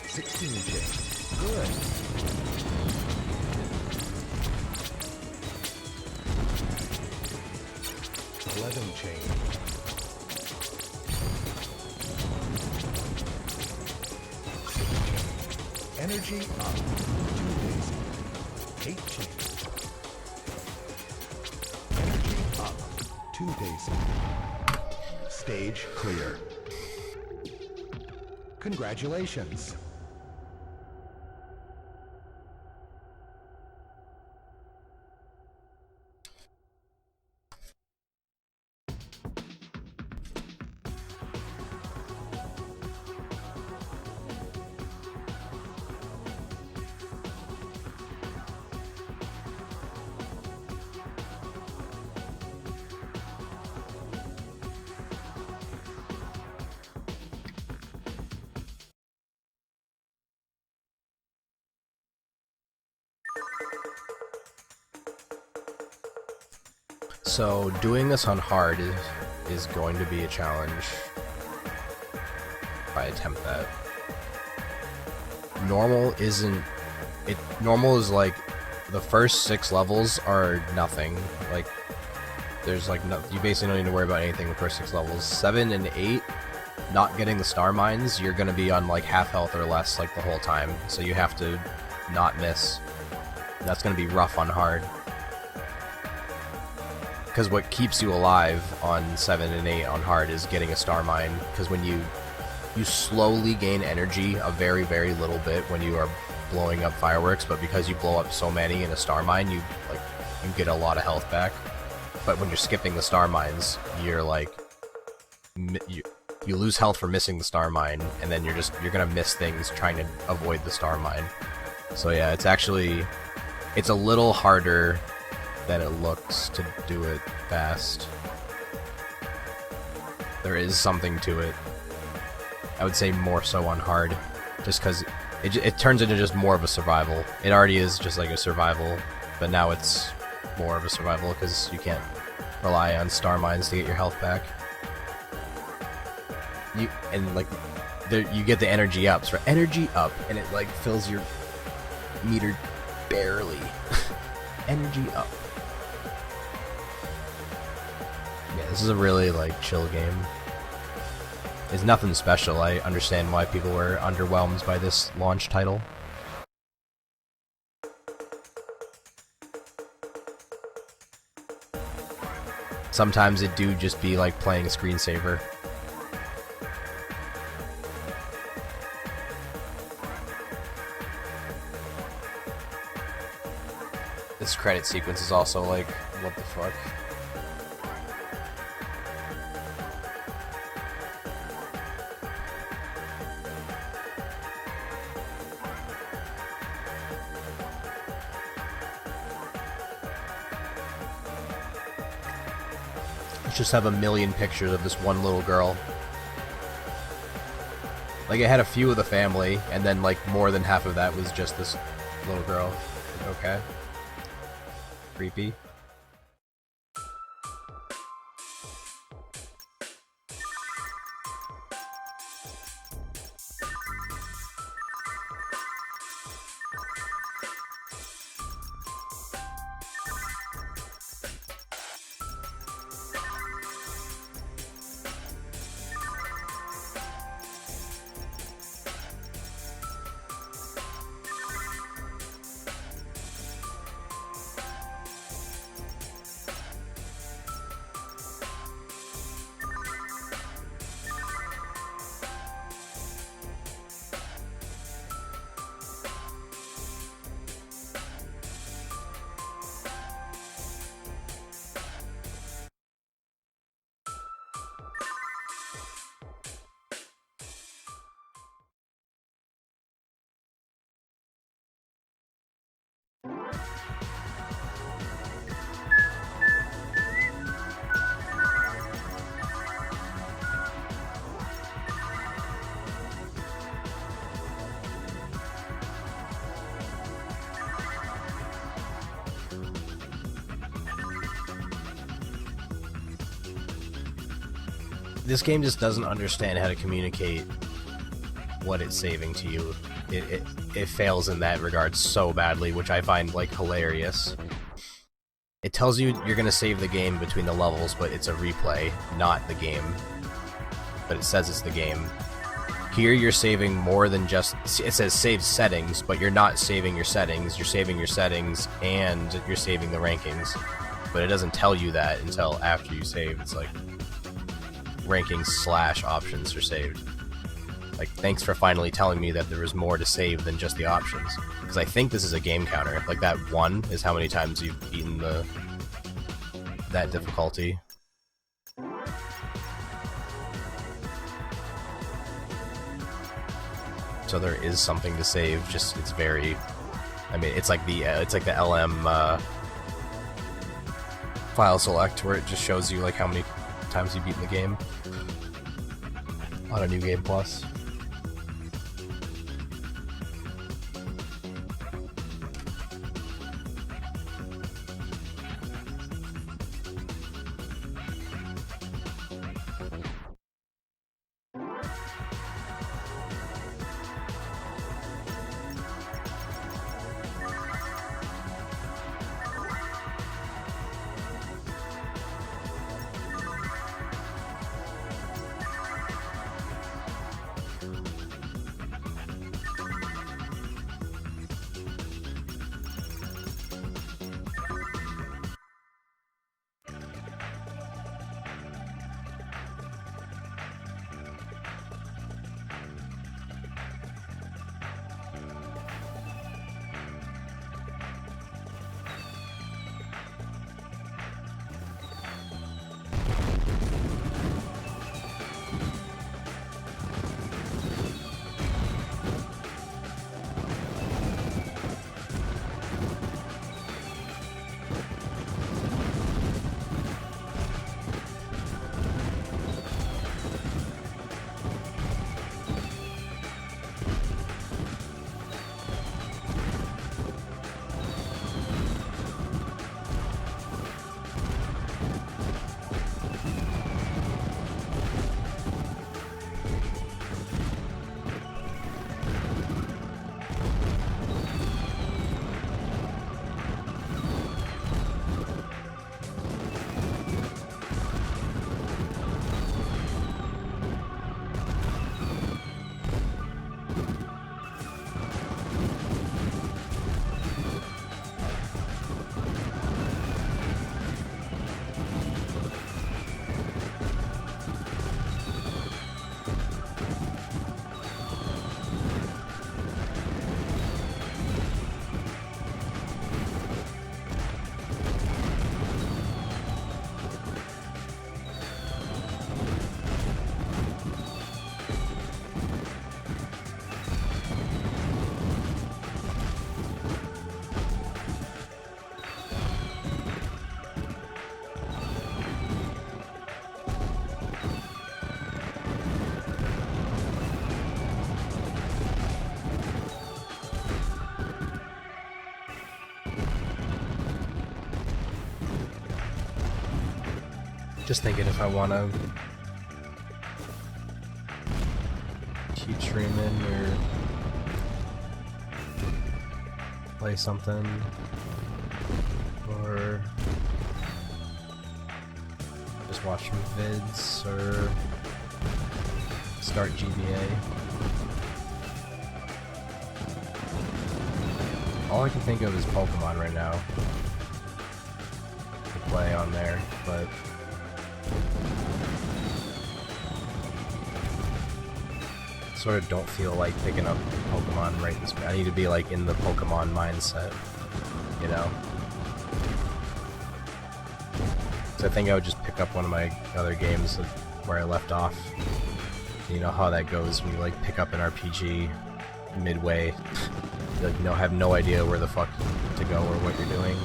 E: 16 chain. Good. 11 chain. 6 chain. Energy up. 2 days. 8 chain. Energy up. 2 days. Stage clear. Congratulations.
A: So doing this on hard is going to be a challenge if I attempt that. Normal isn't it. Normal is like the first 6 levels are nothing. Like there's like no, you basically don't need to worry about anything the first 6 levels. 7 and 8, not getting the star mines, you're gonna be on like half health or less like the whole time. So you have to not miss. That's gonna be rough on hard. Because what keeps you alive on 7 and 8 on hard is getting a star mine. Because when you slowly gain energy a very, very little bit when you are blowing up fireworks, but because you blow up so many in a star mine, you get a lot of health back. But when you're skipping the star mines, you're like you lose health for missing the star mine, and then you're gonna miss things trying to avoid the star mine. So yeah, it's a little harder than it looks to do it fast. There is something to it. I would say more so on hard, just because it turns into just more of a survival. It already is just like a survival, but now it's more of a survival because you can't rely on star mines to get your health back. You get the energy ups, right? Energy up, and it like fills your meter barely. Energy up. Yeah, this is a really like chill game. It's nothing special. I understand why people were underwhelmed by this launch title. Sometimes it do just be like playing a screensaver. This credit sequence is also like, what the fuck? Just have a million pictures of this one little girl. Like, it had a few of the family, and then like more than half of that was just this little girl. Okay. Creepy. This game just doesn't understand how to communicate what it's saving to you. It fails in that regard so badly, which I find, like, hilarious. It tells you you're gonna save the game between the levels, but it's a replay, not the game. But it says it's the game. Here you're saving more than just... It says save settings, but you're not saving your settings. You're saving your settings, and you're saving the rankings. But it doesn't tell you that until after you save. It's like... rankings / options are saved. Like, thanks for finally telling me that there was more to save than just the options. Because I think this is a game counter. Like, that 1 is how many times you've beaten that difficulty. So there is something to save, just it's very... I mean, it's like the LM file select, where it just shows you like how many times you've beaten the game on a New Game Plus. Just thinking if I want to keep streaming or play something, or just watch some vids, or start GBA. All I can think of is Pokemon right now to play on there, but sort of don't feel like picking up Pokemon right this minute. I need to be like in the Pokemon mindset, you know? So I think I would just pick up one of my other games where I left off. You know how that goes when you like pick up an RPG midway. You like have no idea where the fuck to go or what you're doing.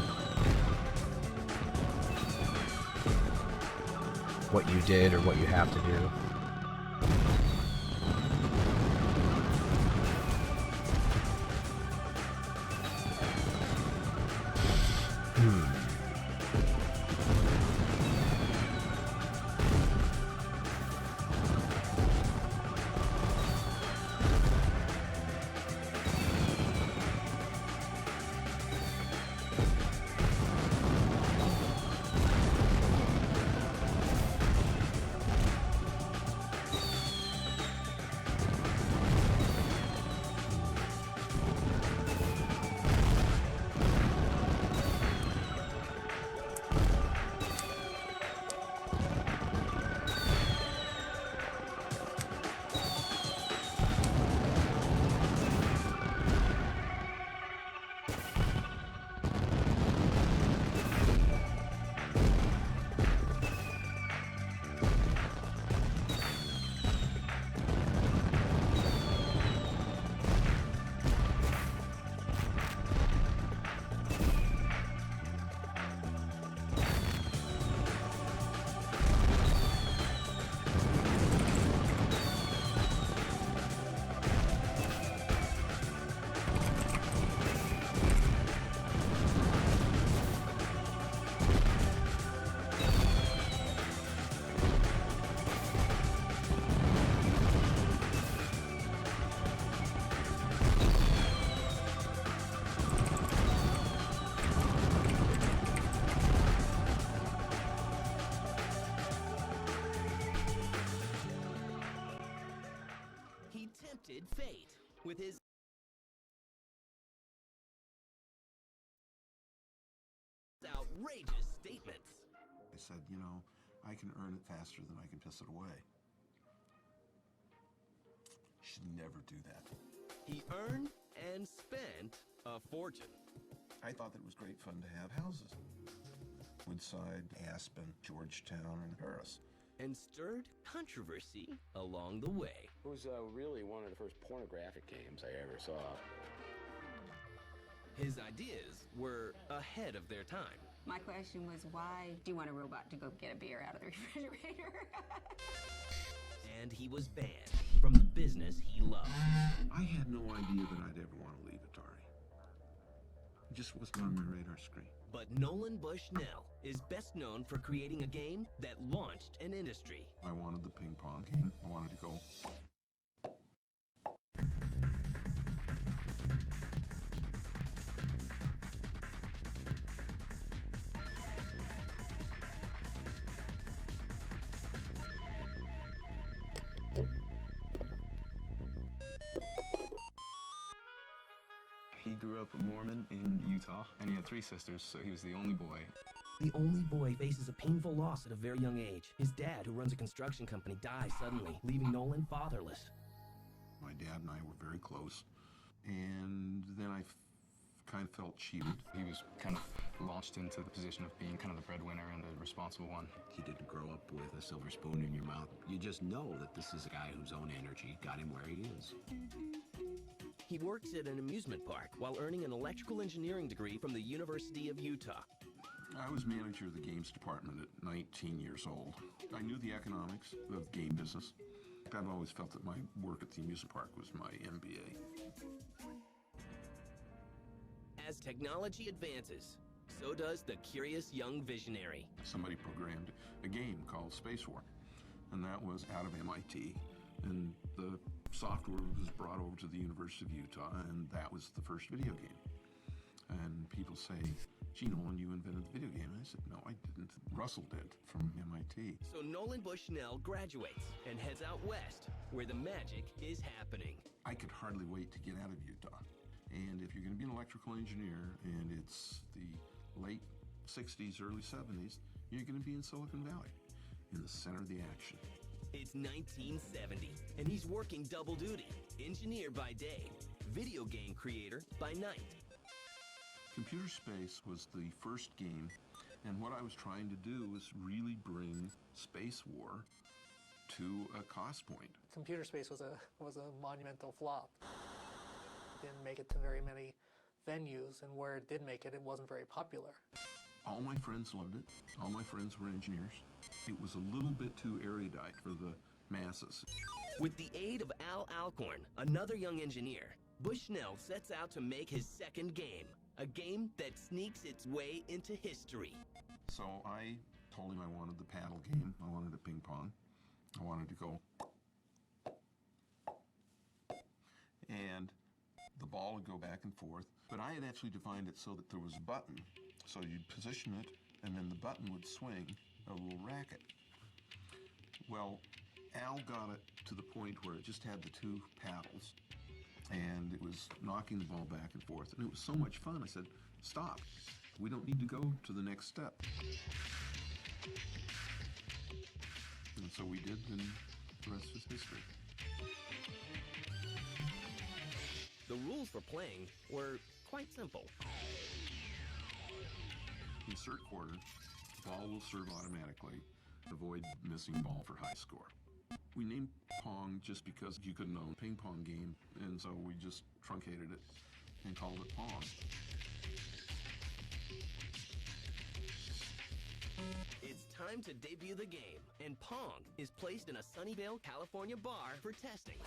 A: What you did or what you have to do.
F: Fate with his outrageous statements.
G: I said, you know, I can earn it faster than I can piss it away. Should never do that.
F: He earned and spent a fortune.
G: I thought that it was great fun to have houses. Woodside, Aspen, Georgetown, and Paris.
F: And stirred controversy along the way.
H: It was really one of the first pornographic games I ever saw.
F: His ideas were ahead of their time.
I: My question was, why do you want a robot to go get a beer out of the refrigerator?
F: And he was banned from the business he loved.
G: I had no idea that I'd ever want to leave Atari. It just wasn't on my radar screen.
F: But Nolan Bushnell is best known for creating a game that launched an industry.
G: I wanted the ping pong game. I wanted to go.
J: He grew up a Mormon in Utah, and he had 3 sisters, so he was the only boy.
F: The only boy faces a painful loss at a very young age. His dad, who runs a construction company, dies suddenly, leaving Nolan fatherless.
G: My dad and I were very close, and then I kind of felt cheated.
J: He was kind of launched into the position of being kind of the breadwinner and the responsible one.
K: He didn't grow up with a silver spoon in your mouth. You just know that this is a guy whose own energy got him where he is.
F: He works at an amusement park while earning an electrical engineering degree from the University of Utah.
G: I was manager of the games department at 19 years old. I knew the economics of game business. I've always felt that my work at the amusement park was my MBA.
F: As technology advances, so does the curious young visionary.
G: Somebody programmed a game called Space War, and that was out of MIT. And the software was brought over to the University of Utah, and that was the first video game. And people say, gee, Nolan, you invented the video game. And I said, no, I didn't. Russell did from MIT.
F: So Nolan Bushnell graduates and heads out west, where the magic is happening.
G: I could hardly wait to get out of Utah. And if you're going to be an electrical engineer, and it's the late 60s, early 70s, you're going to be in Silicon Valley, in the center of the action.
F: It's 1970, and he's working double duty. Engineer by day, video game creator by night.
G: Computer Space was the first game, and what I was trying to do was really bring Space War to a cost point.
L: Computer Space was a monumental flop. It didn't make it to very many venues, and where it did make it, it wasn't very popular.
G: All my friends loved it. All my friends were engineers. It was a little bit too erudite for the masses.
F: With the aid of Al Alcorn, another young engineer, Bushnell sets out to make his second game, a game that sneaks its way into history.
G: So I told him I wanted the paddle game. I wanted a ping pong. I wanted to go. And the ball would go back and forth. But I had actually defined it so that there was a button. So you'd position it, and then the button would swing a little racket. Well, Al got it to the point where it just had the two paddles, and it was knocking the ball back and forth, and it was so much fun. I said, stop. We don't need to go to the next step. And so we did, and the rest is history.
F: The rules for playing were quite simple.
G: Insert quarter, ball will serve automatically. Avoid missing ball for high score. We named Pong just because you couldn't own a ping pong game, and so we just truncated it and called it Pong.
F: It's time to debut the game, and Pong is placed in a Sunnyvale, California bar for testing.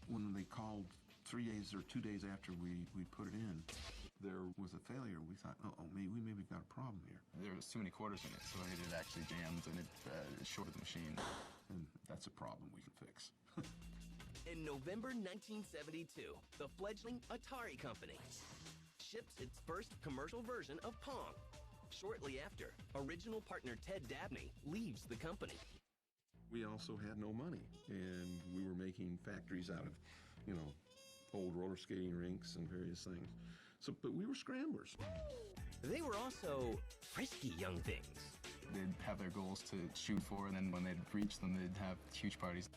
G: When they called 3 days or 2 days after we put it in, there was a failure. We thought, we maybe got a problem here.
J: There was too many quarters in it, so it actually jammed and it shorted the machine.
G: And that's a problem we can fix.
F: In November 1972, the fledgling Atari company ships its first commercial version of Pong. Shortly after, original partner Ted Dabney leaves the company.
G: We also had no money, and we were making factories out of, old roller skating rinks and various things. But we were scramblers.
F: They were also frisky young things.
J: They'd have their goals to shoot for, and then when they'd reach them, they'd have huge parties.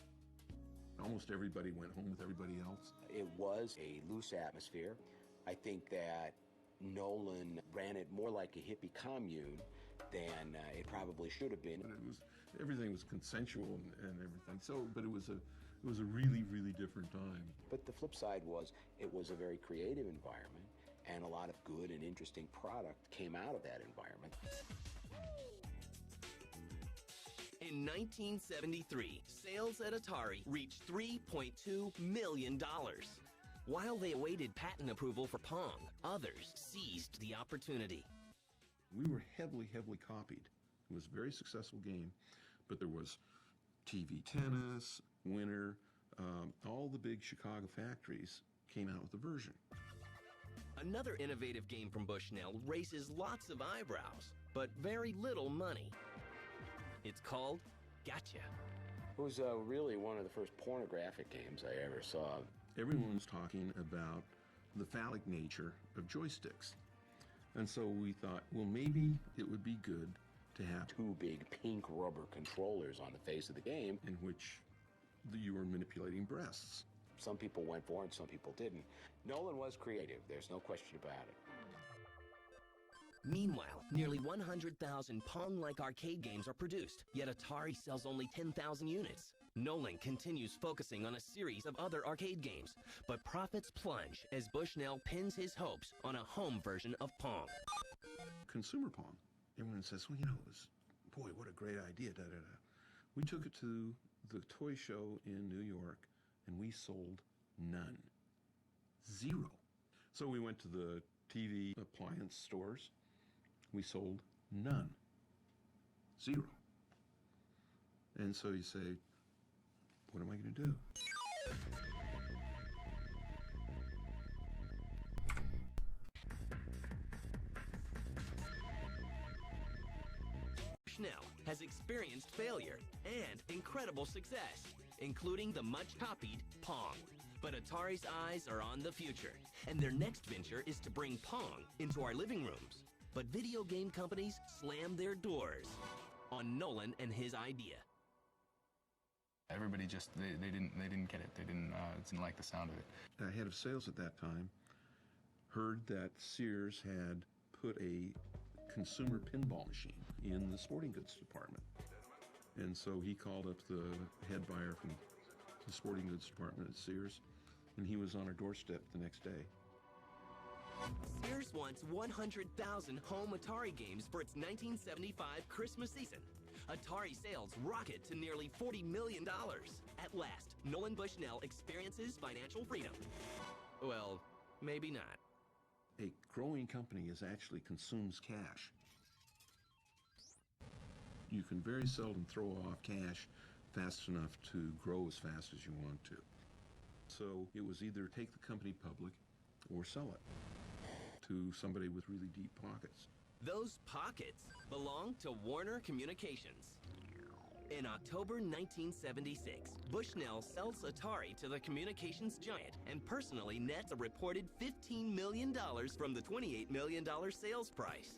G: Almost everybody went home with everybody else.
K: It was a loose atmosphere. I think that Nolan ran it more like a hippie commune than it probably should have been.
G: And everything was consensual and everything. But it was a really, really different time.
K: But the flip side was it was a very creative environment, and a lot of good and interesting product came out of that environment.
F: In 1973, sales at Atari reached $3.2 million. While they awaited patent approval for Pong, others seized the opportunity.
G: We were heavily, heavily copied. It was a very successful game, but there was TV Tennis, Winter, all the big Chicago factories came out with a version.
F: Another innovative game from Bushnell raises lots of eyebrows, but very little money. It's called Gotcha.
H: It was really one of the first pornographic games I ever saw.
G: Everyone was talking about the phallic nature of joysticks. And so we thought, well, maybe it would be good to have
H: two big pink rubber controllers on the face of the game
G: in which you were manipulating breasts.
H: Some people went for it, some people didn't. Nolan was creative, there's no question about it.
F: Meanwhile, nearly 100,000 Pong-like arcade games are produced, yet Atari sells only 10,000 units. Nolan continues focusing on a series of other arcade games, but profits plunge as Bushnell pins his hopes on a home version of Pong.
G: Consumer Pong. Everyone says, well, boy, what a great idea, da-da-da. We took it to the toy show in New York, and we sold none. Zero. So we went to the TV appliance stores. We sold none. 0. And so you say, what am I going to do?
F: Bushnell has experienced failure and incredible success, including the much-copied Pong. But Atari's eyes are on the future, and their next venture is to bring Pong into our living rooms. But video game companies slam their doors on Nolan and his idea.
J: Everybody just they didn't get it. They didn't like the sound of it.
G: The head of sales at that time heard that Sears had put a consumer pinball machine in the sporting goods department. And so he called up the head buyer from the sporting goods department at Sears, and he was on our doorstep the next day.
F: Sears wants 100,000 home Atari games for its 1975 Christmas season. Atari sales rocket to nearly $40 million. At last, Nolan Bushnell experiences financial freedom. Well, maybe not.
G: A growing company actually consumes cash. You can very seldom throw off cash fast enough to grow as fast as you want to. So it was either take the company public or sell it to somebody with really deep pockets.
F: Those pockets belong to Warner Communications. In October 1976, Bushnell sells Atari to the communications giant and personally nets a reported $15 million from the $28 million sales price.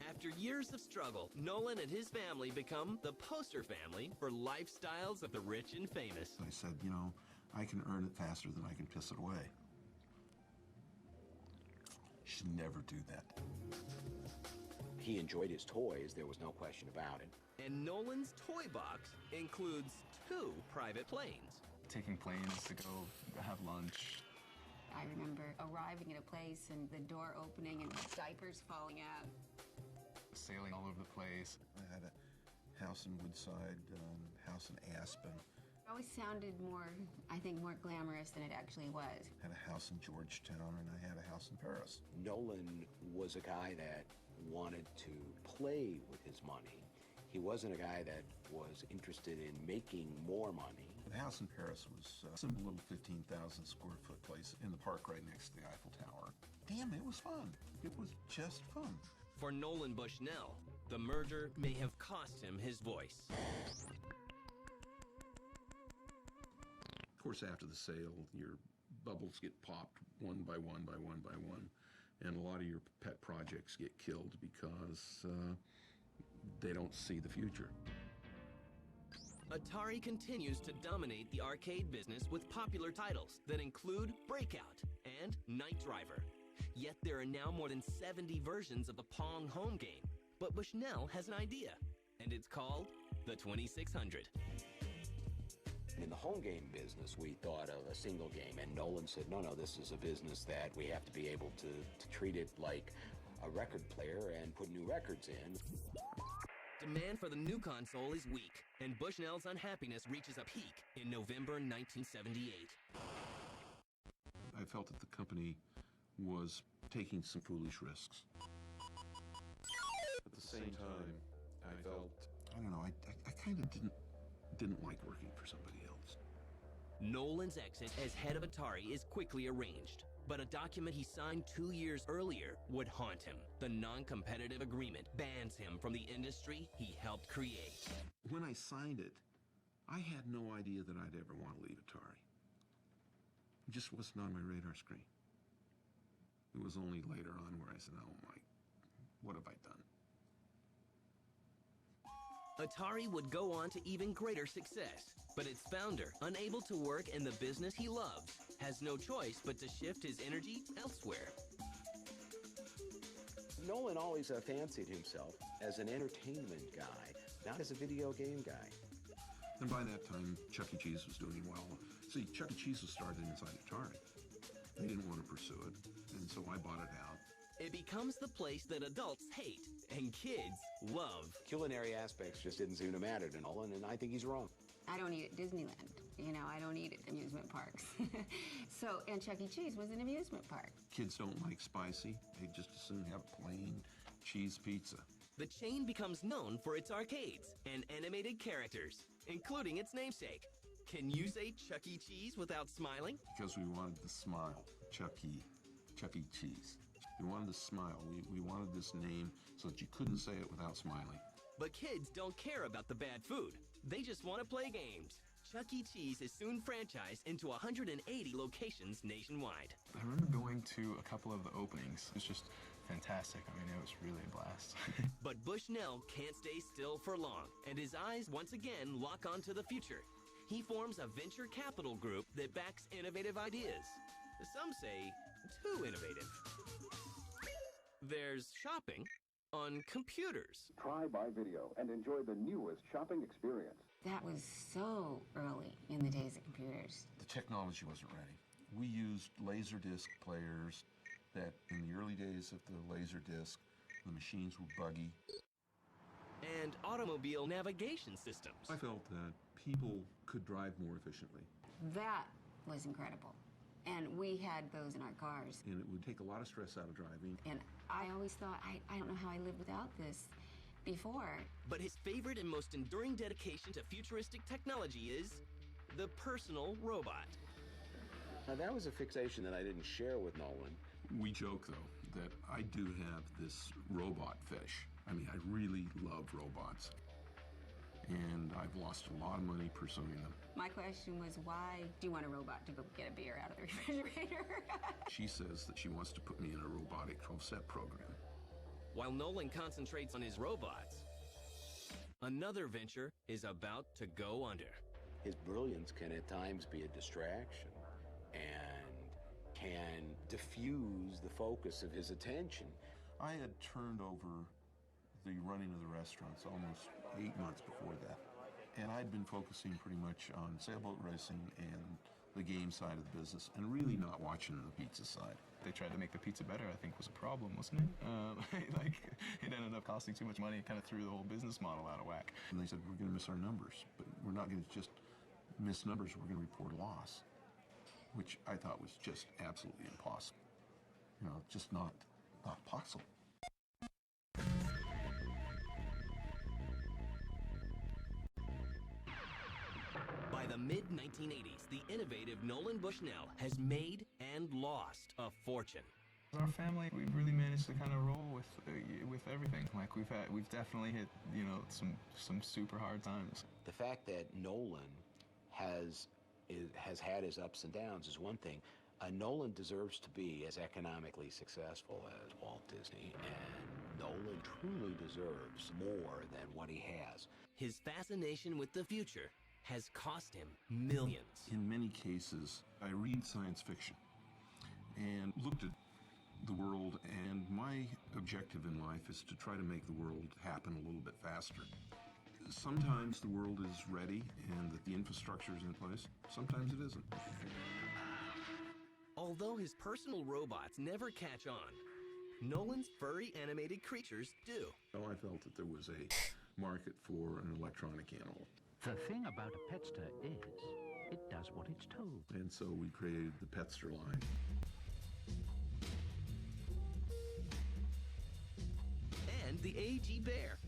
F: After years of struggle, Nolan and his family become the poster family for lifestyles of the rich and famous.
G: I said, you know, I can earn it faster than I can piss it away. You should never do that.
K: He enjoyed his toys, there was no question about it.
F: And Nolan's toy box includes 2 private planes.
J: Taking planes to go have lunch.
I: I remember arriving at a place and the door opening and diapers falling out.
J: Sailing all over the place.
G: I had a house in Woodside, house in Aspen.
I: It always sounded more, I think, more glamorous than it actually was.
G: Had a house in Georgetown, and I had a house in Paris.
K: Nolan was a guy that wanted to play with his money. He wasn't a guy that was interested in making more money.
G: The house in Paris was a simple little 15,000 square foot place in the park right next to the Eiffel Tower. Damn, it was fun. It was just fun.
F: For Nolan Bushnell, the merger may have cost him his voice.
G: Of course, after the sale, your bubbles get popped one by one by one by one, and a lot of your pet projects get killed because they don't see the future.
F: Atari continues to dominate the arcade business with popular titles that include Breakout and Night Driver. Yet there are now more than 70 versions of the Pong home game. But Bushnell has an idea, and it's called the 2600.
K: In the home game business, we thought of a single game, and Nolan said, no, this is a business that we have to be able to treat it like a record player and put new records in.
F: Demand for the new console is weak, and Bushnell's unhappiness reaches a peak in November 1978.
G: I felt that the company was taking some foolish risks. At the same time, I felt, I don't know, I kind of didn't like working for somebody else.
F: Nolan's exit as head of Atari is quickly arranged, but a document he signed 2 years earlier would haunt him. The non-competitive agreement bans him from the industry he helped create.
G: When I signed it, I had no idea that I'd ever want to leave Atari. It just wasn't on my radar screen. It was only later on where I said, oh my, what have I done?
F: Atari would go on to even greater success, but its founder, unable to work in the business he loves, has no choice but to shift his energy elsewhere.
K: Nolan always fancied himself as an entertainment guy, not as a video game guy.
G: And by that time, Chuck E. Cheese was doing well. See, Chuck E. Cheese was started inside Atari. They didn't want to pursue it, and so I bought it out.
F: It becomes the place that adults hate and kids love.
K: Culinary aspects just didn't seem to matter to Nolan, and I think he's wrong.
I: I don't eat at Disneyland. You know, I don't eat at amusement parks. So, and Chuck E. Cheese was an amusement park.
G: Kids don't like spicy. They just as soon have plain cheese pizza.
F: The chain becomes known for its arcades and animated characters, including its namesake. Can you say Chuck E. Cheese without smiling?
G: Because we wanted the smile, Chuck E. Cheese. We wanted the smile. We wanted this name so that you couldn't say it without smiling.
F: But kids don't care about the bad food. They just want to play games. Chuck E. Cheese is soon franchised into 180 locations nationwide.
J: I remember going to a couple of the openings. It was just fantastic. I mean, it was really a blast.
F: But Bushnell can't stay still for long, and his eyes once again lock onto the future. He forms a venture capital group that backs innovative ideas. Some say too innovative. There's shopping on computers.
M: Try by video and enjoy the newest shopping experience.
I: That was so early in the days of computers.
G: The technology wasn't ready. We used Laserdisc players that in the early days of the Laserdisc, the machines were buggy.
F: And automobile navigation systems.
G: I felt that people could drive more efficiently.
I: That was incredible. And we had those in our cars.
G: And it would take a lot of stress out of driving.
I: And I always thought, I don't know how I lived without this before.
F: But his favorite and most enduring dedication to futuristic technology is the personal robot.
K: Now, that was a fixation that I didn't share with Nolan.
G: We joke, though, that I do have this robot fetish. I mean, I really love robots. And I've lost a lot of money pursuing them.
I: My question was, why do you want a robot to go get a beer out of the refrigerator?
G: She says that she wants to put me in a robotic 12-step program.
F: While Nolan concentrates on his robots, another venture is about to go under.
K: His brilliance can at times be a distraction and can diffuse the focus of his attention.
G: I had turned over the running of the restaurants almost 8 months before that. And I'd been focusing pretty much on sailboat racing and the game side of the business and really not watching the pizza side.
J: They tried to make the pizza better, I think was a problem, wasn't it? Like, it ended up costing too much money. It kind of threw the whole business model out of whack.
G: And they said, we're going to miss our numbers, but we're not going to just miss numbers, we're going to report a loss, which I thought was just absolutely impossible. You know, just not possible.
F: By the mid-1980s, the innovative Nolan Bushnell has made and lost a fortune.
J: Our family, we've really managed to kind of roll with everything. Like we've definitely hit, you know, some super hard times.
K: The fact that Nolan has had his ups and downs is one thing. Nolan deserves to be as economically successful as Walt Disney, and Nolan truly deserves more than what he has.
F: His fascination with the future has cost him millions.
G: In many cases, I read science fiction and looked at the world, and my objective in life is to try to make the world happen a little bit faster. Sometimes the world is ready and that the infrastructure is in place. Sometimes it isn't.
F: Although his personal robots never catch on, Nolan's furry animated creatures do.
G: So I felt that there was a market for an electronic animal.
N: The thing about a Petster is, it does what it's told.
G: And so we created the Petster line.
F: And the AG Bear.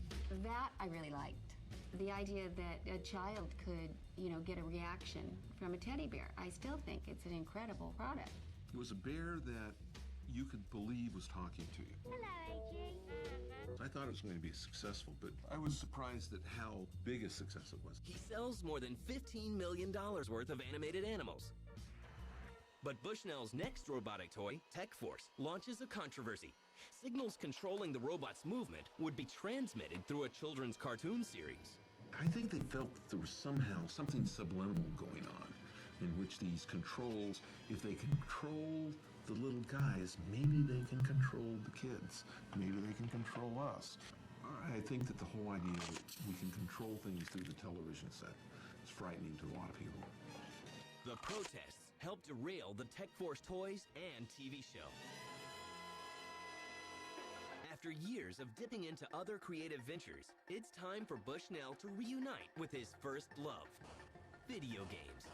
I: That I really liked. The idea that a child could, you know, get a reaction from a teddy bear. I still think it's an incredible product.
G: It was a bear that you could believe was talking to you.
C: Hello, AG.
G: I thought it was going to be successful, but I was surprised at how big a success it was.
F: He sells more than $15 million worth of animated animals. But Bushnell's next robotic toy, Tech Force, launches a controversy. Signals controlling the robot's movement would be transmitted through a children's cartoon series.
G: I think they felt that there was somehow something subliminal going on, in which these controls, if they control the little guys, maybe they can control the kids. Maybe they can control us. I think that the whole idea that we can control things through the television set is frightening to a lot of people.
F: The protests helped derail the Tech Force toys and TV show. After years of dipping into other creative ventures, it's time for Bushnell to reunite with his first love. video games.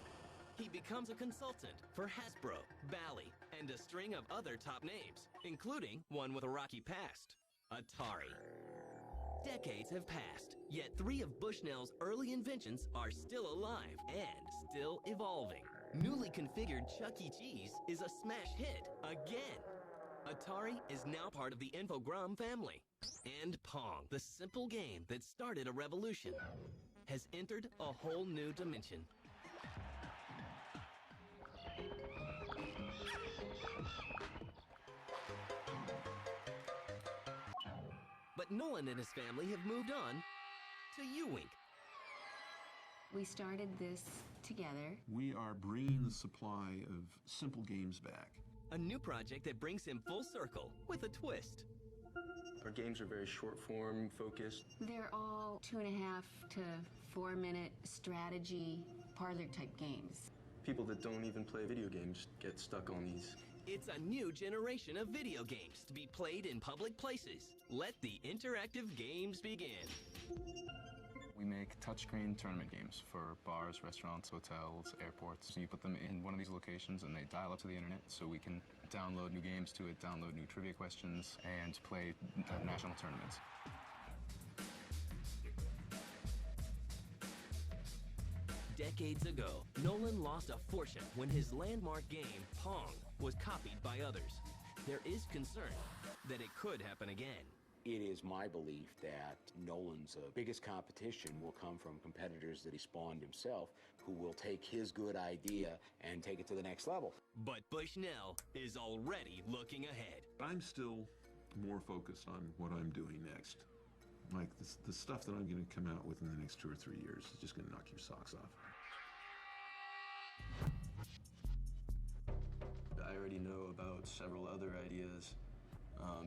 F: He becomes a consultant for Hasbro, Bally, and a string of other top names, including one with a rocky past, Atari. Decades have passed, yet 3 of Bushnell's early inventions are still alive and still evolving. Newly configured Chuck E. Cheese is a smash hit again. Atari is now part of the Infogrames family. And Pong, the simple game that started a revolution, has entered a whole new dimension. But Nolan and his family have moved on to Ewink.
I: We started this together.
G: We are bringing the supply of simple games back.
F: A new project that brings him full circle with a twist.
O: Our games are very short form focused.
I: They're all 2.5 to 4 minute strategy parlor type games.
O: People that don't even play video games get stuck on these.
F: It's a new generation of video games to be played in public places. Let the interactive games begin.
J: We make touchscreen tournament games for bars, restaurants, hotels, airports. So you put them in one of these locations and they dial up to the internet so we can download new games to it, download new trivia questions, and play national tournaments.
F: Decades ago, Nolan lost a fortune when his landmark game, Pong, was copied by others. There is concern that it could happen again.
K: It is my belief that Nolan's biggest competition will come from competitors that he spawned himself, who will take his good idea and take it to the next level.
F: But Bushnell is already looking ahead.
G: I'm still more focused on what I'm doing next. Like the stuff that I'm going to come out with in the next 2 or 3 years is just going to knock your socks off.
O: I already know about several other ideas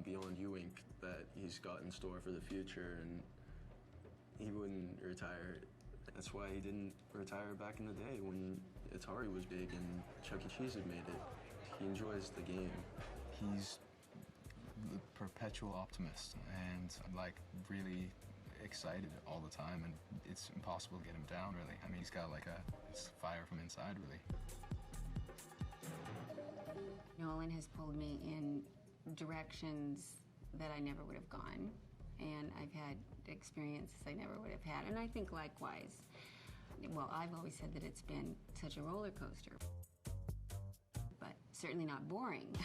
O: beyond Ewink that he's got in store for the future, and he wouldn't retire. That's why he didn't retire back in the day when Atari was big and Chuck E. Cheese had made it. He enjoys the game.
J: He's the perpetual optimist and like really excited all the time, and it's impossible to get him down really. I mean, he's got like it's fire from inside really.
I: Nolan has pulled me in directions that I never would have gone, and I've had experiences I never would have had, and I think likewise. Well, I've always said that it's been such a roller coaster, but certainly not boring.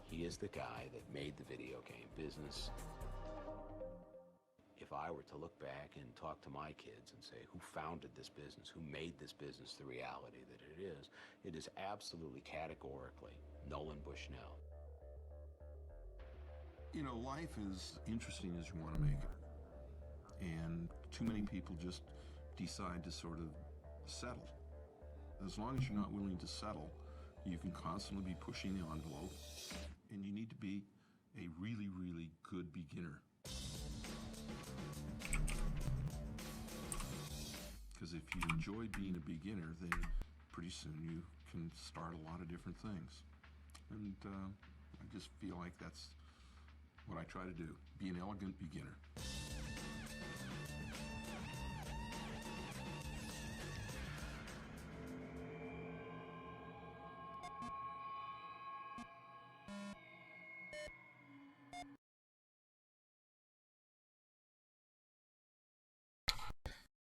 K: He is the guy that made the video game business. If I were to look back and talk to my kids and say, who founded this business, who made this business the reality that it is absolutely categorically Nolan Bushnell.
G: You know, life is interesting as you want to make it. And too many people just decide to sort of settle. As long as you're not willing to settle, you can constantly be pushing the envelope, and you need to be a really, really good beginner. Because if you enjoy being a beginner, then pretty soon you can start a lot of different things. And I just feel like that's what I try to do, be an elegant beginner.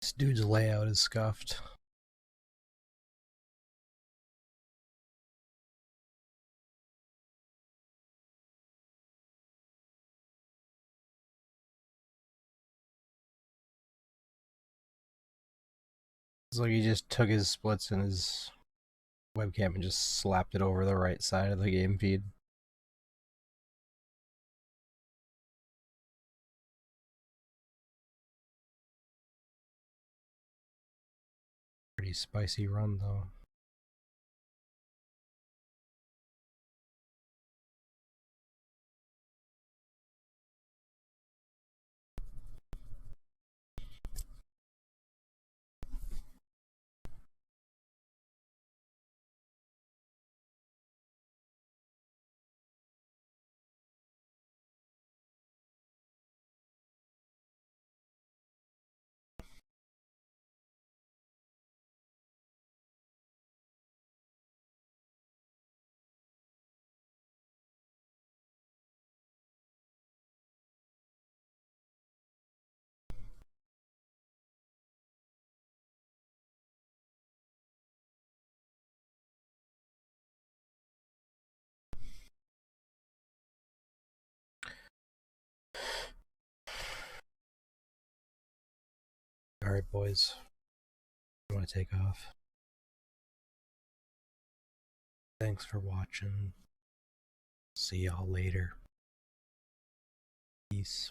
A: This dude's layout is scuffed. It's like he just took his splits and his webcam and just slapped it over the right side of the game feed. Pretty spicy run though. Alright, boys. I want to take off. Thanks for watching. See y'all later. Peace.